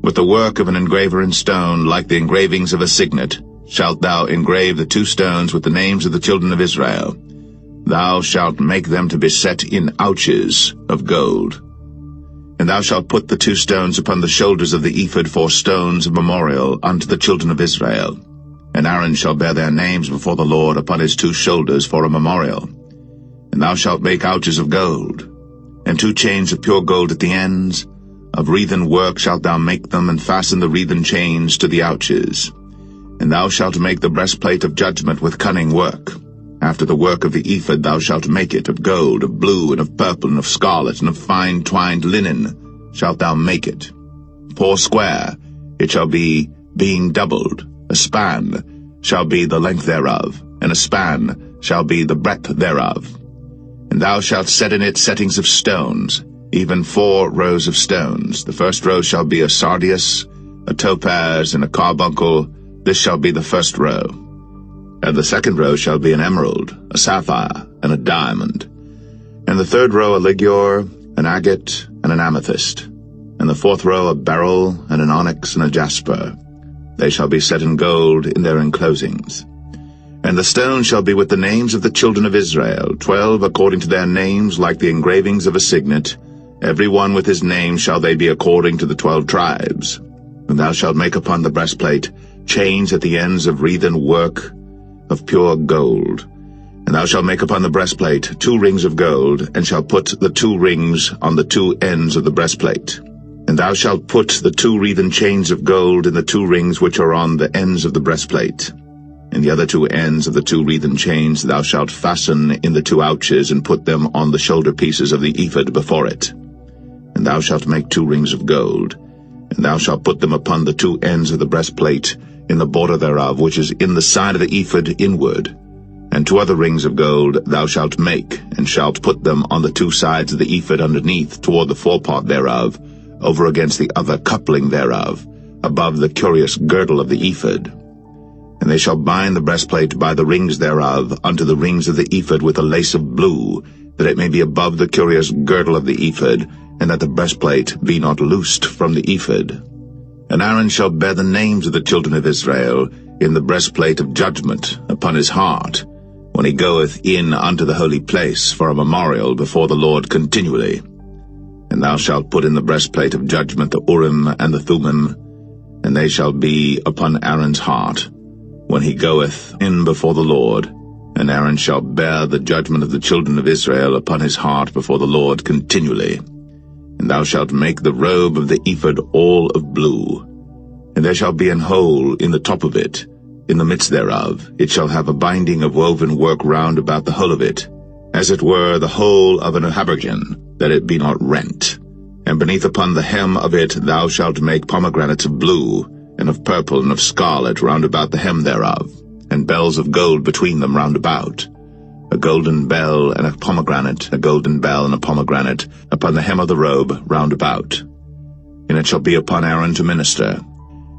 With the work of an engraver in stone, like the engravings of a signet, shalt thou engrave the 2 stones with the names of the children of Israel. Thou shalt make them to be set in ouches of gold. And thou shalt put the 2 stones upon the shoulders of the ephod for stones of memorial unto the children of Israel. And Aaron shall bear their names before the Lord upon his 2 shoulders for a memorial. And thou shalt make ouches of gold, and 2 chains of pure gold at the ends. Of wreathen work shalt thou make them, and fasten the wreathen chains to the ouches. And thou shalt make the breastplate of judgment with cunning work. After the work of the ephod thou shalt make it, of gold, of blue, and of purple, and of scarlet, and of fine twined linen shalt thou make it. 4 square it shall be, being doubled. A span shall be the length thereof, and a span shall be the breadth thereof. And thou shalt set in it settings of stones, even 4 rows of stones. The first row shall be a sardius, a topaz, and a carbuncle. This shall be the first row. And the second row shall be an emerald, a sapphire, and a diamond. And the third row a ligure, an agate, and an amethyst. And the 4th row a beryl, and an onyx, and a jasper. They shall be set in gold in their enclosings. And the stone shall be with the names of the children of Israel, 12 according to their names, like the engravings of a signet. Every one with his name shall they be according to the 12 tribes. And thou shalt make upon the breastplate chains at the ends of wreathen work of pure gold. And thou shalt make upon the breastplate 2 rings of gold, and shalt put the 2 rings on the 2 ends of the breastplate. And thou shalt put the 2 wreathen chains of gold in the 2 rings which are on the ends of the breastplate. And the other 2 ends of the 2 wreathen chains thou shalt fasten in the 2 ouches, and put them on the shoulder pieces of the ephod before it. and thou shalt make 2 rings of gold, and thou shalt put them upon the 2 ends of the breastplate, in the border thereof, which is in the side of the ephod inward. And 2 other rings of gold thou shalt make, and shalt put them on the 2 sides of the ephod underneath, toward the forepart thereof, over against the other coupling thereof, above the curious girdle of the ephod. And they shall bind the breastplate by the rings thereof unto the rings of the ephod with a lace of blue, that it may be above the curious girdle of the ephod, and that the breastplate be not loosed from the ephod. And Aaron shall bear the names of the children of Israel in the breastplate of judgment upon his heart, when he goeth in unto the holy place for a memorial before the Lord continually. And thou shalt put in the breastplate of judgment the Urim and the Thummim, and they shall be upon Aaron's heart, when he goeth in before the Lord. And Aaron shall bear the judgment of the children of Israel upon his heart before the Lord continually. And thou shalt make the robe of the ephod all of blue, and there shall be an hole in the top of it, in the midst thereof. It shall have a binding of woven work round about the whole of it, as it were the whole of an habergeon, that it be not rent. And beneath upon the hem of it thou shalt make pomegranates of blue, and of purple, and of scarlet round about the hem thereof, and bells of gold between them round about, a golden bell and a pomegranate, a golden bell and a pomegranate, upon the hem of the robe round about. And it shall be upon Aaron to minister,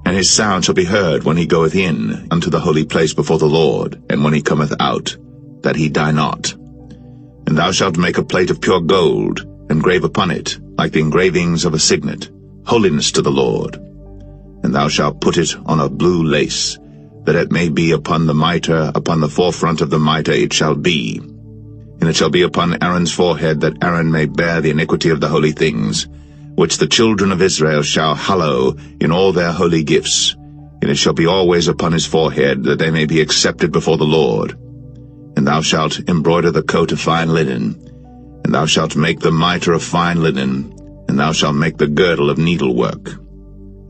and his sound shall be heard when he goeth in unto the holy place before the Lord, and when he cometh out, that he die not. And thou shalt make a plate of pure gold, and grave upon it, like the engravings of a signet, holiness to the Lord. And thou shalt put it on a blue lace, that it may be upon the mitre, upon the forefront of the mitre it shall be. And it shall be upon Aaron's forehead, that Aaron may bear the iniquity of the holy things, which the children of Israel shall hallow in all their holy gifts. And it shall be always upon his forehead, that they may be accepted before the Lord. And thou shalt embroider the coat of fine linen, and thou shalt make the mitre of fine linen, and thou shalt make the girdle of needlework.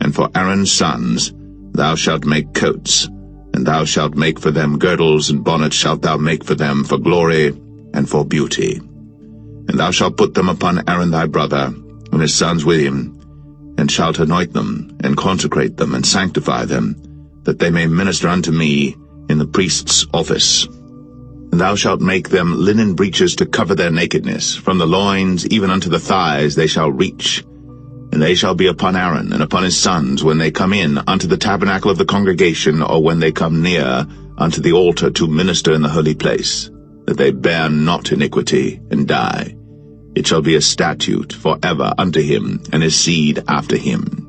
And for Aaron's sons thou shalt make coats, and thou shalt make for them girdles, and bonnets shalt thou make for them for glory and for beauty. And thou shalt put them upon Aaron thy brother, and his sons with him, and shalt anoint them, and consecrate them, and sanctify them, that they may minister unto me in the priest's office. And thou shalt make them linen breeches to cover their nakedness, from the loins even unto the thighs they shall reach. And they shall be upon Aaron and upon his sons when they come in unto the tabernacle of the congregation, or when they come near unto the altar to minister in the holy place, that they bear not iniquity and die. It shall be a statute for ever unto him and his seed after him.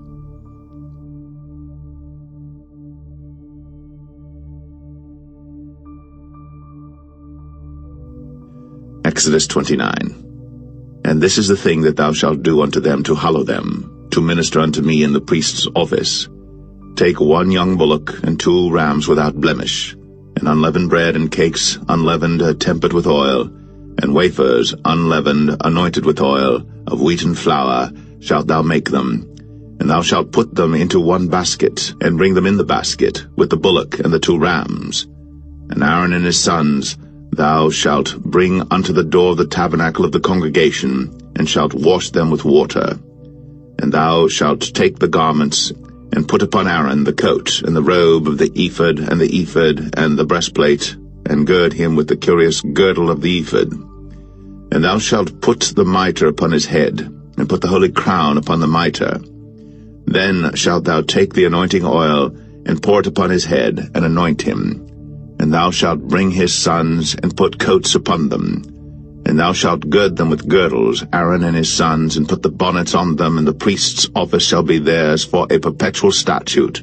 Exodus 29. And this is the thing that thou shalt do unto them to hallow them, to minister unto me in the priest's office. Take 1 young bullock, and 2 rams without blemish, and unleavened bread and cakes unleavened, tempered with oil, and wafers unleavened, anointed with oil, of wheaten flour shalt thou make them. And thou shalt put them into 1 basket, and bring them in the basket, with the bullock and the 2 rams. And Aaron and his sons thou shalt bring unto the door of the tabernacle of the congregation, and shalt wash them with water. And thou shalt take the garments, and put upon Aaron the coat, and the robe of the ephod, and the ephod, and the breastplate, and gird him with the curious girdle of the ephod. And thou shalt put the mitre upon his head, and put the holy crown upon the mitre. Then shalt thou take the anointing oil, and pour it upon his head, and anoint him. And thou shalt bring his sons, and put coats upon them. And thou shalt gird them with girdles, Aaron and his sons, and put the bonnets on them, and the priest's office shall be theirs for a perpetual statute.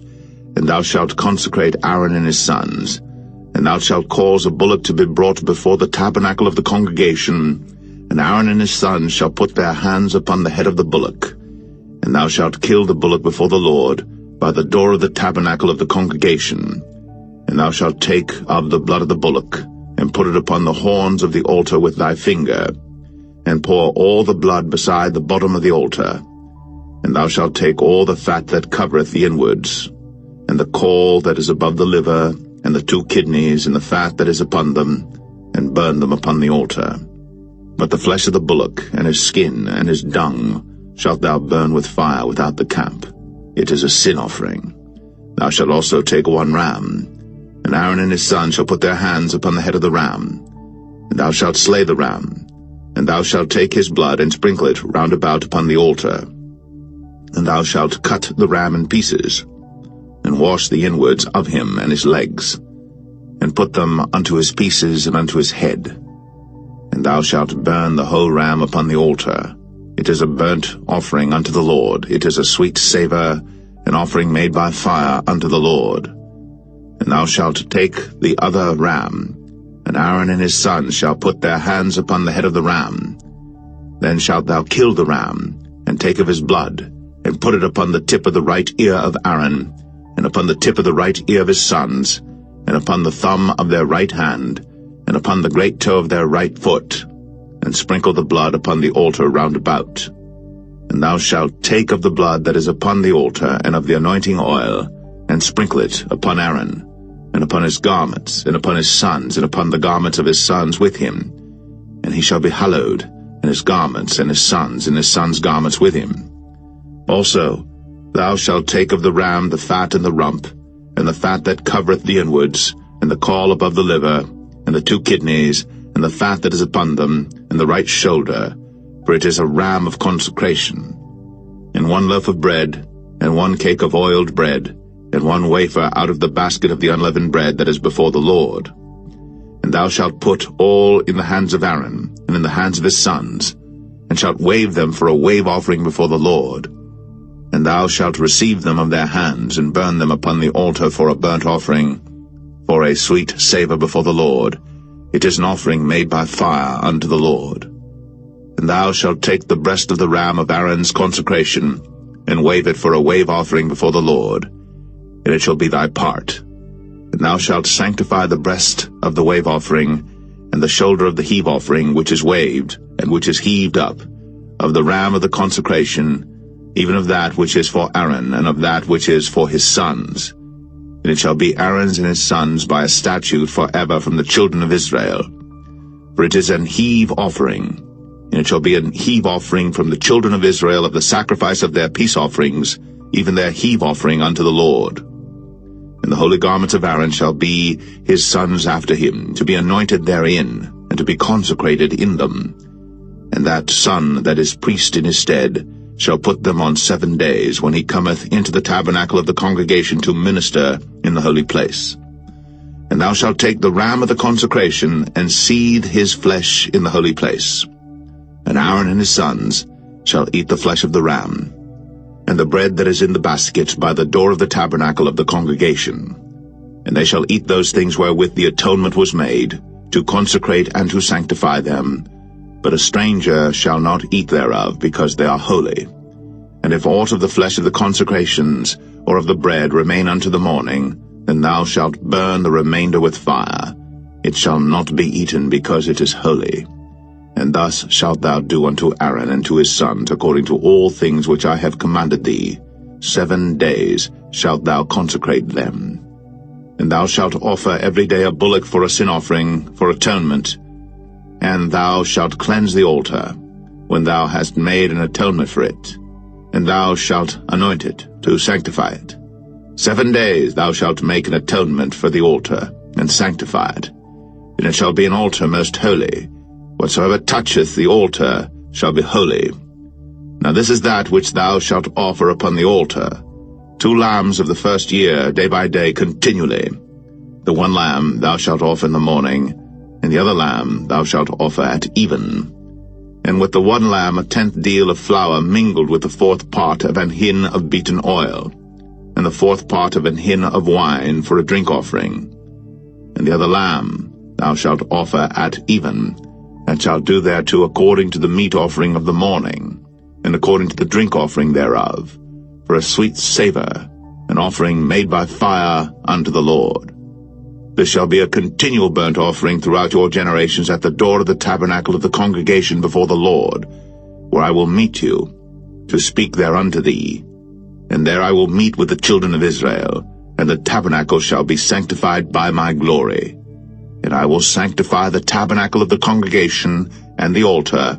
And thou shalt consecrate Aaron and his sons. And thou shalt cause a bullock to be brought before the tabernacle of the congregation, and Aaron and his sons shall put their hands upon the head of the bullock. And thou shalt kill the bullock before the Lord, by the door of the tabernacle of the congregation. And thou shalt take of the blood of the bullock, and put it upon the horns of the altar with thy finger, and pour all the blood beside the bottom of the altar. And thou shalt take all the fat that covereth the inwards, and the caul that is above the liver, and the 2 kidneys, and the fat that is upon them, and burn them upon the altar. But the flesh of the bullock, and his skin, and his dung, shalt thou burn with fire without the camp. It is a sin offering. Thou shalt also take 1 ram, and Aaron and his sons shall put their hands upon the head of the ram. And thou shalt slay the ram, and thou shalt take his blood and sprinkle it round about upon the altar. And thou shalt cut the ram in pieces, and wash the inwards of him and his legs, and put them unto his pieces and unto his head. And thou shalt burn the whole ram upon the altar. It is a burnt offering unto the Lord. It is a sweet savour, an offering made by fire unto the Lord. And thou shalt take the other ram, and Aaron and his sons shall put their hands upon the head of the ram. Then shalt thou kill the ram, and take of his blood, and put it upon the tip of the right ear of Aaron, and upon the tip of the right ear of his sons, and upon the thumb of their right hand, and upon the great toe of their right foot, and sprinkle the blood upon the altar round about. And thou shalt take of the blood that is upon the altar, and of the anointing oil, and sprinkle it upon Aaron, and upon his garments, and upon his sons, and upon the garments of his sons with him. And he shall be hallowed, and his garments, and his sons' garments with him. Also thou shalt take of the ram the fat and the rump, and the fat that covereth the inwards, and the caul above the liver, and the 2 kidneys, and the fat that is upon them, and the right shoulder, for it is a ram of consecration. And 1 loaf of bread, and 1 cake of oiled bread, and 1 wafer out of the basket of the unleavened bread that is before the Lord. And thou shalt put all in the hands of Aaron, and in the hands of his sons, and shalt wave them for a wave offering before the Lord. And thou shalt receive them of their hands, and burn them upon the altar for a burnt offering, for a sweet savour before the Lord. It is an offering made by fire unto the Lord. And thou shalt take the breast of the ram of Aaron's consecration, and wave it for a wave offering before the Lord, and it shall be thy part. And thou shalt sanctify the breast of the wave offering, and the shoulder of the heave offering which is waved, and which is heaved up, of the ram of the consecration, even of that which is for Aaron, and of that which is for his sons. And it shall be Aaron's and his sons by a statute forever from the children of Israel. For it is an heave offering, and it shall be an heave offering from the children of Israel of the sacrifice of their peace offerings, even their heave offering unto the Lord. And the holy garments of Aaron shall be his sons after him, to be anointed therein, and to be consecrated in them. And that son that is priest in his stead shall put them on 7 days, when he cometh into the tabernacle of the congregation to minister in the holy place. And thou shalt take the ram of the consecration, and seethe his flesh in the holy place. And Aaron and his sons shall eat the flesh of the ram, and the bread that is in the basket by the door of the tabernacle of the congregation. And they shall eat those things wherewith the atonement was made, to consecrate and to sanctify them. But a stranger shall not eat thereof, because they are holy. And if aught of the flesh of the consecrations, or of the bread, remain unto the morning, then thou shalt burn the remainder with fire. It shall not be eaten, because it is holy. And thus shalt thou do unto Aaron and to his sons, according to all things which I have commanded thee. 7 days shalt thou consecrate them. And thou shalt offer every day a bullock for a sin offering, for atonement. And thou shalt cleanse the altar, when thou hast made an atonement for it. And thou shalt anoint it, to sanctify it. 7 days thou shalt make an atonement for the altar, and sanctify it. And it shall be an altar most holy. Whatsoever toucheth the altar shall be holy. Now this is that which thou shalt offer upon the altar: 2 lambs of the first year, day by day, continually. The 1 lamb thou shalt offer in the morning, and the other lamb thou shalt offer at even. And with the 1 lamb 1/10 deal of flour mingled with the 4th part of an hin of beaten oil, and the 4th part of an hin of wine for a drink offering. And the other lamb thou shalt offer at even, and shalt do thereto according to the meat offering of the morning, and according to the drink offering thereof, for a sweet savour, an offering made by fire unto the Lord. This shall be a continual burnt offering throughout your generations at the door of the tabernacle of the congregation before the Lord, where I will meet you, to speak there unto thee. And there I will meet with the children of Israel, and the tabernacle shall be sanctified by my glory. And I will sanctify the tabernacle of the congregation and the altar.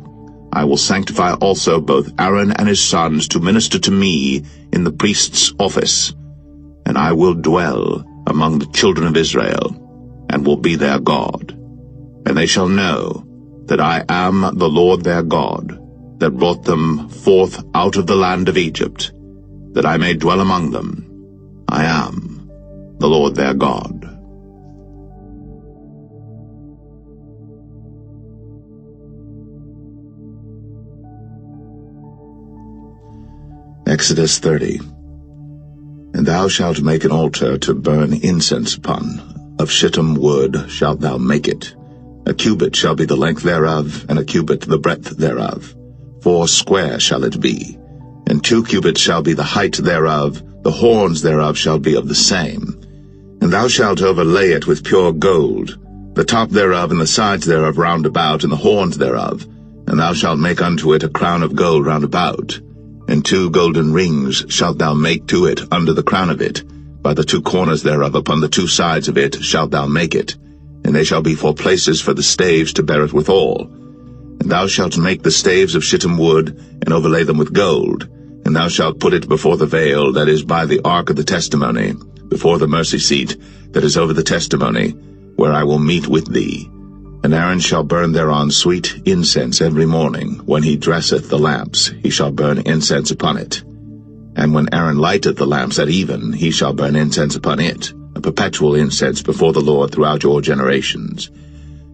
I will sanctify also both Aaron and his sons to minister to me in the priest's office, and I will dwell among the children of Israel, and will be their God. And they shall know that I am the Lord their God, that brought them forth out of the land of Egypt, that I may dwell among them. I am the Lord their God. Exodus 30. And thou shalt make an altar to burn incense upon. Of shittim wood shalt thou make it. A cubit shall be the length thereof, and a cubit the breadth thereof. 4 square shall it be. And 2 cubits shall be the height thereof. The horns thereof shall be of the same. And thou shalt overlay it with pure gold, the top thereof and the sides thereof round about, and the horns thereof. And thou shalt make unto it a crown of gold round about. And 2 golden rings shalt thou make to it under the crown of it. By the 2 corners thereof upon the 2 sides of it shalt thou make it. And they shall be for places for the staves to bear it withal. And thou shalt make the staves of shittim wood, and overlay them with gold. And thou shalt put it before the veil that is by the ark of the testimony, before the mercy seat that is over the testimony, where I will meet with thee. And Aaron shall burn thereon sweet incense every morning. When he dresseth the lamps, he shall burn incense upon it. And when Aaron lighteth the lamps at even, he shall burn incense upon it, a perpetual incense before the Lord throughout your generations.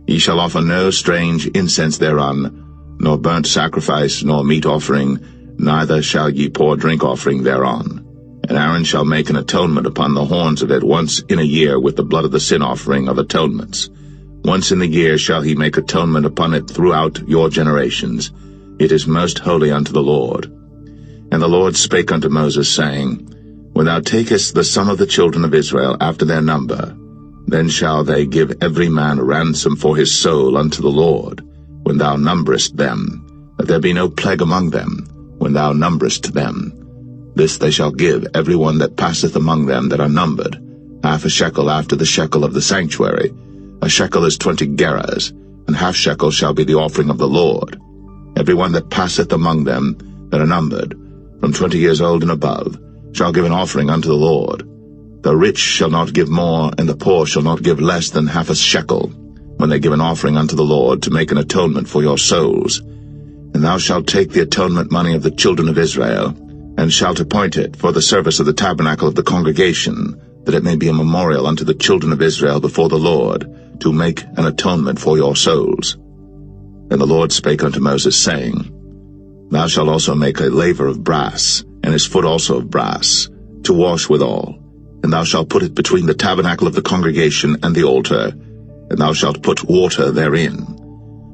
Ye shall offer no strange incense thereon, nor burnt sacrifice, nor meat offering, neither shall ye pour drink offering thereon. And Aaron shall make an atonement upon the horns of it once in a year with the blood of the sin offering of atonements. Once in the year shall he make atonement upon it throughout your generations. It is most holy unto the Lord. And the Lord spake unto Moses, saying, When thou takest the sum of the children of Israel after their number, then shall they give every man a ransom for his soul unto the Lord, when thou numberest them, that there be no plague among them, when thou numberest them. This they shall give every one that passeth among them that are numbered, 1/2 shekel after the shekel of the sanctuary. A shekel is 20 gerahs, and 1/2 shekel shall be the offering of the Lord. Every one that passeth among them that are numbered, from 20 years old and above, shall give an offering unto the Lord. The rich shall not give more, and the poor shall not give less than 1/2 shekel, when they give an offering unto the Lord to make an atonement for your souls. And thou shalt take the atonement money of the children of Israel, and shalt appoint it for the service of the tabernacle of the congregation, that it may be a memorial unto the children of Israel before the Lord, to make an atonement for your souls. And the Lord spake unto Moses, saying, Thou shalt also make a laver of brass, and his foot also of brass, to wash withal. And thou shalt put it between the tabernacle of the congregation and the altar, and thou shalt put water therein.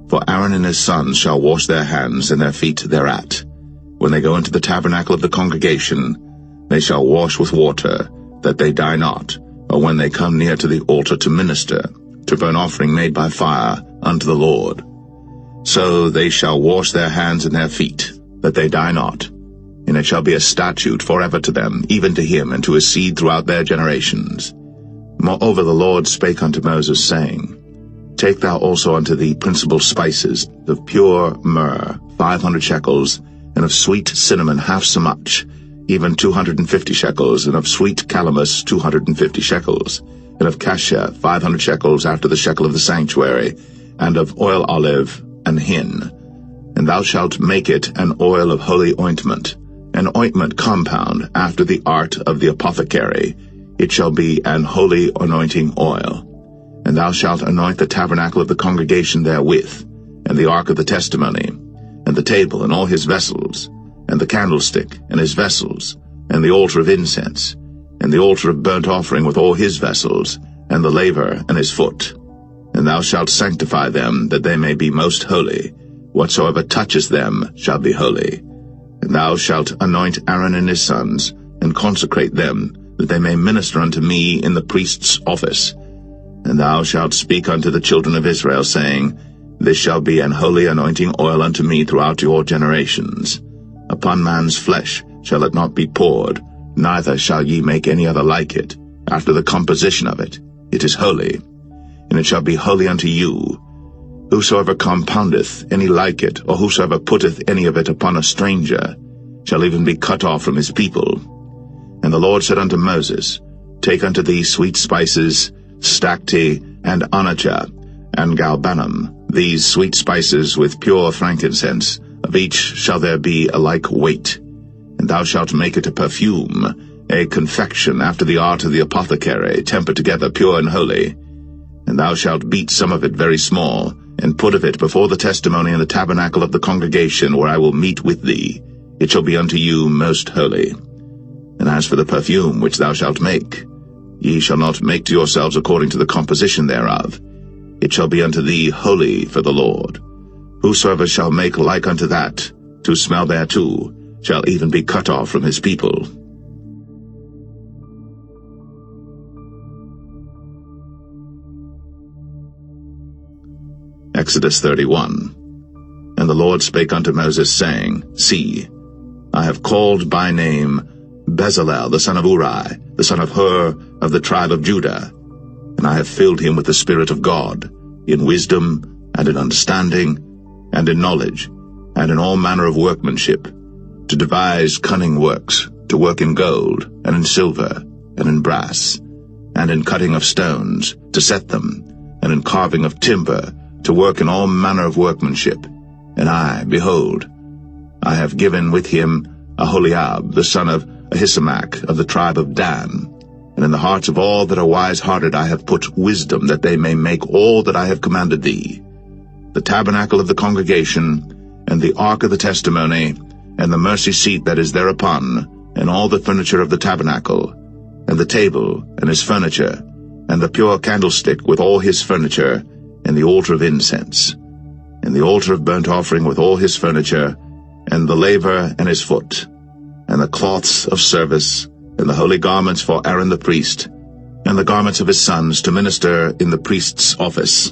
For Aaron and his sons shall wash their hands and their feet thereat. When they go into the tabernacle of the congregation, they shall wash with water, that they die not, or when they come near to the altar to minister, to burn offering made by fire unto the Lord. So they shall wash their hands and their feet, that they die not. And it shall be a statute forever to them, even to him and to his seed throughout their generations. Moreover the Lord spake unto Moses, saying, Take thou also unto thee principal spices, of pure myrrh 500 shekels, and of sweet cinnamon half so much, even 250 shekels, and of sweet calamus 250 shekels, and of cassia 500 shekels after the shekel of the sanctuary, and of oil olive and hin. And thou shalt make it an oil of holy ointment, an ointment compound after the art of the apothecary. It shall be an holy anointing oil. And thou shalt anoint the tabernacle of the congregation therewith, and the ark of the testimony, and the table and all his vessels, and the candlestick and his vessels, and the altar of incense, and the altar of burnt offering with all his vessels, and the laver and his foot. And thou shalt sanctify them, that they may be most holy. Whatsoever touches them shall be holy. And thou shalt anoint Aaron and his sons, and consecrate them, that they may minister unto me in the priest's office. And thou shalt speak unto the children of Israel, saying, This shall be an holy anointing oil unto me throughout your generations. Upon man's flesh shall it not be poured, neither shall ye make any other like it, after the composition of it. It is holy, and it shall be holy unto you. Whosoever compoundeth any like it, or whosoever putteth any of it upon a stranger, shall even be cut off from his people. And the Lord said unto Moses, Take unto thee sweet spices, stacte, and onycha, and galbanum, these sweet spices with pure frankincense, of each shall there be a like weight. And thou shalt make it a perfume, a confection after the art of the apothecary, tempered together pure and holy. And thou shalt beat some of it very small, and put of it before the testimony in the tabernacle of the congregation, where I will meet with thee. It shall be unto you most holy. And as for the perfume which thou shalt make, ye shall not make to yourselves according to the composition thereof. It shall be unto thee holy for the Lord. Whosoever shall make like unto that, to smell thereto, shall even be cut off from his people. Exodus 31. And the Lord spake unto Moses, saying, See, I have called by name Bezalel the son of Uri, the son of Hur, of the tribe of Judah, and I have filled him with the Spirit of God, in wisdom, and in understanding, and in knowledge, and in all manner of workmanship, to devise cunning works, to work in gold, and in silver, and in brass, and in cutting of stones, to set them, and in carving of timber, to work in all manner of workmanship. And I, behold, I have given with him Aholiab, the son of Ahisamach, of the tribe of Dan. And in the hearts of all that are wise-hearted I have put wisdom, that they may make all that I have commanded thee: the tabernacle of the congregation, and the ark of the testimony, and the mercy seat that is thereupon, and all the furniture of the tabernacle, and the table, and his furniture, and the pure candlestick with all his furniture, and the altar of incense, and the altar of burnt offering with all his furniture, and the laver and his foot, and the cloths of service, and the holy garments for Aaron the priest, and the garments of his sons to minister in the priest's office,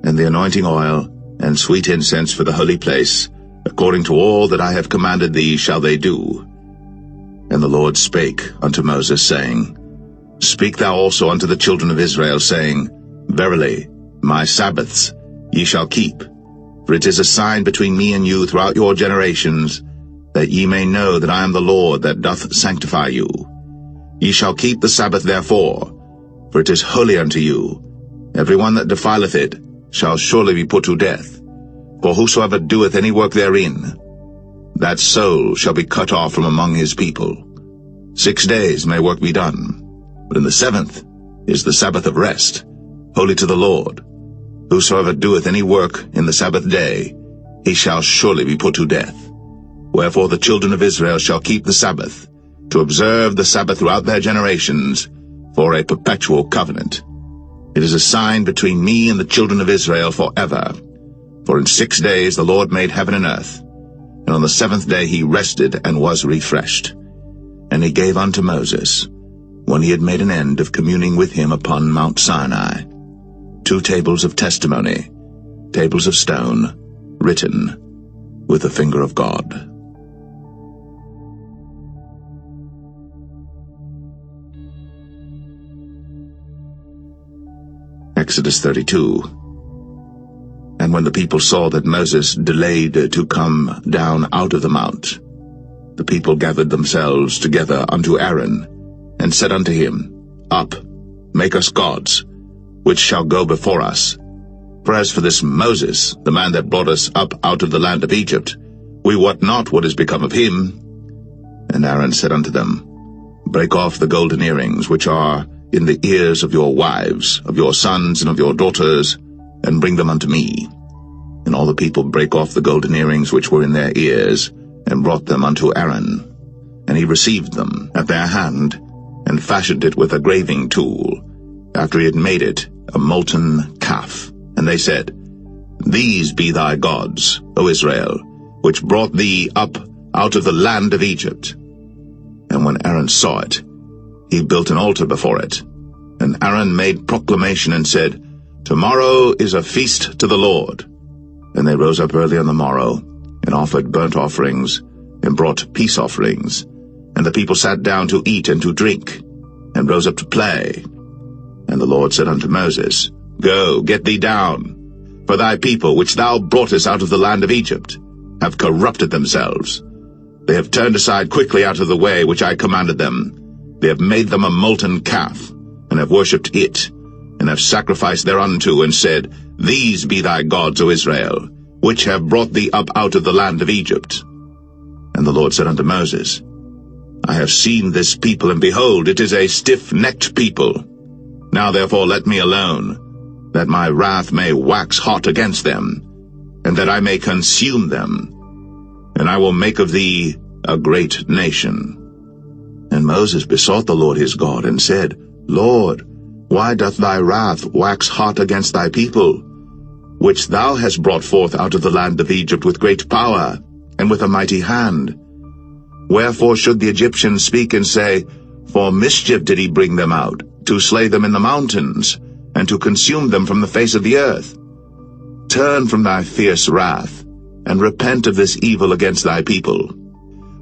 and the anointing oil, and sweet incense for the holy place, according to all that I have commanded thee shall they do. And the Lord spake unto Moses, saying, Speak thou also unto the children of Israel, saying, Verily, my Sabbaths ye shall keep, for it is a sign between me and you throughout your generations, that ye may know that I am the Lord that doth sanctify you. Ye shall keep the Sabbath therefore, for it is holy unto you. Every one that defileth it shall surely be put to death. For whosoever doeth any work therein, that soul shall be cut off from among his people. 6 days may work be done, but in the 7th is the Sabbath of rest, holy to the Lord. Whosoever doeth any work in the Sabbath day, he shall surely be put to death. Wherefore the children of Israel shall keep the Sabbath, to observe the Sabbath throughout their generations, for a perpetual covenant. It is a sign between me and the children of Israel forever. For in 6 days the Lord made heaven and earth, and on the 7th day he rested and was refreshed. And he gave unto Moses, when he had made an end of communing with him upon Mount Sinai, 2 tables of testimony, tables of stone, written with the finger of God. Exodus 32. And when the people saw that Moses delayed to come down out of the mount, the people gathered themselves together unto Aaron, and said unto him, Up, make us gods, which shall go before us. For as for this Moses, the man that brought us up out of the land of Egypt, we wot not what is become of him. And Aaron said unto them, Break off the golden earrings which are in the ears of your wives, of your sons, and of your daughters, and bring them unto me. And all the people brake off the golden earrings which were in their ears, and brought them unto Aaron. And he received them at their hand, and fashioned it with a graving tool, after he had made it a molten calf. And they said, These be thy gods, O Israel, which brought thee up out of the land of Egypt. And when Aaron saw it, he built an altar before it. And Aaron made proclamation and said, Tomorrow is a feast to the Lord. And they rose up early on the morrow, and offered burnt offerings, and brought peace offerings. And the people sat down to eat and to drink, and rose up to play. And the Lord said unto Moses, Go, get thee down, For thy people, which thou broughtest out of the land of Egypt, have corrupted themselves. They have turned aside quickly out of the way which I commanded them. They have made them a molten calf, and have worshipped it, and have sacrificed thereunto, and said, These be thy gods, O Israel, which have brought thee up out of the land of Egypt. And the Lord said unto Moses, I have seen this people, and behold, it is a stiff-necked people. Now therefore let me alone, that my wrath may wax hot against them, and that I may consume them, and I will make of thee a great nation. And Moses besought the Lord his God, and said, Lord, why doth thy wrath wax hot against thy people, which thou hast brought forth out of the land of Egypt with great power, and with a mighty hand? Wherefore should the Egyptians speak and say, For mischief did he bring them out, to slay them in the mountains, and to consume them from the face of the earth? Turn from thy fierce wrath, and repent of this evil against thy people.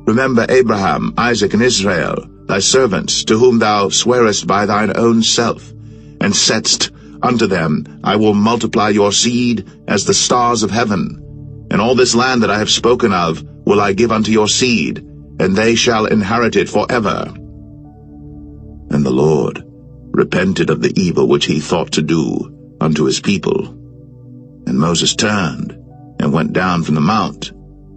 Remember Abraham, Isaac, and Israel, thy servants, to whom thou swarest by thine own self, and saidst unto them, I will multiply your seed as the stars of heaven, and all this land that I have spoken of will I give unto your seed, and they shall inherit it forever. And the Lord repented of the evil which he thought to do unto his people. And Moses turned, and went down from the mount,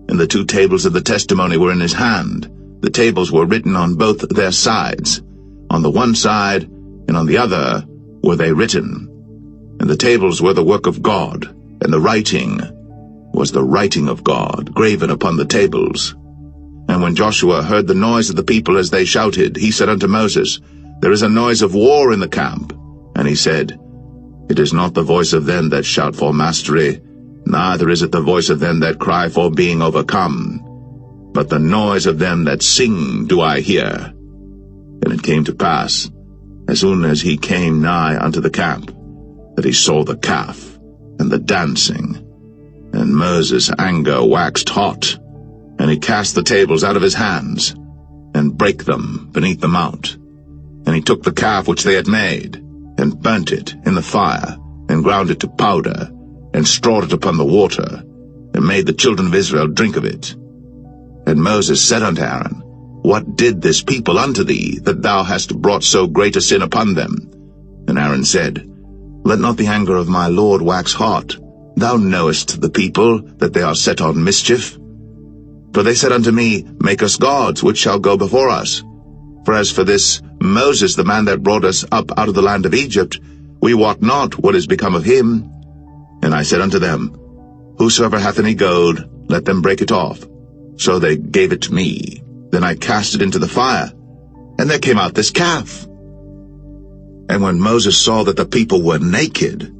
and the 2 tables of the testimony were in his hand. The tables were written on both their sides. On the one side, and on the other, were they written. And the tables were the work of God, and the writing was the writing of God, graven upon the tables. And when Joshua heard the noise of the people as they shouted, he said unto Moses, There is a noise of war in the camp. And he said, It is not the voice of them that shout for mastery, neither is it the voice of them that cry for being overcome, but the noise of them that sing do I hear. And it came to pass, as soon as he came nigh unto the camp, that he saw the calf and the dancing. And Moses' anger waxed hot, and he cast the tables out of his hands, and brake them beneath the mount. And he took the calf which they had made, and burnt it in the fire, and ground it to powder, and strawed it upon the water, and made the children of Israel drink of it. And Moses said unto Aaron, What did this people unto thee, that thou hast brought so great a sin upon them? And Aaron said, Let not the anger of my Lord wax hot. Thou knowest the people, that they are set on mischief. For they said unto me, Make us gods, which shall go before us. For as for this Moses, the man that brought us up out of the land of Egypt, we wot not what is become of him. And I said unto them, Whosoever hath any gold, let them break it off. So they gave it to me. Then I cast it into the fire, and there came out this calf. And when Moses saw that the people were naked,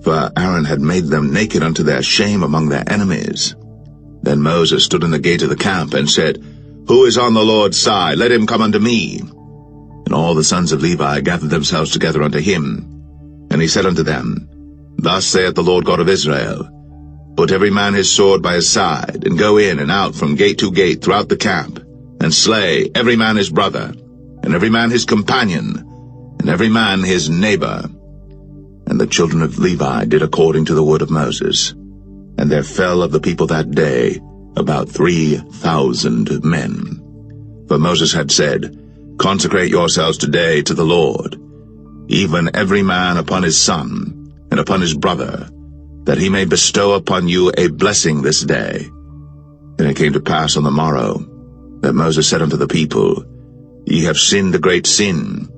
for Aaron had made them naked unto their shame among their enemies, then Moses stood in the gate of the camp, and said, Who is on the Lord's side? Let him come unto me. And all the sons of Levi gathered themselves together unto him. And he said unto them, Thus saith the Lord God of Israel, Put every man his sword by his side, and go in and out from gate to gate throughout the camp, and slay every man his brother, and every man his companion, and every man his neighbor. And the children of Levi did according to the word of Moses. And there fell of the people that day about 3,000 men. For Moses had said, Consecrate yourselves today to the Lord, even every man upon his son, and upon his brother, that he may bestow upon you a blessing this day. And it came to pass on the morrow, that Moses said unto the people, Ye have sinned a great sin,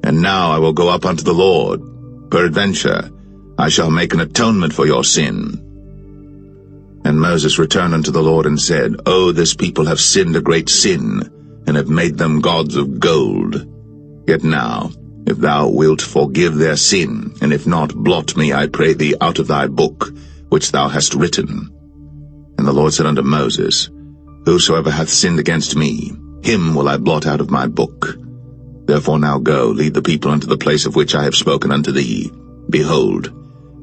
and now I will go up unto the Lord. Peradventure, I shall make an atonement for your sin. And Moses returned unto the Lord, and said, O this people have sinned a great sin, and have made them gods of gold. Yet now, if thou wilt forgive their sin, and if not, blot me, I pray thee, out of thy book, which thou hast written. And the Lord said unto Moses, Whosoever hath sinned against me, him will I blot out of my book. Therefore now go, lead the people unto the place of which I have spoken unto thee. Behold,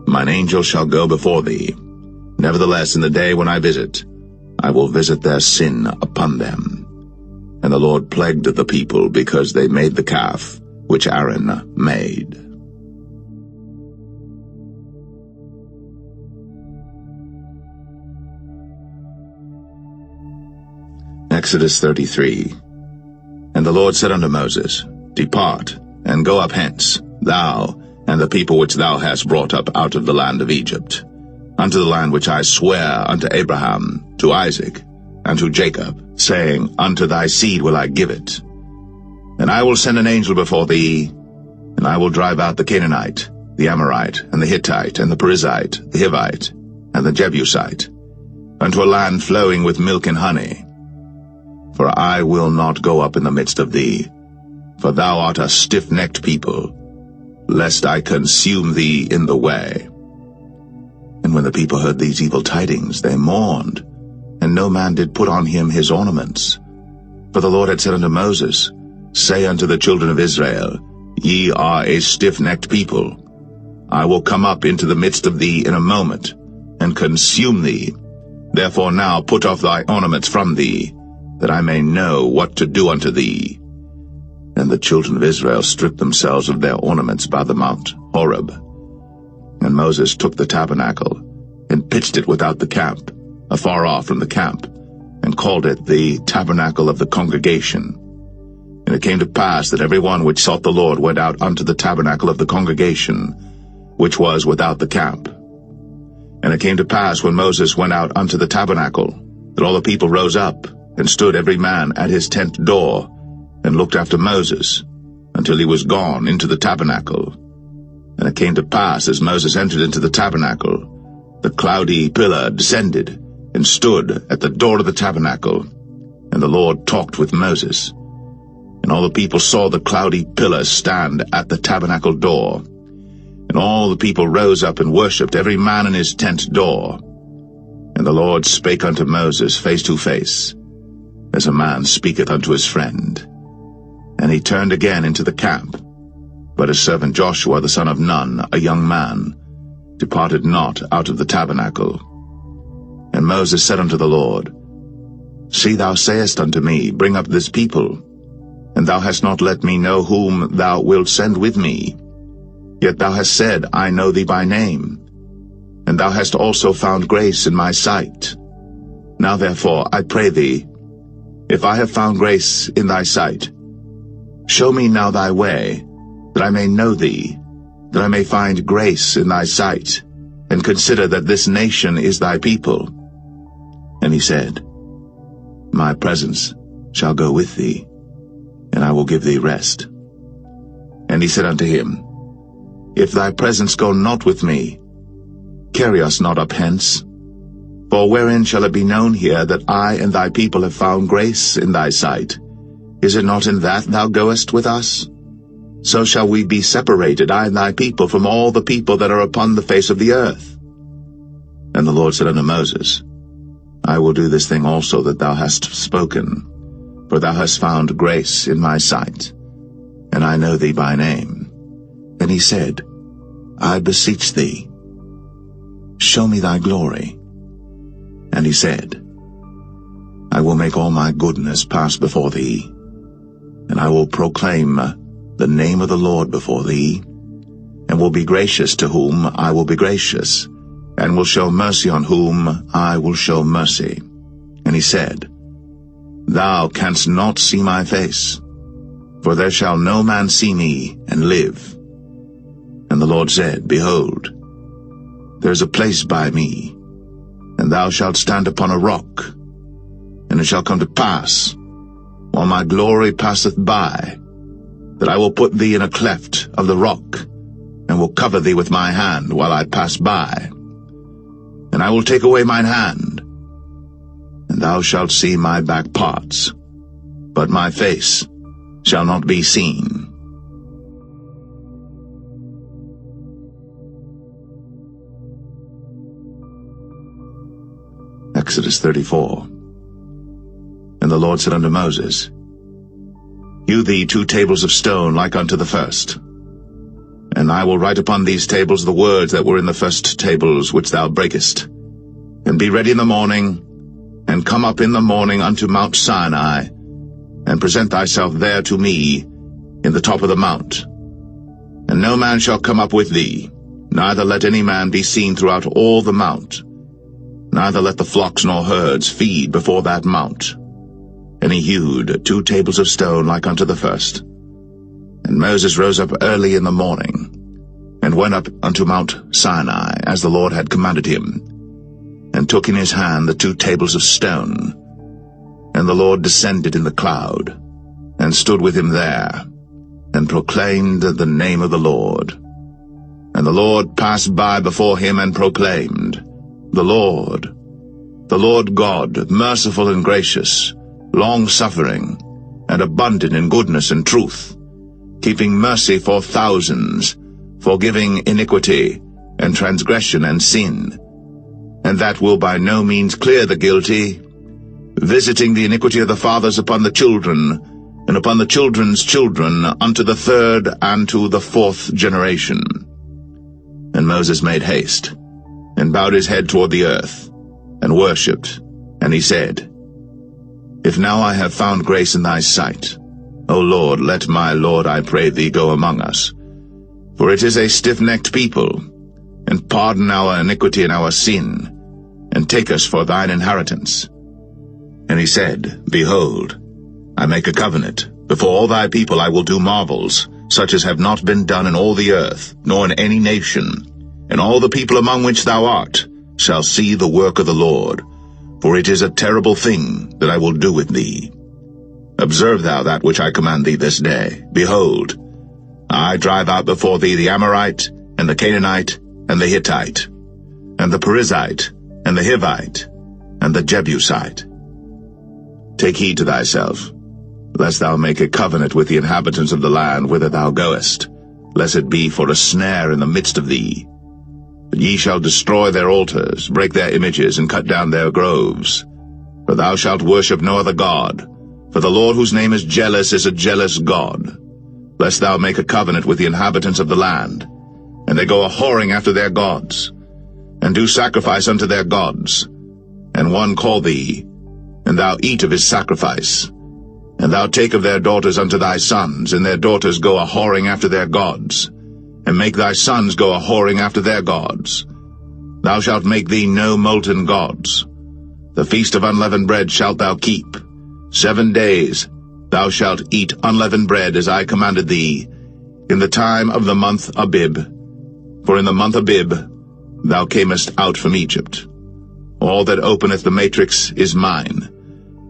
mine angel shall go before thee. Nevertheless, in the day when I visit, I will visit their sin upon them. And the Lord plagued the people, because they made the calf which Aaron made. Exodus 33. And the Lord said unto Moses, Depart, and go up hence, thou and the people which thou hast brought up out of the land of Egypt, unto the land which I swear unto Abraham, to Isaac, and to Jacob, saying, Unto thy seed will I give it. And I will send an angel before thee, and I will drive out the Canaanite, the Amorite, and the Hittite, and the Perizzite, the Hivite, and the Jebusite, unto a land flowing with milk and honey. For I will not go up in the midst of thee, for thou art a stiff-necked people, lest I consume thee in the way. And when the people heard these evil tidings, they mourned, and no man did put on him his ornaments. For the Lord had said unto Moses, Say unto the children of Israel, Ye are a stiff-necked people. I will come up into the midst of thee in a moment, and consume thee. Therefore now put off thy ornaments from thee, that I may know what to do unto thee. And the children of Israel stripped themselves of their ornaments by the Mount Horeb. And Moses took the tabernacle, and pitched it without the camp, afar off from the camp, and called it the tabernacle of the congregation. And it came to pass that every one which sought the Lord went out unto the tabernacle of the congregation, which was without the camp. And it came to pass, when Moses went out unto the tabernacle, that all the people rose up, and stood every man at his tent door, and looked after Moses, until he was gone into the tabernacle. And it came to pass, as Moses entered into the tabernacle, the cloudy pillar descended, and stood at the door of the tabernacle, and the Lord talked with Moses. And all the people saw the cloudy pillar stand at the tabernacle door. And all the people rose up and worshipped, every man in his tent door. And the Lord spake unto Moses face to face, as a man speaketh unto his friend. And he turned again into the camp. But his servant Joshua the son of Nun, a young man, departed not out of the tabernacle. And Moses said unto the Lord, See, thou sayest unto me, Bring up this people, and thou hast not let me know whom thou wilt send with me. Yet thou hast said, I know thee by name, and thou hast also found grace in my sight. Now therefore, I pray thee, if I have found grace in thy sight, show me now thy way, that I may know thee, that I may find grace in thy sight, and consider that this nation is thy people. And he said, My presence shall go with thee, and I will give thee rest. And he said unto him, If thy presence go not with me, carry us not up hence. For wherein shall it be known here that I and thy people have found grace in thy sight? Is it not in that thou goest with us? So shall we be separated, I and thy people, from all the people that are upon the face of the earth. And the Lord said unto Moses, I will do this thing also that thou hast spoken, for thou hast found grace in my sight, and I know thee by name. And he said, I beseech thee, show me thy glory. And he said, I will make all my goodness pass before thee, and I will proclaim the name of the Lord before thee, and will be gracious to whom I will be gracious, and will show mercy on whom I will show mercy. And he said, Thou canst not see my face, for there shall no man see me and live. And the Lord said, Behold, there is a place by me, and thou shalt stand upon a rock. And it shall come to pass, while my glory passeth by, that I will put thee in a cleft of the rock, and will cover thee with my hand while I pass by. And I will take away mine hand, and thou shalt see my back parts, but my face shall not be seen. Exodus 34. And the Lord said unto Moses, Hew thee 2 tables of stone like unto the first. And I will write upon these tables the words that were in the first tables which thou breakest. And be ready in the morning, and come up in the morning unto Mount Sinai, and present thyself there to me in the top of the mount. And no man shall come up with thee, neither let any man be seen throughout all the mount, neither let the flocks nor herds feed before that mount. and he hewed 2 tables of stone like unto the first. And Moses rose up early in the morning, and went up unto Mount Sinai, as the Lord had commanded him, and took in his hand the 2 tables of stone. And the Lord descended in the cloud, and stood with him there, and proclaimed the name of the Lord. And the Lord passed by before him, and proclaimed, the Lord God, merciful and gracious, long-suffering, and abundant in goodness and truth, keeping mercy for thousands, forgiving iniquity, and transgression and sin, and that will by no means clear the guilty, visiting the iniquity of the fathers upon the children, and upon the children's children, unto the 3rd and to the 4th generation. And Moses made haste, and bowed his head toward the earth, and worshipped, and he said, If now I have found grace in thy sight, O Lord, let my Lord, I pray thee, go among us. For it is a stiff-necked people, and pardon our iniquity and our sin, and take us for thine inheritance. And he said, Behold, I make a covenant. Before all thy people I will do marvels, such as have not been done in all the earth, nor in any nation. And all the people among which thou art shall see the work of the Lord, for it is a terrible thing that I will do with thee. Observe thou that which I command thee this day. Behold, I drive out before thee the Amorite, and the Canaanite, and the Hittite, and the Perizzite, and the Hivite, and the Jebusite. Take heed to thyself, lest thou make a covenant with the inhabitants of the land whither thou goest, lest it be for a snare in the midst of thee. But ye shall destroy their altars, break their images, and cut down their groves. For thou shalt worship no other god, for the Lord whose name is a jealous God. Lest thou make a covenant with the inhabitants of the land, and they go a-whoring after their gods, and do sacrifice unto their gods, and one call thee, and thou eat of his sacrifice, and thou take of their daughters unto thy sons, and their daughters go a-whoring after their gods, and make thy sons go a-whoring after their gods. Thou shalt make thee no molten gods. The feast of unleavened bread shalt thou keep. 7 days thou shalt eat unleavened bread, as I commanded thee, in the time of the month Abib. For in the month Abib thou camest out from Egypt. All that openeth the matrix is mine,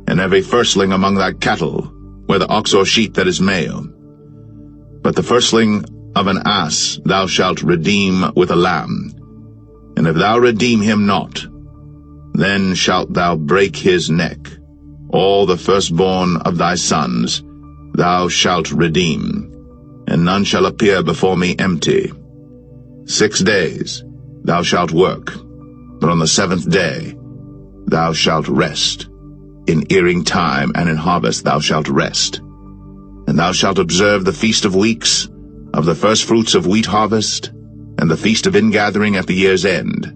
and every firstling among thy cattle, whether ox or sheep that is male. But the firstling of an ass thou shalt redeem with a lamb, and if thou redeem him not, then shalt thou break his neck. All the firstborn of thy sons thou shalt redeem, and none shall appear before me empty. 6 days thou shalt work, but on the 7th day thou shalt rest. In earing time and in harvest thou shalt rest. And thou shalt observe the feast of weeks, of the firstfruits of wheat harvest, and the feast of ingathering at the year's end.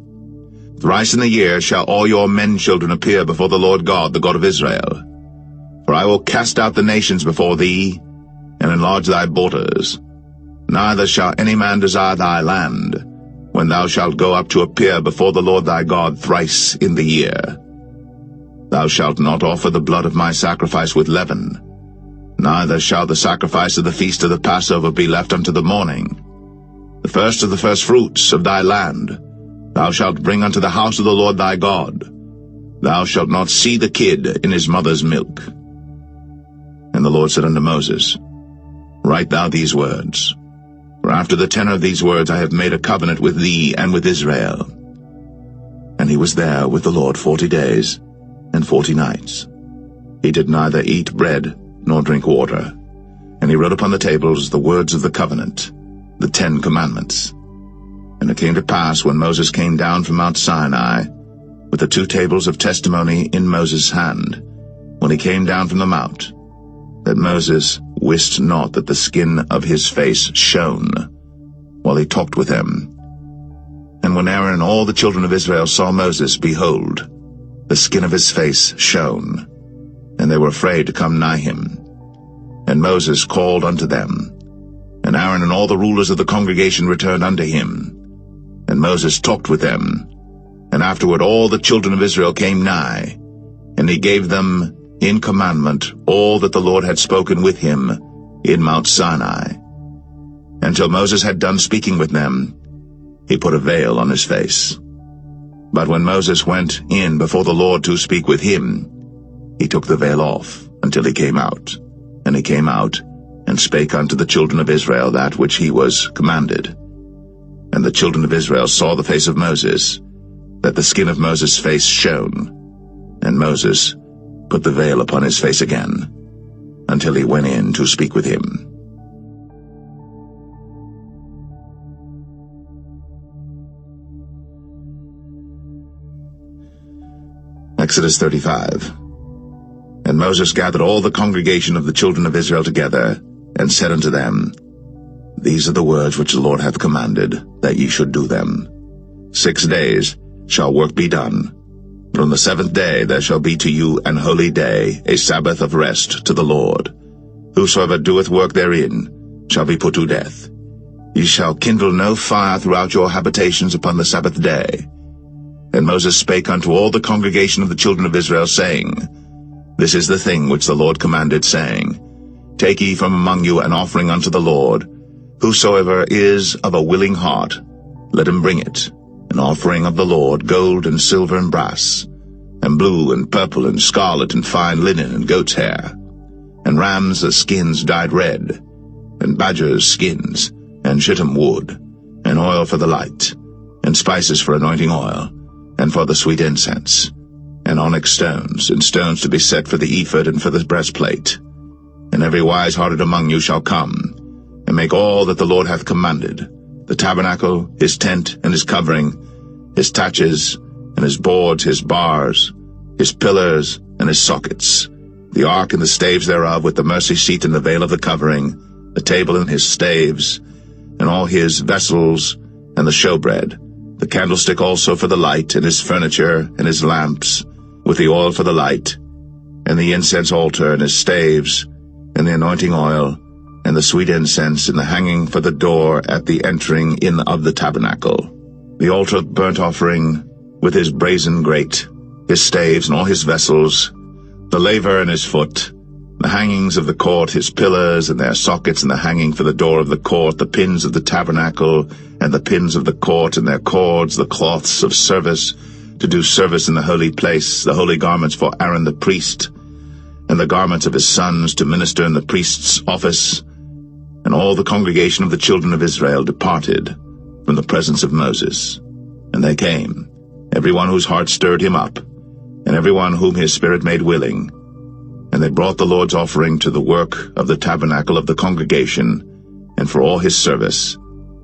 Thrice in the year shall all your men-children appear before the Lord God, the God of Israel. For I will cast out the nations before thee, and enlarge thy borders. Neither shall any man desire thy land, when thou shalt go up to appear before the Lord thy God thrice in the year. Thou shalt not offer the blood of my sacrifice with leaven, neither shall the sacrifice of the feast of the Passover be left unto the morning. The first of the firstfruits of thy land thou shalt bring unto the house of the Lord thy God. Thou shalt not see the kid in his mother's milk. And the Lord said unto Moses, Write thou these words, for after the tenor of these words I have made a covenant with thee and with Israel. And he was there with the Lord 40 days and 40 nights. He did neither eat bread nor drink water. And he wrote upon the tables the words of the covenant, the 10 commandments. And it came to pass, when Moses came down from Mount Sinai, with the 2 tables of testimony in Moses' hand, when he came down from the mount, that Moses wist not that the skin of his face shone, while he talked with him. And when Aaron and all the children of Israel saw Moses, behold, the skin of his face shone, and they were afraid to come nigh him. And Moses called unto them, and Aaron and all the rulers of the congregation returned unto him. And Moses talked with them, and afterward all the children of Israel came nigh, and he gave them in commandment all that the Lord had spoken with him in Mount Sinai. Until Moses had done speaking with them, he put a veil on his face. But when Moses went in before the Lord to speak with him, he took the veil off until he came out. And he came out and spake unto the children of Israel that which he was commanded. And the children of Israel saw the face of Moses, that the skin of Moses' face shone. And Moses put the veil upon his face again, until he went in to speak with him. Exodus 35. And Moses gathered all the congregation of the children of Israel together, and said unto them, These are the words which the Lord hath commanded, that ye should do them. 6 days shall work be done. But on the 7th day there shall be to you an holy day, a Sabbath of rest to the Lord. Whosoever doeth work therein shall be put to death. Ye shall kindle no fire throughout your habitations upon the Sabbath day. And Moses spake unto all the congregation of the children of Israel, saying, This is the thing which the Lord commanded, saying, Take ye from among you an offering unto the Lord. Whosoever is of a willing heart, let him bring it, an offering of the Lord, gold and silver and brass, and blue and purple and scarlet and fine linen and goat's hair, and rams' skins dyed red, and badgers' skins, and shittim wood, and oil for the light, and spices for anointing oil, and for the sweet incense, and onyx stones, and stones to be set for the ephod and for the breastplate. And every wise-hearted among you shall come, and make all that the Lord hath commanded, the tabernacle, his tent, and his covering, his taches, and his boards, his bars, his pillars, and his sockets, the ark and the staves thereof, with the mercy seat and the veil of the covering, the table and his staves, and all his vessels, and the showbread, the candlestick also for the light, and his furniture, and his lamps, with the oil for the light, and the incense altar, and his staves, and the anointing oil, and the sweet incense, and the hanging for the door at the entering in of the tabernacle, the altar of burnt offering, with his brazen grate, his staves, and all his vessels, the laver and his foot, the hangings of the court, his pillars, and their sockets, and the hanging for the door of the court, the pins of the tabernacle, and the pins of the court, and their cords, the cloths of service, to do service in the holy place, the holy garments for Aaron the priest, and the garments of his sons to minister in the priest's office. And all the congregation of the children of Israel departed from the presence of Moses. And they came, every one whose heart stirred him up, and every one whom his spirit made willing. And they brought the Lord's offering to the work of the tabernacle of the congregation, and for all his service,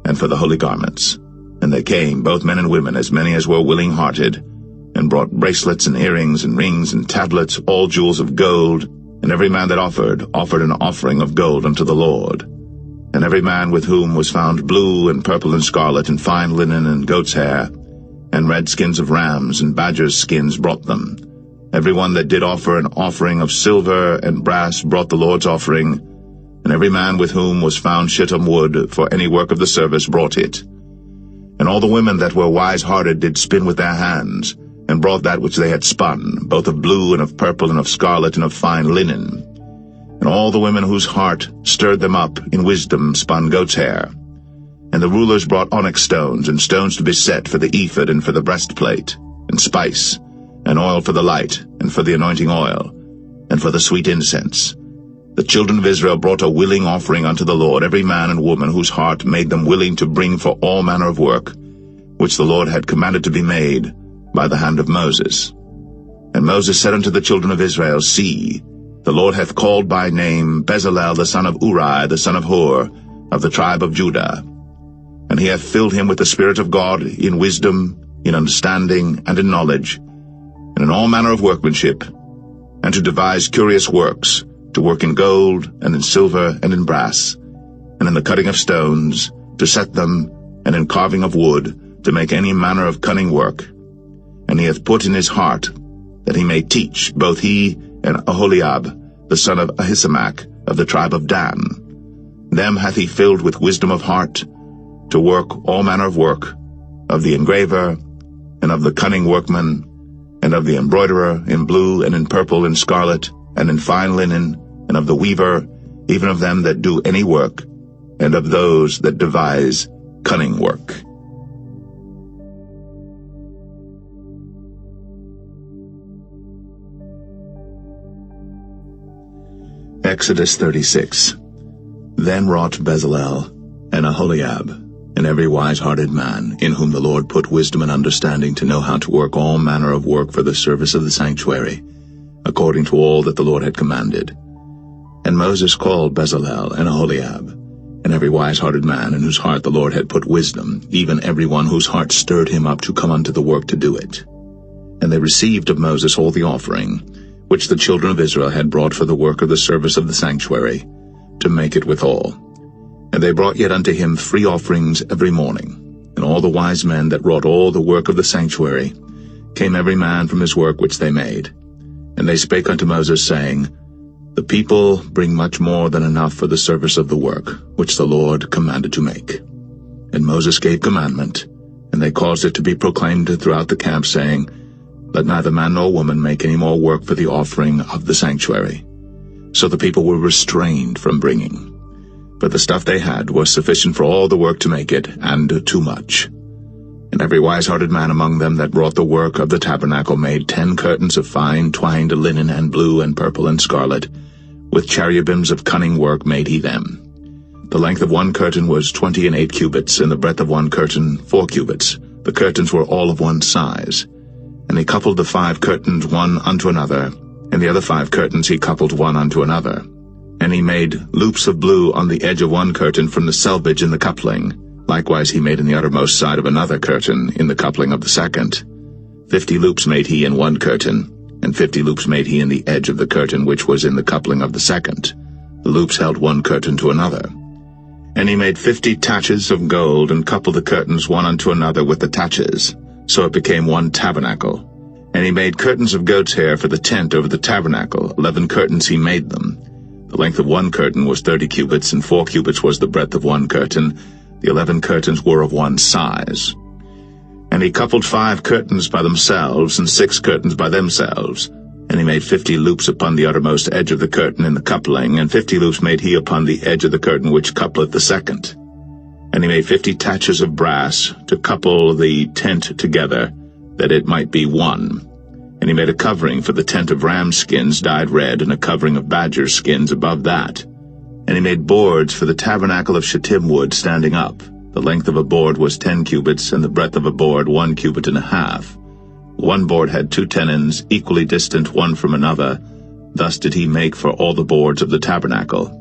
and for the holy garments. And they came, both men and women, as many as were willing-hearted, and brought bracelets and earrings and rings and tablets, all jewels of gold. And every man that offered an offering of gold unto the Lord. And every man with whom was found blue and purple and scarlet and fine linen and goat's hair, and red skins of rams and badgers' skins brought them. Every one that did offer an offering of silver and brass brought the Lord's offering, and every man with whom was found shittim wood for any work of the service brought it. And all the women that were wise-hearted did spin with their hands, and brought that which they had spun, both of blue and of purple and of scarlet and of fine linen. And all the women whose heart stirred them up in wisdom spun goat's hair. And the rulers brought onyx stones, and stones to be set for the ephod and for the breastplate, and spice, and oil for the light, and for the anointing oil, and for the sweet incense. The children of Israel brought a willing offering unto the Lord, every man and woman whose heart made them willing to bring for all manner of work, which the Lord had commanded to be made by the hand of Moses. And Moses said unto the children of Israel, See, the Lord hath called by name Bezalel the son of Uri, the son of Hur, of the tribe of Judah. And he hath filled him with the Spirit of God in wisdom, in understanding, and in knowledge, and in all manner of workmanship, and to devise curious works, to work in gold, and in silver, and in brass, and in the cutting of stones, to set them, and in carving of wood, to make any manner of cunning work. And he hath put in his heart that he may teach, both he and Aholiab, the son of Ahisamach, of the tribe of Dan. Them hath he filled with wisdom of heart, to work all manner of work, of the engraver, and of the cunning workman, and of the embroiderer, in blue and in purple and scarlet, and in fine linen, and of the weaver, even of them that do any work, and of those that devise cunning work. Exodus 36. Then wrought Bezalel, and Aholiab, and every wise-hearted man, in whom the Lord put wisdom and understanding to know how to work all manner of work for the service of the sanctuary, according to all that the Lord had commanded. And Moses called Bezalel and Aholiab, and every wise-hearted man in whose heart the Lord had put wisdom, even every one whose heart stirred him up to come unto the work to do it. And they received of Moses all the offering, which the children of Israel had brought for the work of the service of the sanctuary, to make it withal. And they brought yet unto him free offerings every morning. And all the wise men that wrought all the work of the sanctuary came every man from his work which they made. And they spake unto Moses, saying, The people bring much more than enough for the service of the work, which the Lord commanded to make. And Moses gave commandment, and they caused it to be proclaimed throughout the camp, saying, Let neither man nor woman make any more work for the offering of the sanctuary. So the people were restrained from bringing. But the stuff they had was sufficient for all the work to make it, and too much. And every wise-hearted man among them that wrought the work of the tabernacle made 10 curtains of fine twined linen and blue and purple and scarlet. With cherubims of cunning work made he them. The length of one curtain was 28 cubits, and the breadth of one curtain 4 cubits. The curtains were all of one size. And he coupled the 5 curtains one unto another, and the other 5 curtains he coupled one unto another. And he made loops of blue on the edge of one curtain from the selvage in the coupling. Likewise he made in the uttermost side of another curtain in the coupling of the second. 50 loops made he in one curtain, and 50 loops made he in the edge of the curtain which was in the coupling of the second. The loops held one curtain to another. And he made 50 taches of gold, and coupled the curtains one unto another with the taches. So it became one tabernacle. And he made curtains of goat's hair for the tent over the tabernacle. 11 curtains he made them. The length of one curtain was 30 cubits, and 4 cubits was the breadth of one curtain. The 11 curtains were of one size. And he coupled 5 curtains by themselves, and 6 curtains by themselves. And he made 50 loops upon the uttermost edge of the curtain in the coupling, and 50 loops made he upon the edge of the curtain which coupleth the second. And he made 50 taches of brass to couple the tent together, that it might be one. And he made a covering for the tent of ram skins dyed red, and a covering of badger skins above that. And he made boards for the tabernacle of shittim wood standing up. The length of a board was 10 cubits, and the breadth of a board 1 cubit and a half. One board had 2 tenons, equally distant one from another. Thus did he make for all the boards of the tabernacle.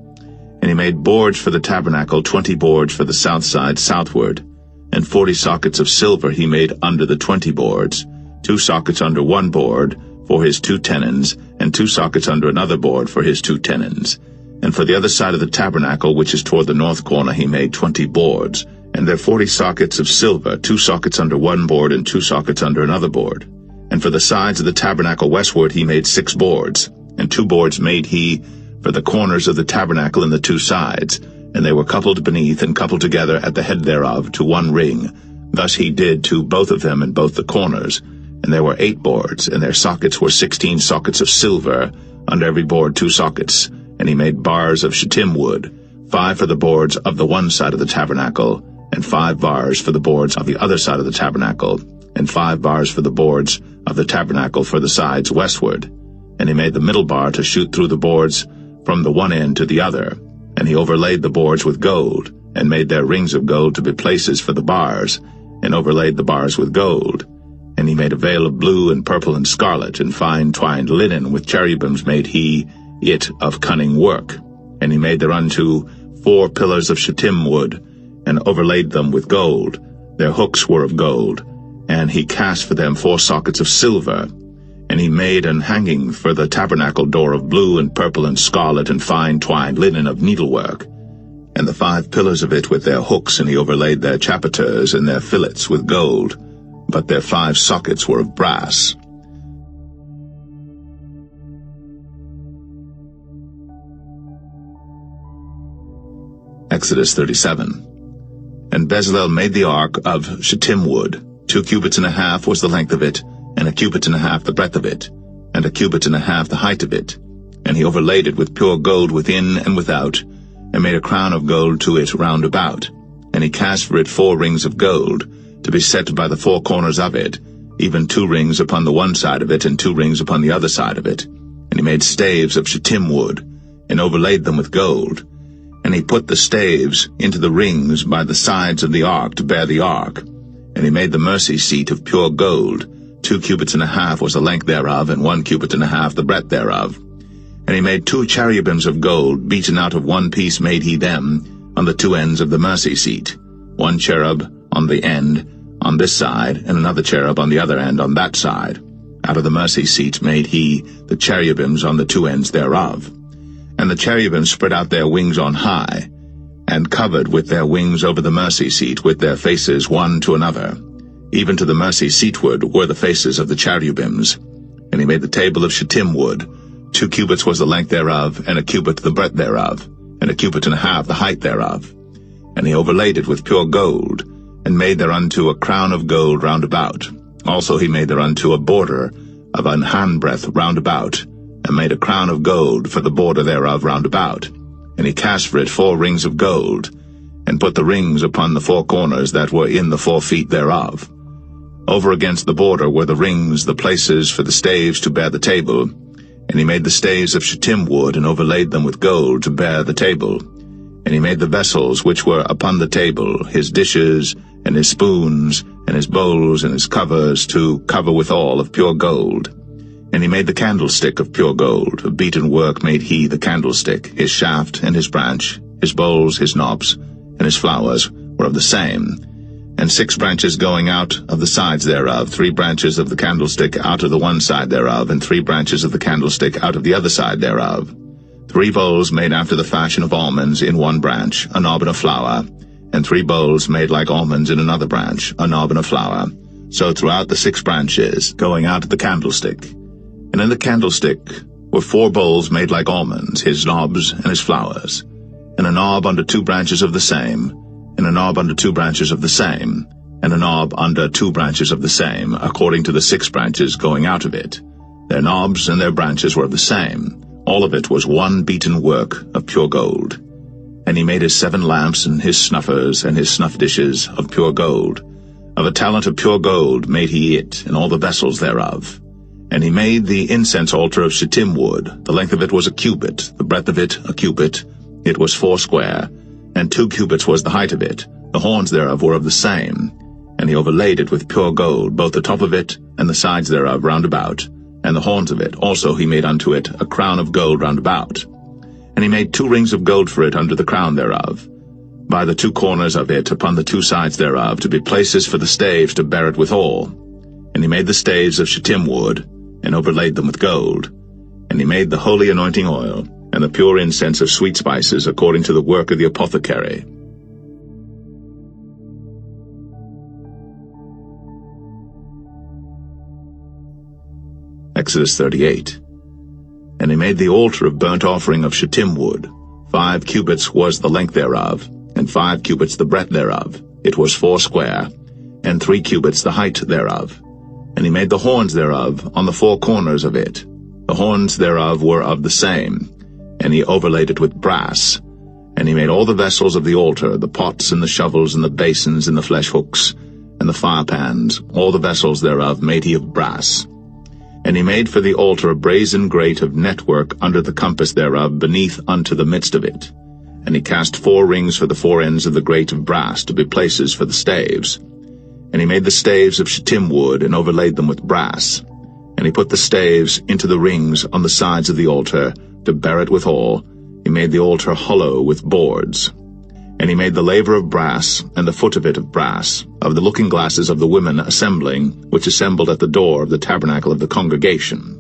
And he made boards for the tabernacle, 20 boards for the south side southward. And 40 sockets of silver he made under the 20 boards, 2 sockets under one board for his 2 tenons, and 2 sockets under another board for his 2 tenons. And for the other side of the tabernacle, which is toward the north corner, he made 20 boards, and their 40 sockets of silver, 2 sockets under one board and 2 sockets under another board. And for the sides of the tabernacle westward he made 6 boards, and 2 boards made he for the corners of the tabernacle in the 2 sides, and they were coupled beneath and coupled together at the head thereof to one ring. Thus he did to both of them in both the corners. And there were 8 boards, and their sockets were 16 sockets of silver, under every board 2 sockets. And he made bars of shittim wood, 5 for the boards of the one side of the tabernacle, and 5 bars for the boards of the other side of the tabernacle, and 5 bars for the boards of the tabernacle for the sides westward. And he made the middle bar to shoot through the boards from the one end to the other. And he overlaid the boards with gold, and made their rings of gold to be places for the bars, and overlaid the bars with gold. And he made a veil of blue and purple and scarlet, and fine twined linen with cherubims made he it of cunning work. And he made thereunto 4 pillars of shittim wood, and overlaid them with gold. Their hooks were of gold, and he cast for them 4 sockets of silver. And he made an hanging for the tabernacle door of blue and purple and scarlet and fine twined linen of needlework. And the 5 pillars of it with their hooks, and he overlaid their chapiters and their fillets with gold, but their 5 sockets were of brass. Exodus 37. And Bezalel made the ark of shittim wood. 2 cubits and a half was the length of it, and 1 cubit and a half the breadth of it, and 1 cubit and a half the height of it. And he overlaid it with pure gold within and without, and made a crown of gold to it round about. And he cast for it 4 rings of gold, to be set by the 4 corners of it, even 2 rings upon the one side of it, and 2 rings upon the other side of it. And he made staves of shittim wood, and overlaid them with gold. And he put the staves into the rings by the sides of the ark to bear the ark. And he made the mercy seat of pure gold. 2 cubits and a half was the length thereof, and 1 cubit and a half the breadth thereof. And he made 2 cherubims of gold, beaten out of one piece made he them, on the 2 ends of the mercy seat, 1 cherub on the end on this side, and another cherub on the other end on that side. Out of the mercy seat made he the cherubims on the 2 ends thereof. And the cherubims spread out their wings on high, and covered with their wings over the mercy seat with their faces one to another. Even to the mercy seatward were the faces of the cherubims. And he made the table of shittim wood. 2 cubits was the length thereof, and 1 cubit the breadth thereof, and 1 cubit and a half the height thereof. And he overlaid it with pure gold, and made thereunto a crown of gold round about. Also he made thereunto a border of an handbreadth round about, and made a crown of gold for the border thereof round about. And he cast for it 4 rings of gold, and put the rings upon the 4 corners that were in the 4 feet thereof. Over against the border were the rings, the places for the staves to bear the table. And he made the staves of shittim wood, and overlaid them with gold to bear the table. And he made the vessels which were upon the table, his dishes, and his spoons, and his bowls, and his covers, to cover withal of pure gold. And he made the candlestick of pure gold. Of beaten work made he the candlestick. His shaft and his branch, his bowls, his knobs, and his flowers were of the same. And 6 branches going out of the sides thereof, 3 branches of the candlestick out of the one side thereof, and 3 branches of the candlestick out of the other side thereof. 3 bowls made after the fashion of almonds in one branch, a knob and a flower, and 3 bowls made like almonds in another branch, a knob and a flower. So throughout the 6 branches, going out of the candlestick. And in the candlestick were 4 bowls made like almonds, his knobs and his flowers, and a knob under 2 branches of the same, and a knob under 2 branches of the same, and a knob under 2 branches of the same, according to the 6 branches going out of it. Their knobs and their branches were of the same. All of it was one beaten work of pure gold. And he made his 7 lamps, and his snuffers, and his snuff dishes of pure gold. Of a talent of pure gold made he it, and all the vessels thereof. And he made the incense altar of shittim wood. The length of it was 1 cubit, the breadth of it 1 cubit. It was 4 square, and 2 cubits was the height of it. The horns thereof were of the same. And he overlaid it with pure gold, both the top of it, and the sides thereof round about, and the horns of it. Also he made unto it a crown of gold round about. And he made 2 rings of gold for it under the crown thereof, by the 2 corners of it upon the 2 sides thereof, to be places for the staves to bear it withal. And he made the staves of shittim wood, and overlaid them with gold. And he made the holy anointing oil, and the pure incense of sweet spices, according to the work of the apothecary. Exodus 38. And he made the altar of burnt offering of shittim wood. 5 cubits was the length thereof, and 5 cubits the breadth thereof. It was 4 square, and 3 cubits the height thereof. And he made the horns thereof on the 4 corners of it. The horns thereof were of the same, and he overlaid it with brass. And he made all the vessels of the altar, the pots and the shovels and the basins and the flesh hooks, and the fire pans, all the vessels thereof made he of brass. And he made for the altar a brazen grate of network under the compass thereof beneath unto the midst of it. And he cast 4 rings for the 4 ends of the grate of brass to be places for the staves. And he made the staves of shittim wood, and overlaid them with brass. And he put the staves into the rings on the sides of the altar, to bear it withal. He made the altar hollow with boards. And he made the laver of brass, and the foot of it of brass, of the looking glasses of the women assembling, which assembled at the door of the tabernacle of the congregation.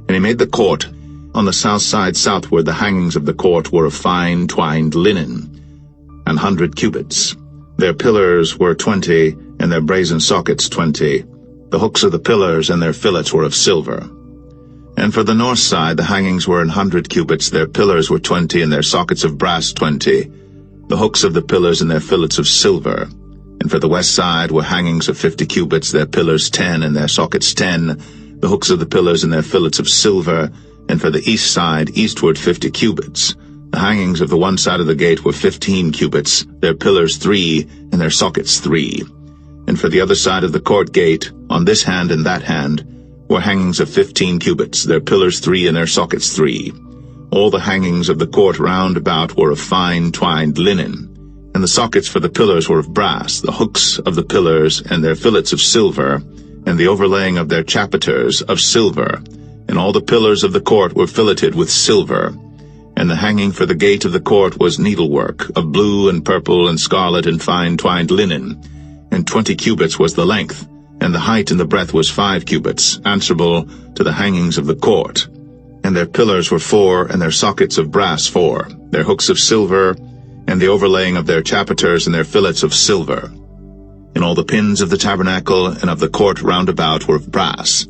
And he made the court. On the south side southward the hangings of the court were of fine twined linen, 100 cubits. Their pillars were 20, and their brazen sockets 20. The hooks of the pillars and their fillets were of silver. And for the north side the hangings were 100 cubits, their pillars were 20, and their sockets of brass 20. The hooks of the pillars and their fillets of silver. And for the west side were hangings of 50 cubits, their pillars 10, and their sockets 10. The hooks of the pillars and their fillets of silver, and for the east side eastward 50 cubits. The hangings of the one side of the gate were 15 cubits, their pillars 3, and their sockets 3. And for the other side of the court gate, on this hand and that hand, were hangings of 15 cubits, their pillars 3 and their sockets 3. All the hangings of the court round about were of fine twined linen, and the sockets for the pillars were of brass, the hooks of the pillars and their fillets of silver, and the overlaying of their chapiters of silver, and all the pillars of the court were filleted with silver. And the hanging for the gate of the court was needlework, of blue and purple and scarlet and fine twined linen, and 20 cubits was the length, and the height and the breadth was 5 cubits, answerable to the hangings of the court. And their pillars were 4, and their sockets of brass 4, their hooks of silver, and the overlaying of their chapiters and their fillets of silver. And all the pins of the tabernacle and of the court round about were of brass.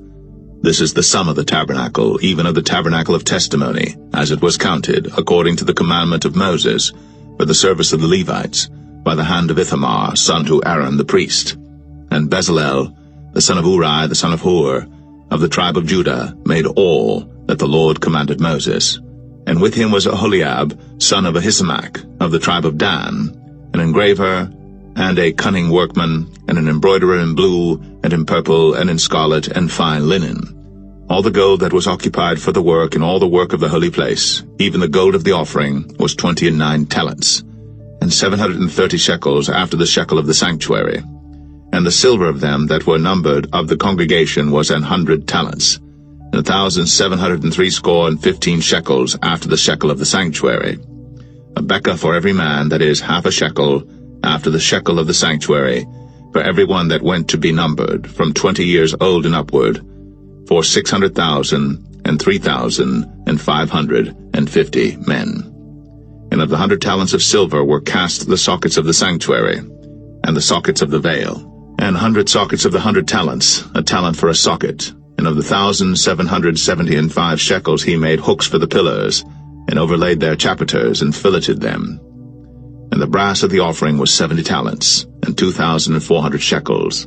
This is the sum of the tabernacle, even of the tabernacle of testimony, as it was counted, according to the commandment of Moses, for the service of the Levites, by the hand of Ithamar, son to Aaron the priest. And Bezalel, the son of Uri, the son of Hur, of the tribe of Judah, made all that the Lord commanded Moses. And with him was Aholiab, son of Ahisamach, of the tribe of Dan, an engraver, and a cunning workman, and an embroiderer in blue, and in purple, and in scarlet, and fine linen. All the gold that was occupied for the work, and all the work of the holy place, even the gold of the offering, was 29 talents, and 730 shekels after the shekel of the sanctuary. And the silver of them that were numbered of the congregation was 100 talents, and 1,760 shekels after the shekel of the sanctuary. A bekah for every man, that is, half a shekel, after the shekel of the sanctuary, for every one that went to be numbered, from 20 years old and upward, for 600,000 and 3,550 men. And of the 100 talents of silver were cast the sockets of the sanctuary, and the sockets of the veil, and 100 sockets of the 100 talents, a talent for a socket. And of the 1,775 shekels he made hooks for the pillars, and overlaid their chapiters, and filleted them. And the brass of the offering was 70 talents, and 2,400 shekels.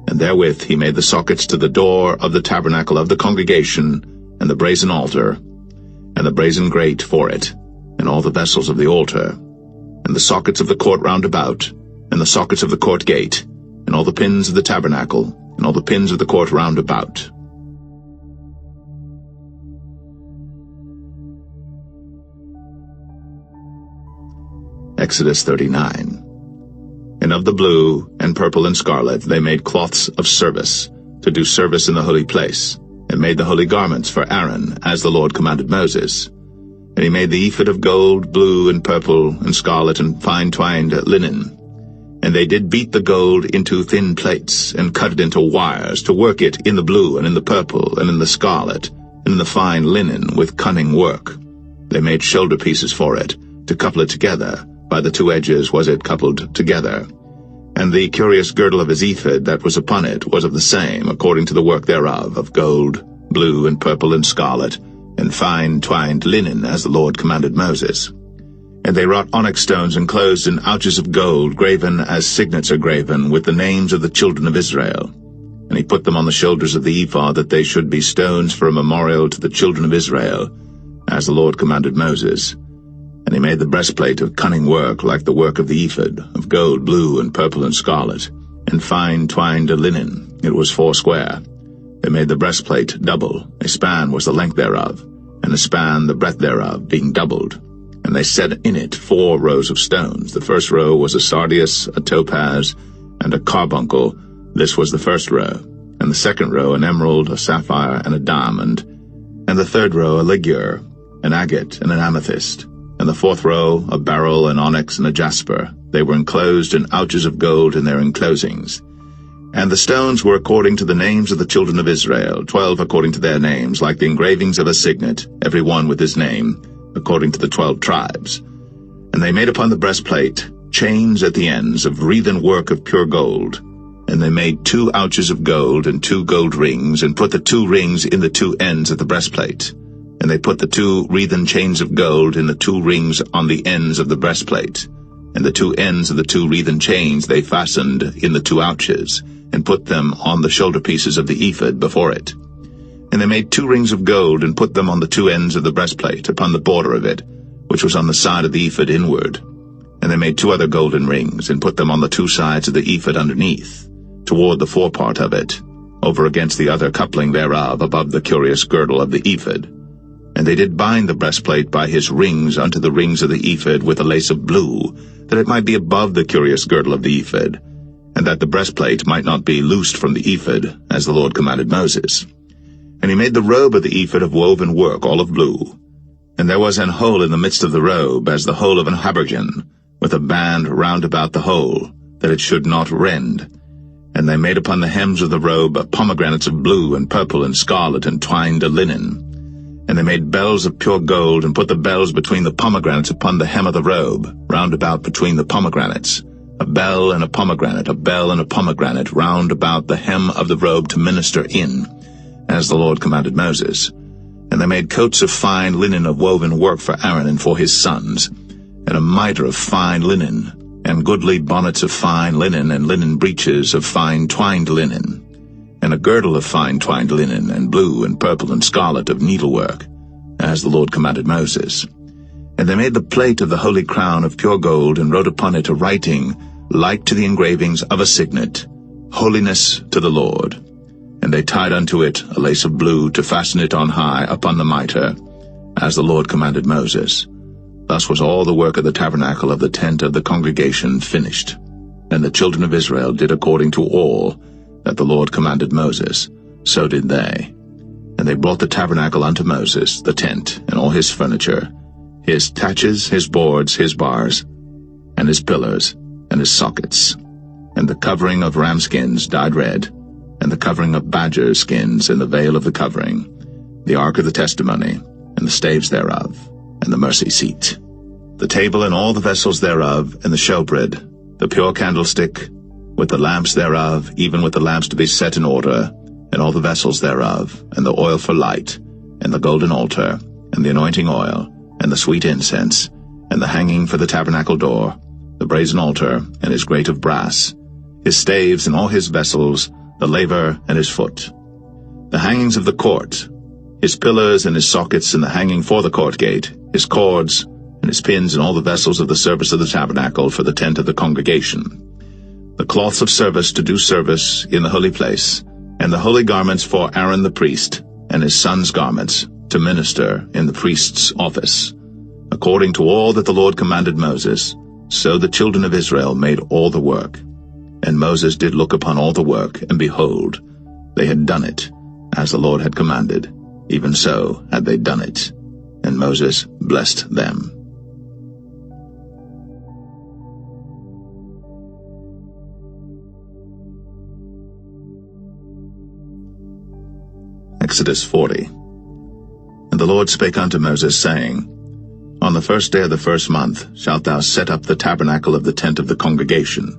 And therewith he made the sockets to the door of the tabernacle of the congregation, and the brazen altar, and the brazen grate for it, and all the vessels of the altar, and the sockets of the court round about, and the sockets of the court gate, and all the pins of the tabernacle, and all the pins of the court round about. Exodus 39. And of the blue, and purple, and scarlet they made cloths of service, to do service in the holy place, and made the holy garments for Aaron, as the Lord commanded Moses. And he made the ephod of gold, blue, and purple, and scarlet, and fine twined linen. And they did beat the gold into thin plates, and cut it into wires, to work it in the blue, and in the purple, and in the scarlet, and in the fine linen, with cunning work. They made shoulder pieces for it, to couple it together. By the 2 edges was it coupled together. And the curious girdle of his ephod that was upon it was of the same, according to the work thereof, of gold, blue, and purple, and scarlet, and fine twined linen, as the Lord commanded Moses. And they wrought onyx stones enclosed in ouches of gold, graven as signets are graven, with the names of the children of Israel. And he put them on the shoulders of the ephod, that they should be stones for a memorial to the children of Israel, as the Lord commanded Moses. And he made the breastplate of cunning work, like the work of the ephod, of gold, blue, and purple, and scarlet, and fine twined linen. It was 4 square. They made the breastplate double. A span was the length thereof, and a span the breadth thereof, being doubled. And they set in it 4 rows of stones. The first row was a sardius, a topaz, and a carbuncle. This was the first row. And the second row an emerald, a sapphire, and a diamond. And the third row a ligure, an agate, and an amethyst. And the fourth row a beryl, an onyx, and a jasper. They were enclosed in ouches of gold in their enclosings. And the stones were according to the names of the children of Israel, 12 according to their names, like the engravings of a signet, every one with his name, according to the 12 tribes. And they made upon the breastplate chains at the ends of wreathen work of pure gold. And they made 2 ouches of gold and 2 gold rings, and put the 2 rings in the 2 ends of the breastplate. And they put the 2 wreathen chains of gold in the 2 rings on the ends of the breastplate. And the 2 ends of the 2 wreathen chains they fastened in the 2 ouches, and put them on the shoulder pieces of the ephod before it. And they made 2 rings of gold, and put them on the 2 ends of the breastplate, upon the border of it, which was on the side of the ephod inward. And they made 2 other golden rings, and put them on the 2 sides of the ephod underneath, toward the forepart of it, over against the other coupling thereof, above the curious girdle of the ephod. And they did bind the breastplate by his rings unto the rings of the ephod with a lace of blue, that it might be above the curious girdle of the ephod, and that the breastplate might not be loosed from the ephod, as the Lord commanded Moses. And he made the robe of the ephod of woven work, all of blue. And there was an hole in the midst of the robe, as the hole of an habergeon, with a band round about the hole, that it should not rend. And they made upon the hems of the robe pomegranates of blue and purple and scarlet and twined linen. And they made bells of pure gold, and put the bells between the pomegranates upon the hem of the robe, round about between the pomegranates, a bell and a pomegranate, a bell and a pomegranate, round about the hem of the robe to minister in, as the Lord commanded Moses. And they made coats of fine linen of woven work for Aaron and for his sons, and a mitre of fine linen, and goodly bonnets of fine linen, and linen breeches of fine twined linen, and a girdle of fine twined linen, and blue and purple and scarlet of needlework, as the Lord commanded Moses. And they made the plate of the holy crown of pure gold, and wrote upon it a writing like to the engravings of a signet, Holiness to the Lord. And they tied unto it a lace of blue to fasten it on high upon the mitre, as the Lord commanded Moses. Thus was all the work of the tabernacle of the tent of the congregation finished. And the children of Israel did according to all that the Lord commanded Moses, so did they. And they brought the tabernacle unto Moses, the tent, and all his furniture, his taches, his boards, his bars, and his pillars, and his sockets, and the covering of ram skins dyed red, and the covering of badger skins, and the veil of the covering, the ark of the testimony, and the staves thereof, and the mercy seat, the table and all the vessels thereof, and the showbread, the pure candlestick, with the lamps thereof, even with the lamps to be set in order, and all the vessels thereof, and the oil for light, and the golden altar, and the anointing oil, and the sweet incense, and the hanging for the tabernacle door, the brazen altar, and his grate of brass, his staves and all his vessels, the laver and his foot, the hangings of the court, his pillars and his sockets, and the hanging for the court gate, his cords, and his pins, and all the vessels of the service of the tabernacle for the tent of the congregation, the cloths of service to do service in the holy place, and the holy garments for Aaron the priest, and his sons' garments, to minister in the priest's office. According to all that the Lord commanded Moses, so the children of Israel made all the work. And Moses did look upon all the work, and behold, they had done it, as the Lord had commanded, even so had they done it. And Moses blessed them. Exodus 40. And the Lord spake unto Moses, saying, On the 1st day of the 1st month shalt thou set up the tabernacle of the tent of the congregation,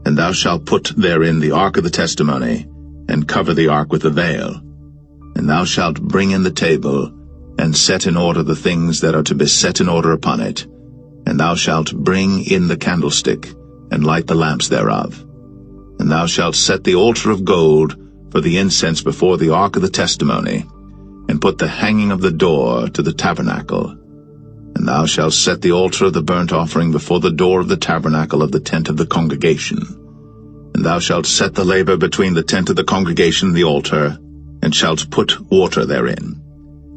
and thou shalt put therein the ark of the testimony, and cover the ark with the veil. And thou shalt bring in the table, and set in order the things that are to be set in order upon it. And thou shalt bring in the candlestick, and light the lamps thereof. And thou shalt set the altar of gold for the incense before the ark of the testimony, and put the hanging of the door to the tabernacle. And thou shalt set the altar of the burnt offering before the door of the tabernacle of the tent of the congregation. And thou shalt set the laver between the tent of the congregation and the altar, and shalt put water therein.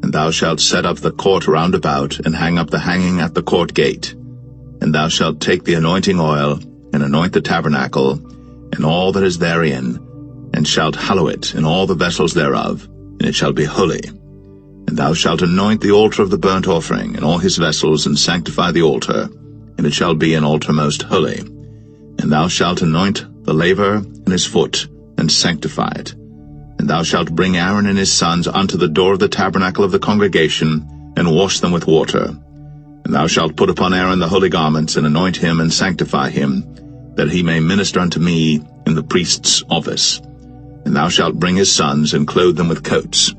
And thou shalt set up the court round about, and hang up the hanging at the court gate. And thou shalt take the anointing oil, and anoint the tabernacle, and all that is therein, and shalt hallow it, and all the vessels thereof, and it shall be holy. And thou shalt anoint the altar of the burnt offering, and all his vessels, and sanctify the altar, and it shall be an altar most holy. And thou shalt anoint the laver and his foot, and sanctify it. And thou shalt bring Aaron and his sons unto the door of the tabernacle of the congregation, and wash them with water. And thou shalt put upon Aaron the holy garments, and anoint him, and sanctify him, that he may minister unto me in the priest's office. And thou shalt bring his sons, and clothe them with coats.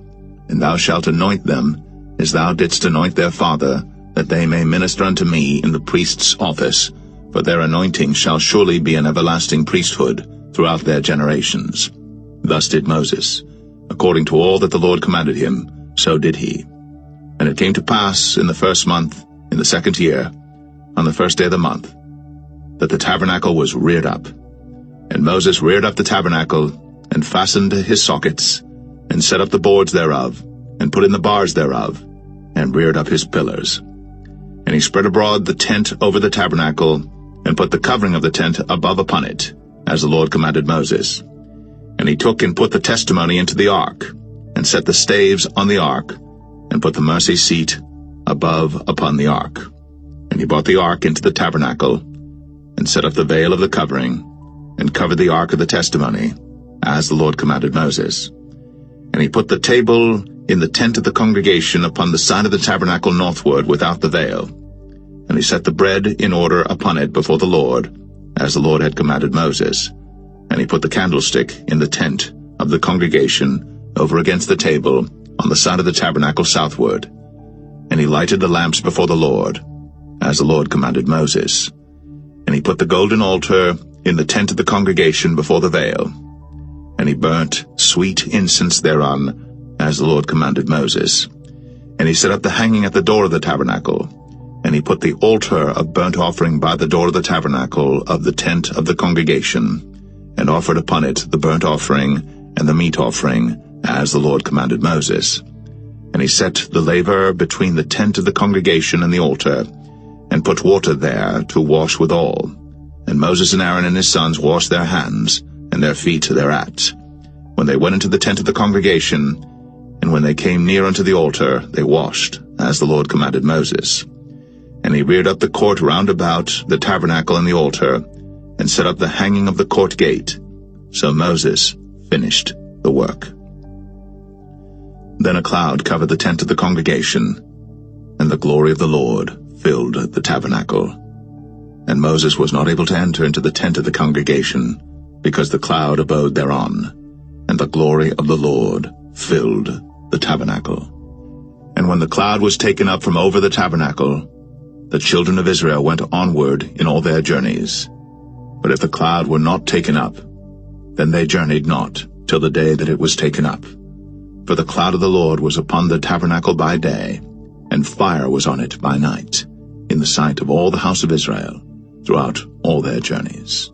And thou shalt anoint them, as thou didst anoint their father, that they may minister unto me in the priest's office, for their anointing shall surely be an everlasting priesthood throughout their generations. Thus did Moses, according to all that the Lord commanded him, so did he. And it came to pass in the 1st month, in the 2nd year, on the 1st day of the month, that the tabernacle was reared up. And Moses reared up the tabernacle, and fastened his sockets, and set up the boards thereof, and put in the bars thereof, and reared up his pillars. And he spread abroad the tent over the tabernacle, and put the covering of the tent above upon it, as the Lord commanded Moses. And he took and put the testimony into the ark, and set the staves on the ark, and put the mercy seat above upon the ark. And he brought the ark into the tabernacle, and set up the veil of the covering, and covered the ark of the testimony, as the Lord commanded Moses. And he put the table in the tent of the congregation upon the side of the tabernacle northward without the veil. And he set the bread in order upon it before the Lord, as the Lord had commanded Moses. And he put the candlestick in the tent of the congregation over against the table on the side of the tabernacle southward. And he lighted the lamps before the Lord, as the Lord commanded Moses. And he put the golden altar in the tent of the congregation before the veil. And he burnt sweet incense thereon, as the Lord commanded Moses. And he set up the hanging at the door of the tabernacle. And he put the altar of burnt offering by the door of the tabernacle of the tent of the congregation, and offered upon it the burnt offering and the meat offering, as the Lord commanded Moses. And he set the laver between the tent of the congregation and the altar, and put water there to wash withal. And Moses and Aaron and his sons washed their hands and their feet thereat, when they went into the tent of the congregation, and when they came near unto the altar, they washed, as the Lord commanded Moses. And he reared up the court round about the tabernacle and the altar, and set up the hanging of the court gate. So Moses finished the work. Then a cloud covered the tent of the congregation, and the glory of the Lord filled the tabernacle. And Moses was not able to enter into the tent of the congregation, because the cloud abode thereon, and the glory of the Lord filled the tabernacle. And when the cloud was taken up from over the tabernacle, the children of Israel went onward in all their journeys. But if the cloud were not taken up, then they journeyed not till the day that it was taken up. For the cloud of the Lord was upon the tabernacle by day, and fire was on it by night, in the sight of all the house of Israel, throughout all their journeys.